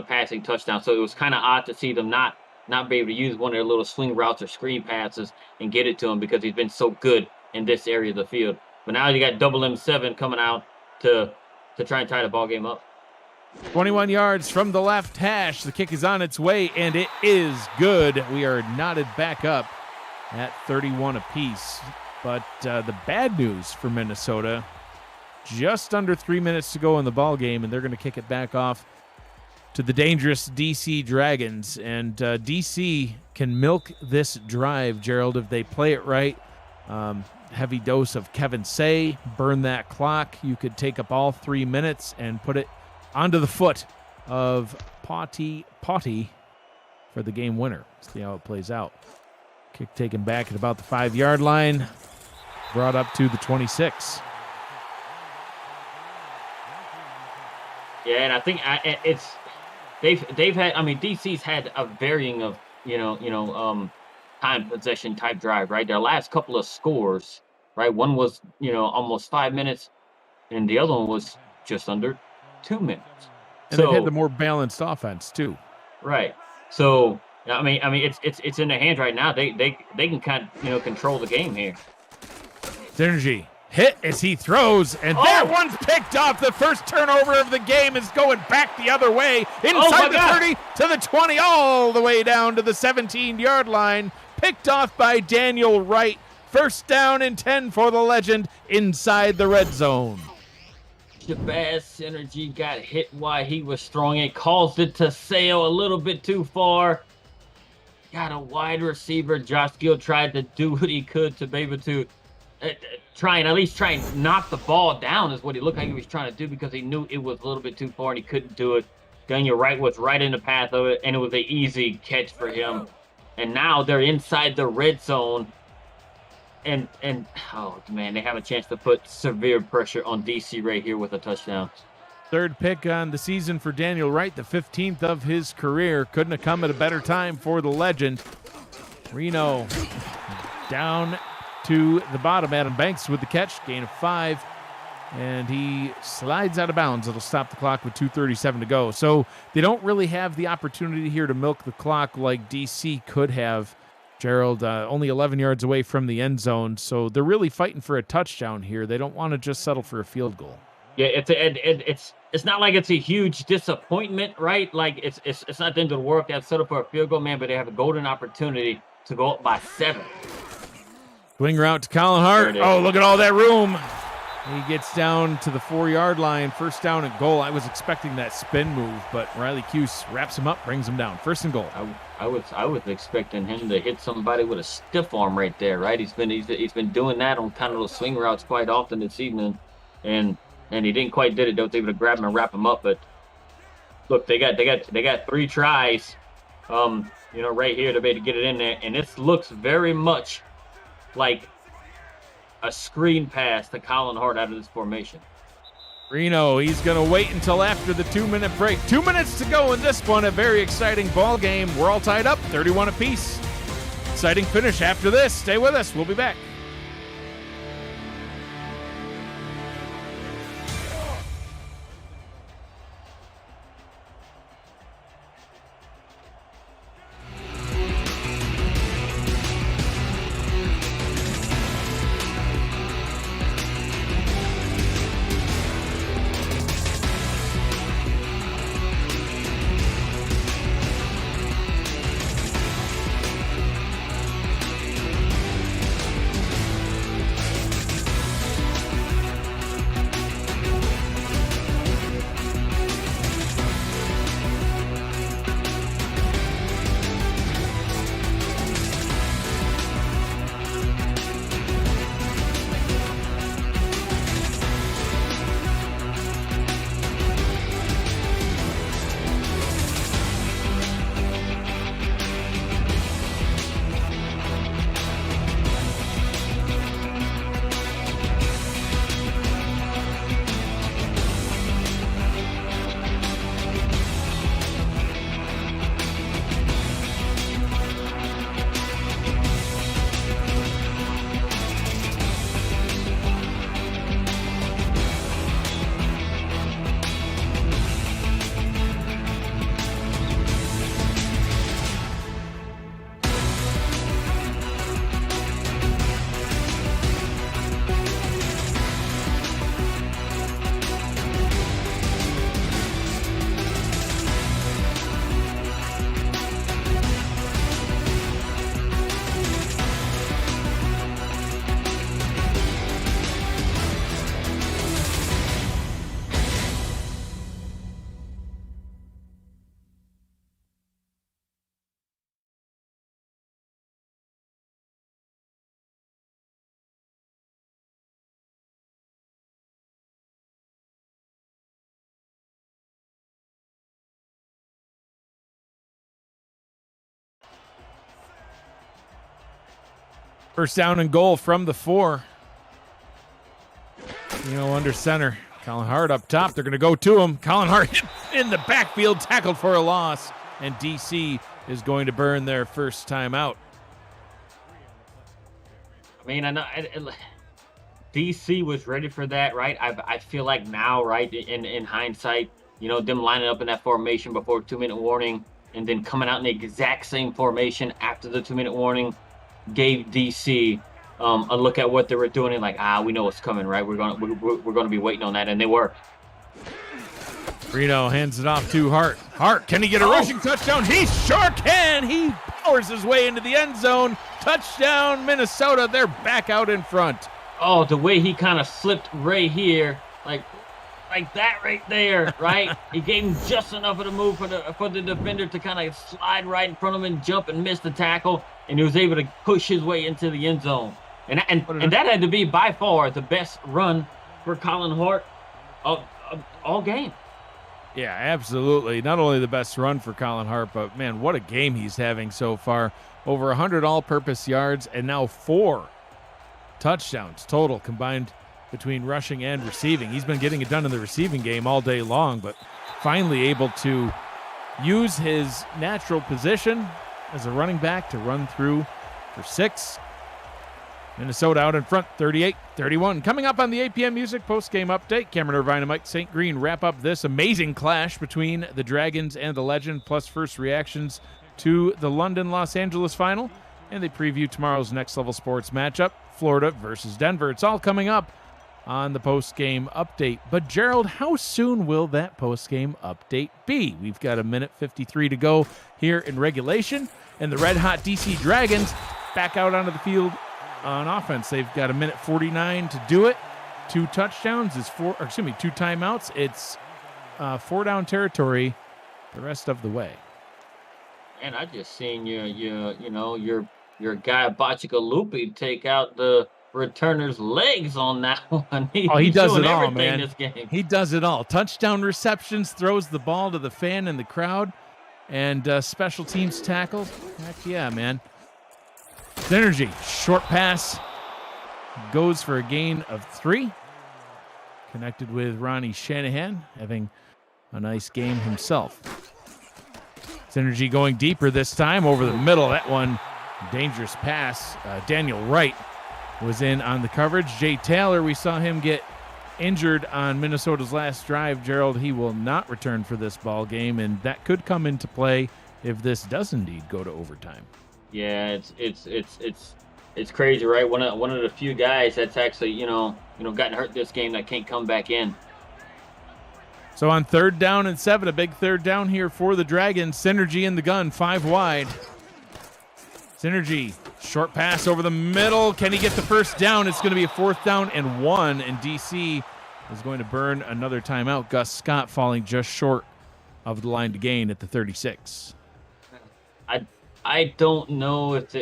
passing touchdowns. So it was kind of odd to see them not be able to use one of their little swing routes or screen passes and get it to him, because he's been so good in this area of the field. But now you got double M7 coming out to try and tie the ball game up.
21 yards from the left hash. The kick is on its way, and it is good. We are knotted back up at 31 apiece. But the bad news for Minnesota, just under 3 minutes to go in the ball game, and they're going to kick it back off to the dangerous DC Dragons. And DC can milk this drive, Gerald, if they play it right. Heavy dose of Kevin Say, burn that clock. You could take up all 3 minutes and put it onto the foot of Potty for the game winner. See how it plays out. Kick taken back at about the 5-yard line, brought up to the 26.
Yeah, and I think they've had. I mean, DC's had a varying of time possession type drive, right? Their last couple of scores, right? One was almost 5 minutes, and the other one was just under 2 minutes.
And they've had the more balanced offense too.
Right. So I mean, it's in their hands right now. They can kind of control the game here.
Synergy hit as he throws, and that one's picked off. The first turnover of the game is going back the other way, inside the 30 to the 20, all the way down to the 17-yard line. Picked off by Daniel Wright. 1st down and 10 for the Legend inside the red zone.
Shabazz Synergy got hit while he was throwing it, caused it to sail a little bit too far. Got a wide receiver. Josh Gill tried to do what he could to be able to try and knock the ball down is what he looked like he was trying to do, because he knew it was a little bit too far and he couldn't do it. Daniel Wright was right in the path of it, and it was an easy catch for him. And now they're inside the red zone. And oh man, they have a chance to put severe pressure on DC right here with a touchdown.
3rd pick on the season for Daniel Wright, the 15th of his career. Couldn't have come at a better time for the Legend. Reno down to the bottom. Adam Banks with the catch, gain of 5. and he slides out of bounds. It'll stop the clock with 2:37 to go. So they don't really have the opportunity here to milk the clock like DC could have. Gerald only 11 yards away from the end zone, so they're really fighting for a touchdown here. They don't want to just settle for a field goal.
Yeah, it's not like it's a huge disappointment, right? Like it's not the end of the world. They have set up for a field goal, man, but they have a golden opportunity to go up by 7.
Swing route to Colin Hart. Oh, look at all that room. He gets down to the 4-yard line, first down and goal. I was expecting that spin move, but Riley Cuse wraps him up, brings him down. First and goal.
I was expecting him to hit somebody with a stiff arm right there, right? He's been doing that on kind of those swing routes quite often this evening, and he didn't quite did it. They was able to grab him and wrap him up, but look, they got 3 tries, right here to be able to get it in there, and this looks very much like a screen pass to Colin Hart out of this formation.
Reno, he's going to wait until after the 2-minute break. 2 minutes to go in this one. A very exciting ball game. We're all tied up, 31 apiece. Exciting finish after this. Stay with us. We'll be back. First down and goal from the 4. Under center. Colin Hart up top. They're going to go to him. Colin Hart in the backfield, tackled for a loss. And DC is going to burn their first time out.
I mean, I know DC was ready for that, right? I feel like now, right, in hindsight, them lining up in that formation before 2-minute warning and then coming out in the exact same formation after the 2-minute warning gave DC a look at what they were doing and like, we know what's coming, right? We're gonna be waiting on that, and they were.
Reno hands it off to Hart. Hart, can he get a rushing touchdown? He sure can. He powers his way into the end zone. Touchdown, Minnesota. They're back out in front.
Oh, the way he kind of slipped right here, like that right there, right? He gave him just enough of the move for the defender to kind of slide right in front of him and jump and miss the tackle, and he was able to push his way into the end zone. And that had to be by far the best run for Colin Hart all game.
Yeah, absolutely. Not only the best run for Colin Hart, but, man, what a game he's having so far. Over 100 all-purpose yards and now 4 touchdowns total combined between rushing and receiving. He's been getting it done in the receiving game all day long, but finally able to use his natural position as a running back to run through for 6. Minnesota out in front, 38-31. Coming up on the 8 p.m. Music post-game update, Cameron Irvine and Mike St. Green wrap up this amazing clash between the Dragons and the Legend, plus first reactions to the London-Los Angeles final, and they preview tomorrow's Next Level Sports matchup, Florida versus Denver. It's all coming up on the post-game update. But, Gerald, how soon will that post-game update be? We've got a minute 53 to go here in regulation, and the red-hot DC Dragons back out onto the field on offense. They've got a minute 49 to do it. 2 touchdowns is 2 timeouts. It's 4-down territory the rest of the way.
And I just seen your guy Bacigalupi take out the returner's legs on that one.
He does it all,
everything
man.
This game.
He does it all. Touchdown receptions, throws the ball to the fan in the crowd, and special teams tackles. Heck yeah, man. Synergy, short pass, goes for a gain of 3. Connected with Ronnie Shanahan, having a nice game himself. Synergy going deeper this time, over the middle. That one, dangerous pass. Daniel Wright was in on the coverage. Jay Taylor, we saw him get injured on Minnesota's last drive. Gerald, he will not return for this ball game, and that could come into play if this does indeed go to overtime.
Yeah, it's crazy, right? One of the few guys that's actually gotten hurt this game that can't come back in.
So on 3rd down and 7, a big 3rd down here for the Dragons. Synergy in the gun, 5 wide. Synergy, short pass over the middle. Can he get the first down? It's going to be a 4th down and 1, and DC is going to burn another timeout. Gus Scott falling just short of the line to gain at the 36.
I don't know if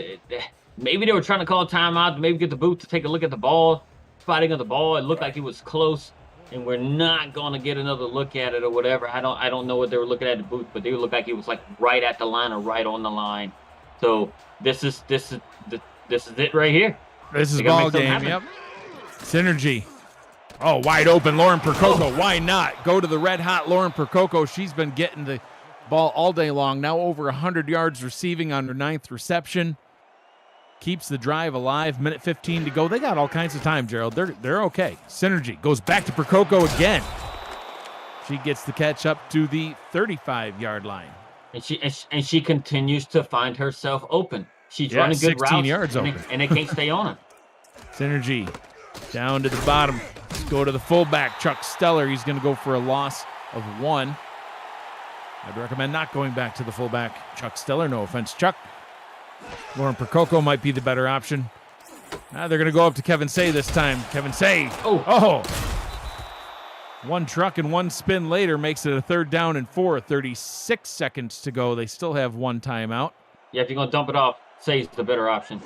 maybe they were trying to call a timeout to maybe get the boot to take a look at the ball, spotting of the ball. It looked like it was close, and we're not going to get another look at it or whatever. I don't know what they were looking at the booth, but they looked like it was like right at the line or right on the line. So this is it right here.
This is ball game. Yep. Synergy. Oh, wide open, Lauren Percoco. Why not? Go to the red-hot Lauren Percoco. She's been getting the ball all day long. Now over 100 yards receiving on her 9th reception. Keeps the drive alive. Minute 15 to go. They got all kinds of time, Gerald. They're okay. Synergy goes back to Percoco again. She gets the catch up to the 35-yard line.
And she continues to find herself open. She's running good
16
routes,
yards open.
and they can't stay on her.
Synergy down to the bottom. Let's go to the fullback, Chuck Steller. He's going to go for a loss of 1. I'd recommend not going back to the fullback, Chuck Steller. No offense, Chuck. Lauren Percoco might be the better option. Now they're going to go up to Kevin Say this time. Kevin Say. Oh. 1 truck and 1 spin later makes it a 3rd down and 4. 36 seconds to go. They still have 1 timeout.
Yeah, if you're going to dump it off, Say's the better option.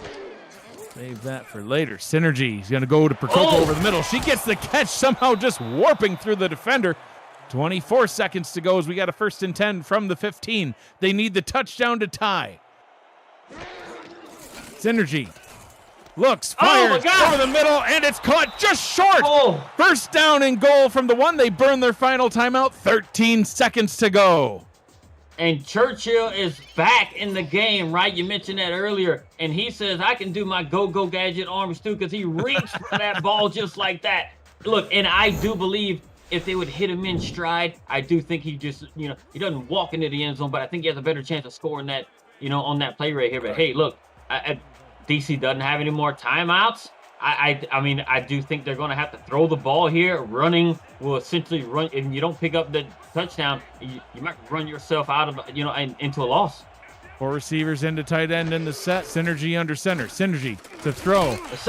Save that for later. Synergy. He's going to go to Percoco over the middle. She gets the catch, somehow just warping through the defender. 24 seconds to go as we got a 1st and 10 from the 15. They need the touchdown to tie. Synergy looks, fires over the middle, and it's caught just short. 1st down and goal from the 1. They burn their final timeout. 13 seconds to go.
And Churchill is back in the game, right? You mentioned that earlier. And he says, I can do my go-go gadget arms too, because he reached for that ball just like that. Look, and I do believe if they would hit him in stride, I do think he just, he doesn't walk into the end zone, but I think he has a better chance of scoring that, on that play right here. But hey, look, DC doesn't have any more timeouts. I mean, I do think they're going to have to throw the ball here. Running will essentially run, and you don't pick up the touchdown, you might run yourself out of, into a loss.
4 receivers into tight end in the set. Synergy under center. Synergy to throw. He's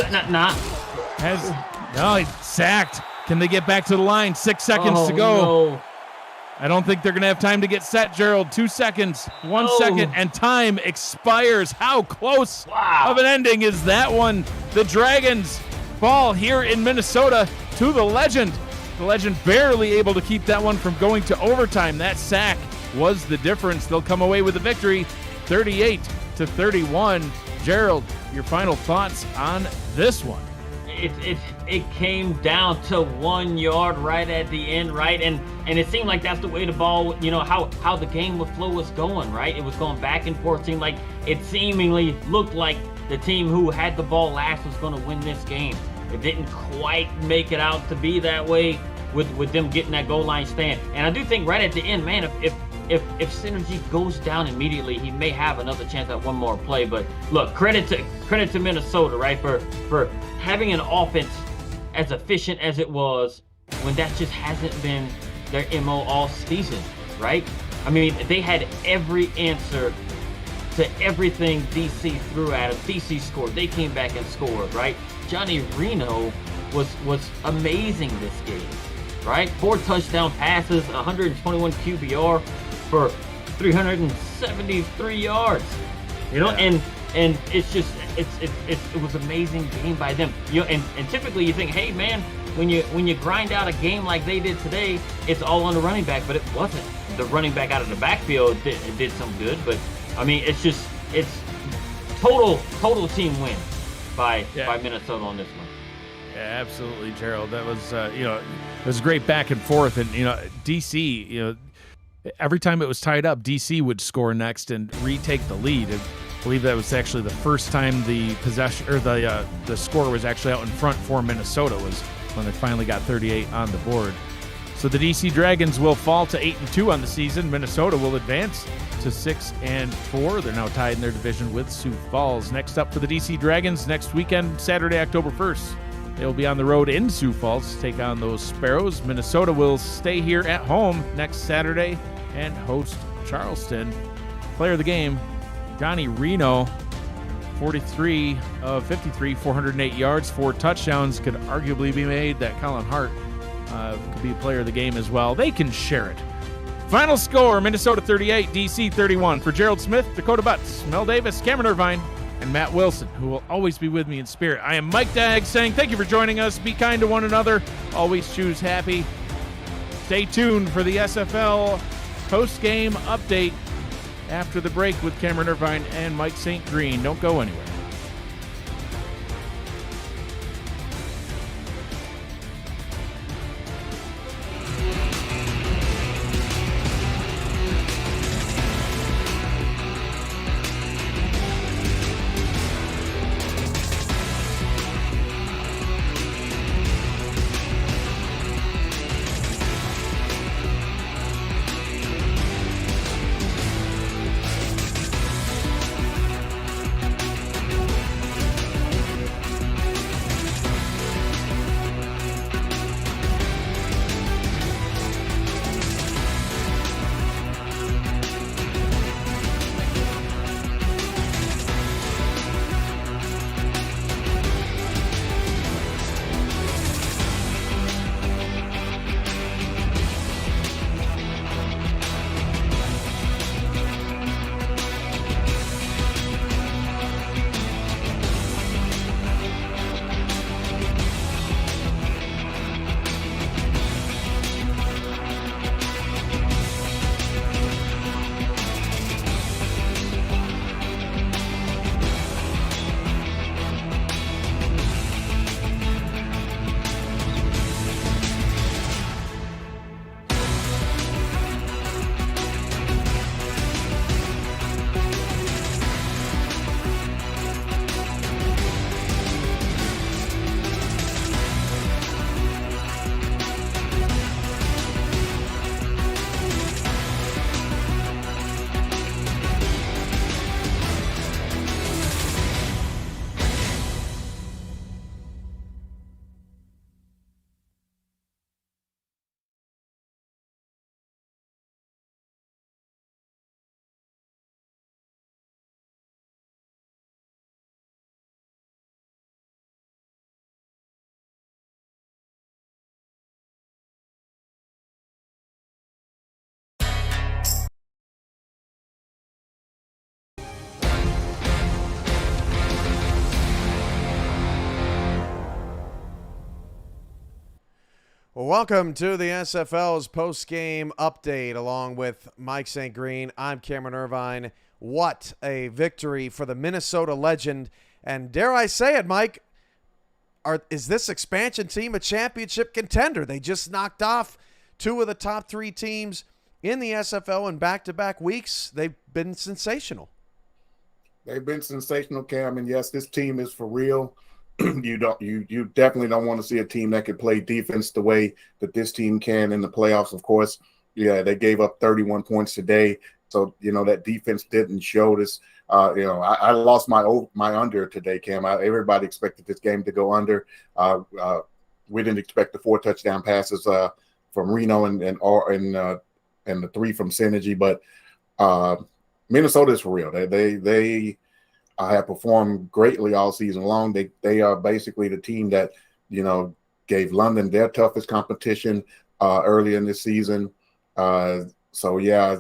sacked. Can they get back to the line? 6 seconds to go.
No.
I don't think they're going to have time to get set, Gerald. 2 seconds, 1 second, and time expires. How close of an ending is that one? The Dragons fall here in Minnesota to the Legend. The Legend barely able to keep that one from going to overtime. That sack was the difference. They'll come away with the victory, 38-31. Gerald, your final thoughts on this one?
It came down to 1 yard right at the end, right? And it seemed like that's the way the ball, how the game with flow was going, right? It was going back and forth. It seemed like it seemingly looked like the team who had the ball last was going to win this game. It didn't quite make it out to be that way with them getting that goal line stand. And I do think right at the end, man, if Synergy goes down immediately, he may have another chance at one more play. But look, credit to Minnesota, right, for having an offense as efficient as it was when that just hasn't been their MO all season, right? I mean, they had every answer to everything DC threw at them. DC scored. They came back and scored, right? Johnny Reno was amazing this game, right? 4 touchdown passes, 121 QBR for 373 yards. You know, and it's just it was amazing game by them. You know, and typically you think, hey man, when you grind out a game like they did today, it's all on the running back, but it wasn't. The running back out of the backfield did some good, but I mean, it's total team win by Minnesota on this one.
Yeah, absolutely, Gerald. That was it was great back and forth, and DC, every time it was tied up, DC would score next and retake the lead. And I believe that was actually the first time the possession or the score was actually out in front for Minnesota was when they finally got 38 on the board. So the DC Dragons will fall to 8-2 on the season. Minnesota will advance to 6-4. They're now tied in their division with Sioux Falls. Next up for the DC Dragons next weekend, Saturday, October 1st. They'll be on the road in Sioux Falls to take on those Sparrows. Minnesota will stay here at home next Saturday and host Charleston. Player of the game, Johnny Reno, 43 of 53, 408 yards, 4 touchdowns. Could arguably be made that Colin Hart could be player of the game as well. They can share it. Final score, Minnesota 38, DC 31. For Gerald Smith, Dakota Butts, Mel Davis, Cameron Irvine, and Matt Wilson, who will always be with me in spirit. I am Mike Dagg saying thank you for joining us. Be kind to one another. Always choose happy. Stay tuned for the SFL post-game update after the break with Cameron Irvine and Mike St. Green. Don't go anywhere.
Well, welcome to the SFL's post-game update along with Mike St. Green. I'm Cameron Irvine. What a victory for the Minnesota Legend. And dare I say it, Mike, is this expansion team a championship contender? They just knocked off 2 of the top 3 teams in the SFL in back-to-back weeks. They've been sensational.
They've been sensational, Cam, and yes, this team is for real. You definitely don't want to see a team that can play defense the way that this team can in the playoffs. Of course, yeah, they gave up 31 points today, so that defense didn't show this. I lost my under today, Cam. Everybody expected this game to go under. We didn't expect the 4 touchdown passes from Reno and the 3 from Synergy, but Minnesota is for real. They have performed greatly all season long. They are basically the team that gave London their toughest competition early in this season. So yeah,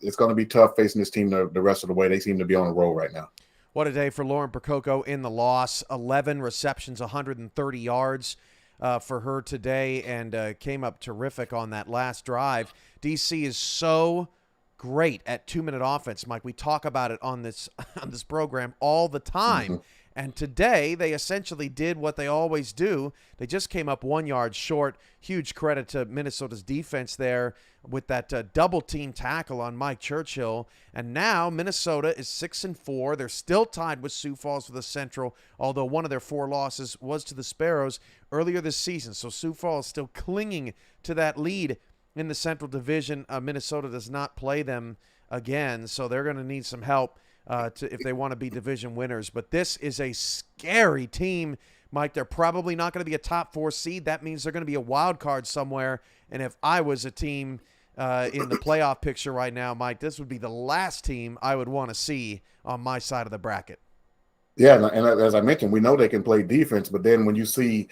it's going to be tough facing this team the rest of the way. They seem to be on a roll right now.
What a day for Lauren Percoco in the loss. 11 receptions, 130 yards for her today, and came up terrific on that last drive. DC is so great at 2-minute offense, Mike. We talk about it on this program all the time. Mm-hmm. And today they essentially did what they always do. They just came up 1 yard short. Huge credit to Minnesota's defense there with that double team tackle on Mike Churchill. And now Minnesota is 6-4. They're still tied with Sioux Falls for the Central, although one of their 4 losses was to the Sparrows earlier this season. So Sioux Falls still clinging to that lead in the Central Division. Minnesota does not play them again, so they're going to need some help if they want to be division winners. But this is a scary team, Mike. They're probably not going to be a top 4 seed. That means they're going to be a wild card somewhere. And if I was a team in the playoff picture right now, Mike, this would be the last team I would want to see on my side of the bracket.
Yeah, and as I mentioned, we know they can play defense, but then when you see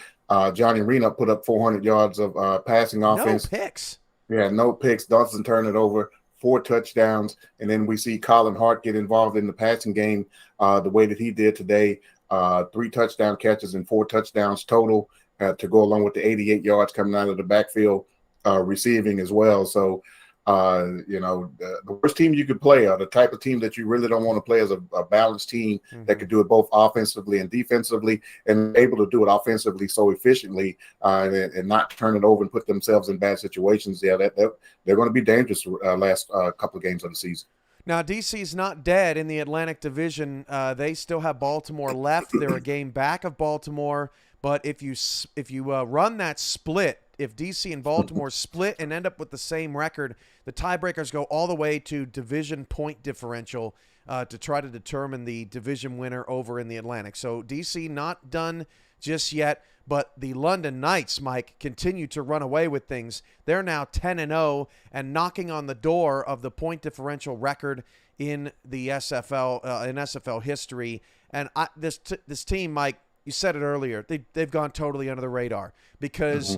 Johnny Reno put up 400 yards of passing offense.
No picks.
Yeah, no picks. Doesn't turn it over. 4 touchdowns, and then we see Colin Hart get involved in the passing game the way that he did today. 3 touchdown catches and 4 touchdowns total to go along with the 88 yards coming out of the backfield receiving as well. So, the worst team you could play are the type of team that you really don't want to play as a balanced team that could do it both offensively and defensively, and able to do it offensively so efficiently and not turn it over and put themselves in bad situations. Yeah, they're going to be dangerous last couple of games of the season.
Now, DC's not dead in the Atlantic Division. They still have Baltimore left. They're a game back of Baltimore. But if you run that split, if DC and Baltimore split and end up with the same record, the tiebreakers go all the way to division point differential to try to determine the division winner over in the Atlantic. So DC not done just yet, but the London Knights, Mike, continue to run away with things. They're now 10-0 and knocking on the door of the point differential record in the SFL in SFL history. And this team, Mike, you said it earlier, they've gone totally under the radar because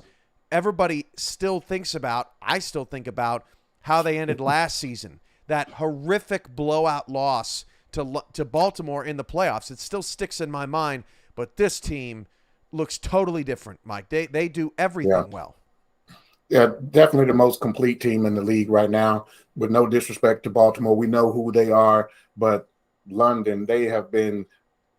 everybody still thinks about, I still think about how they ended last season. That horrific blowout loss to Baltimore in the playoffs. It still sticks in my mind, but this team looks totally different, Mike. They do everything well.
Yeah, definitely the most complete team in the league right now. With no disrespect to Baltimore, we know who they are, but London, they have been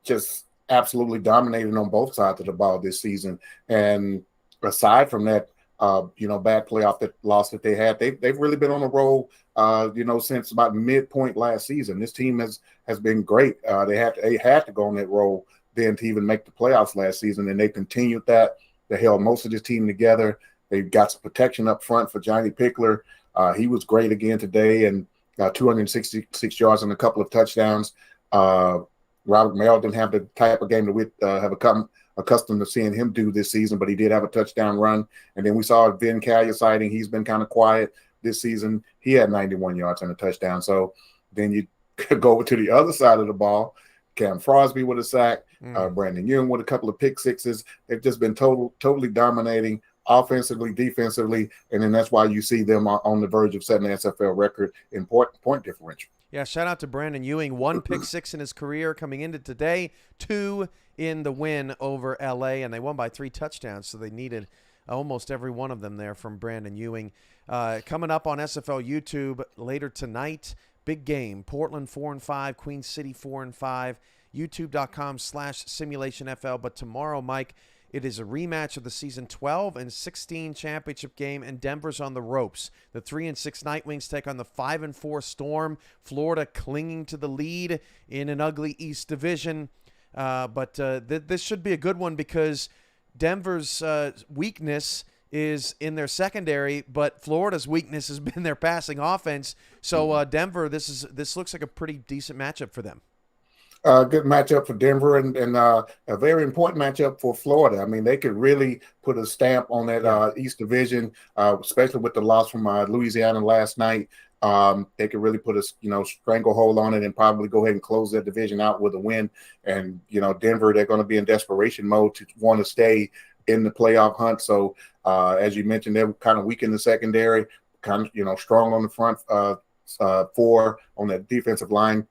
just absolutely dominating on both sides of the ball this season. And aside from that, bad playoff loss that they had, they've really been on a roll, since about midpoint last season. This team has been great. They had to go on that roll then to even make the playoffs last season, and they continued that. They held most of this team together. They've got some protection up front for Johnny Pickler. He was great again today, and 266 yards and a couple of touchdowns. Robert Merrill didn't have the type of game that we have become accustomed to seeing him do this season, but he did have a touchdown run. And then we saw Vin Callier sighting. He's been kind of quiet this season. He had 91 yards and a touchdown. So then you go over to the other side of the ball. Cam Frosby with a sack, Brandon Young with a couple of pick sixes. They've just been totally dominating offensively, defensively, and then that's why you see them on the verge of setting the SFL record in point differential.
Yeah, shout out to Brandon Ewing. 1 pick six in his career coming into today, 2 in the win over LA, and they won by 3 touchdowns, so they needed almost every one of them there from Brandon Ewing. Coming up on SFL YouTube later tonight, big game. Portland 4-5, Queen City 4-5, youtube.com/simulationfl. But tomorrow, Mike, It is a rematch of the season 12 and 16 championship game, and Denver's on the ropes. The 3-6 Nightwings take on the 5-4 Storm. Florida clinging to the lead in an ugly East Division. But this should be a good one because Denver's weakness is in their secondary, but Florida's weakness has been their passing offense. So Denver, this looks like a pretty decent matchup for them.
Good matchup for Denver and a very important matchup for Florida. I mean, they could really put a stamp on that East Division, especially with the loss from Louisiana last night. They could really put a stranglehold on it and probably go ahead and close that division out with a win. And Denver, they're going to be in desperation mode to want to stay in the playoff hunt. So as you mentioned, they're kind of weak in the secondary, kind of strong on the front four on that defensive line.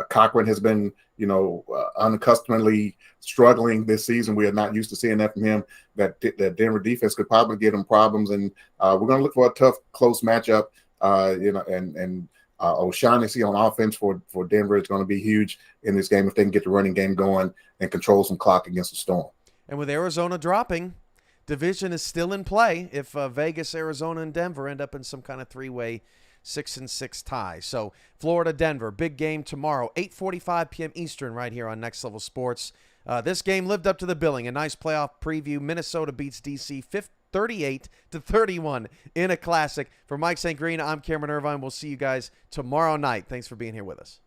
Cochran has been, unaccustomedly struggling this season. We are not used to seeing that from him. That Denver defense could probably give him problems, and we're going to look for a tough, close matchup. And O'Shaughnessy on offense for Denver is going to be huge in this game if they can get the running game going and control some clock against the Storm. And
with Arizona dropping, division is still in play if Vegas, Arizona, and Denver end up in some kind of three-way 6-6 tie. So Florida, Denver, big game tomorrow, 8:45 p.m. Eastern, right here on Next Level Sports. This game lived up to the billing. A nice playoff preview. Minnesota beats DC 38-31 in a classic. For Mike St. Green, I'm Cameron Irvine. We'll see you guys tomorrow night. Thanks for being here with us.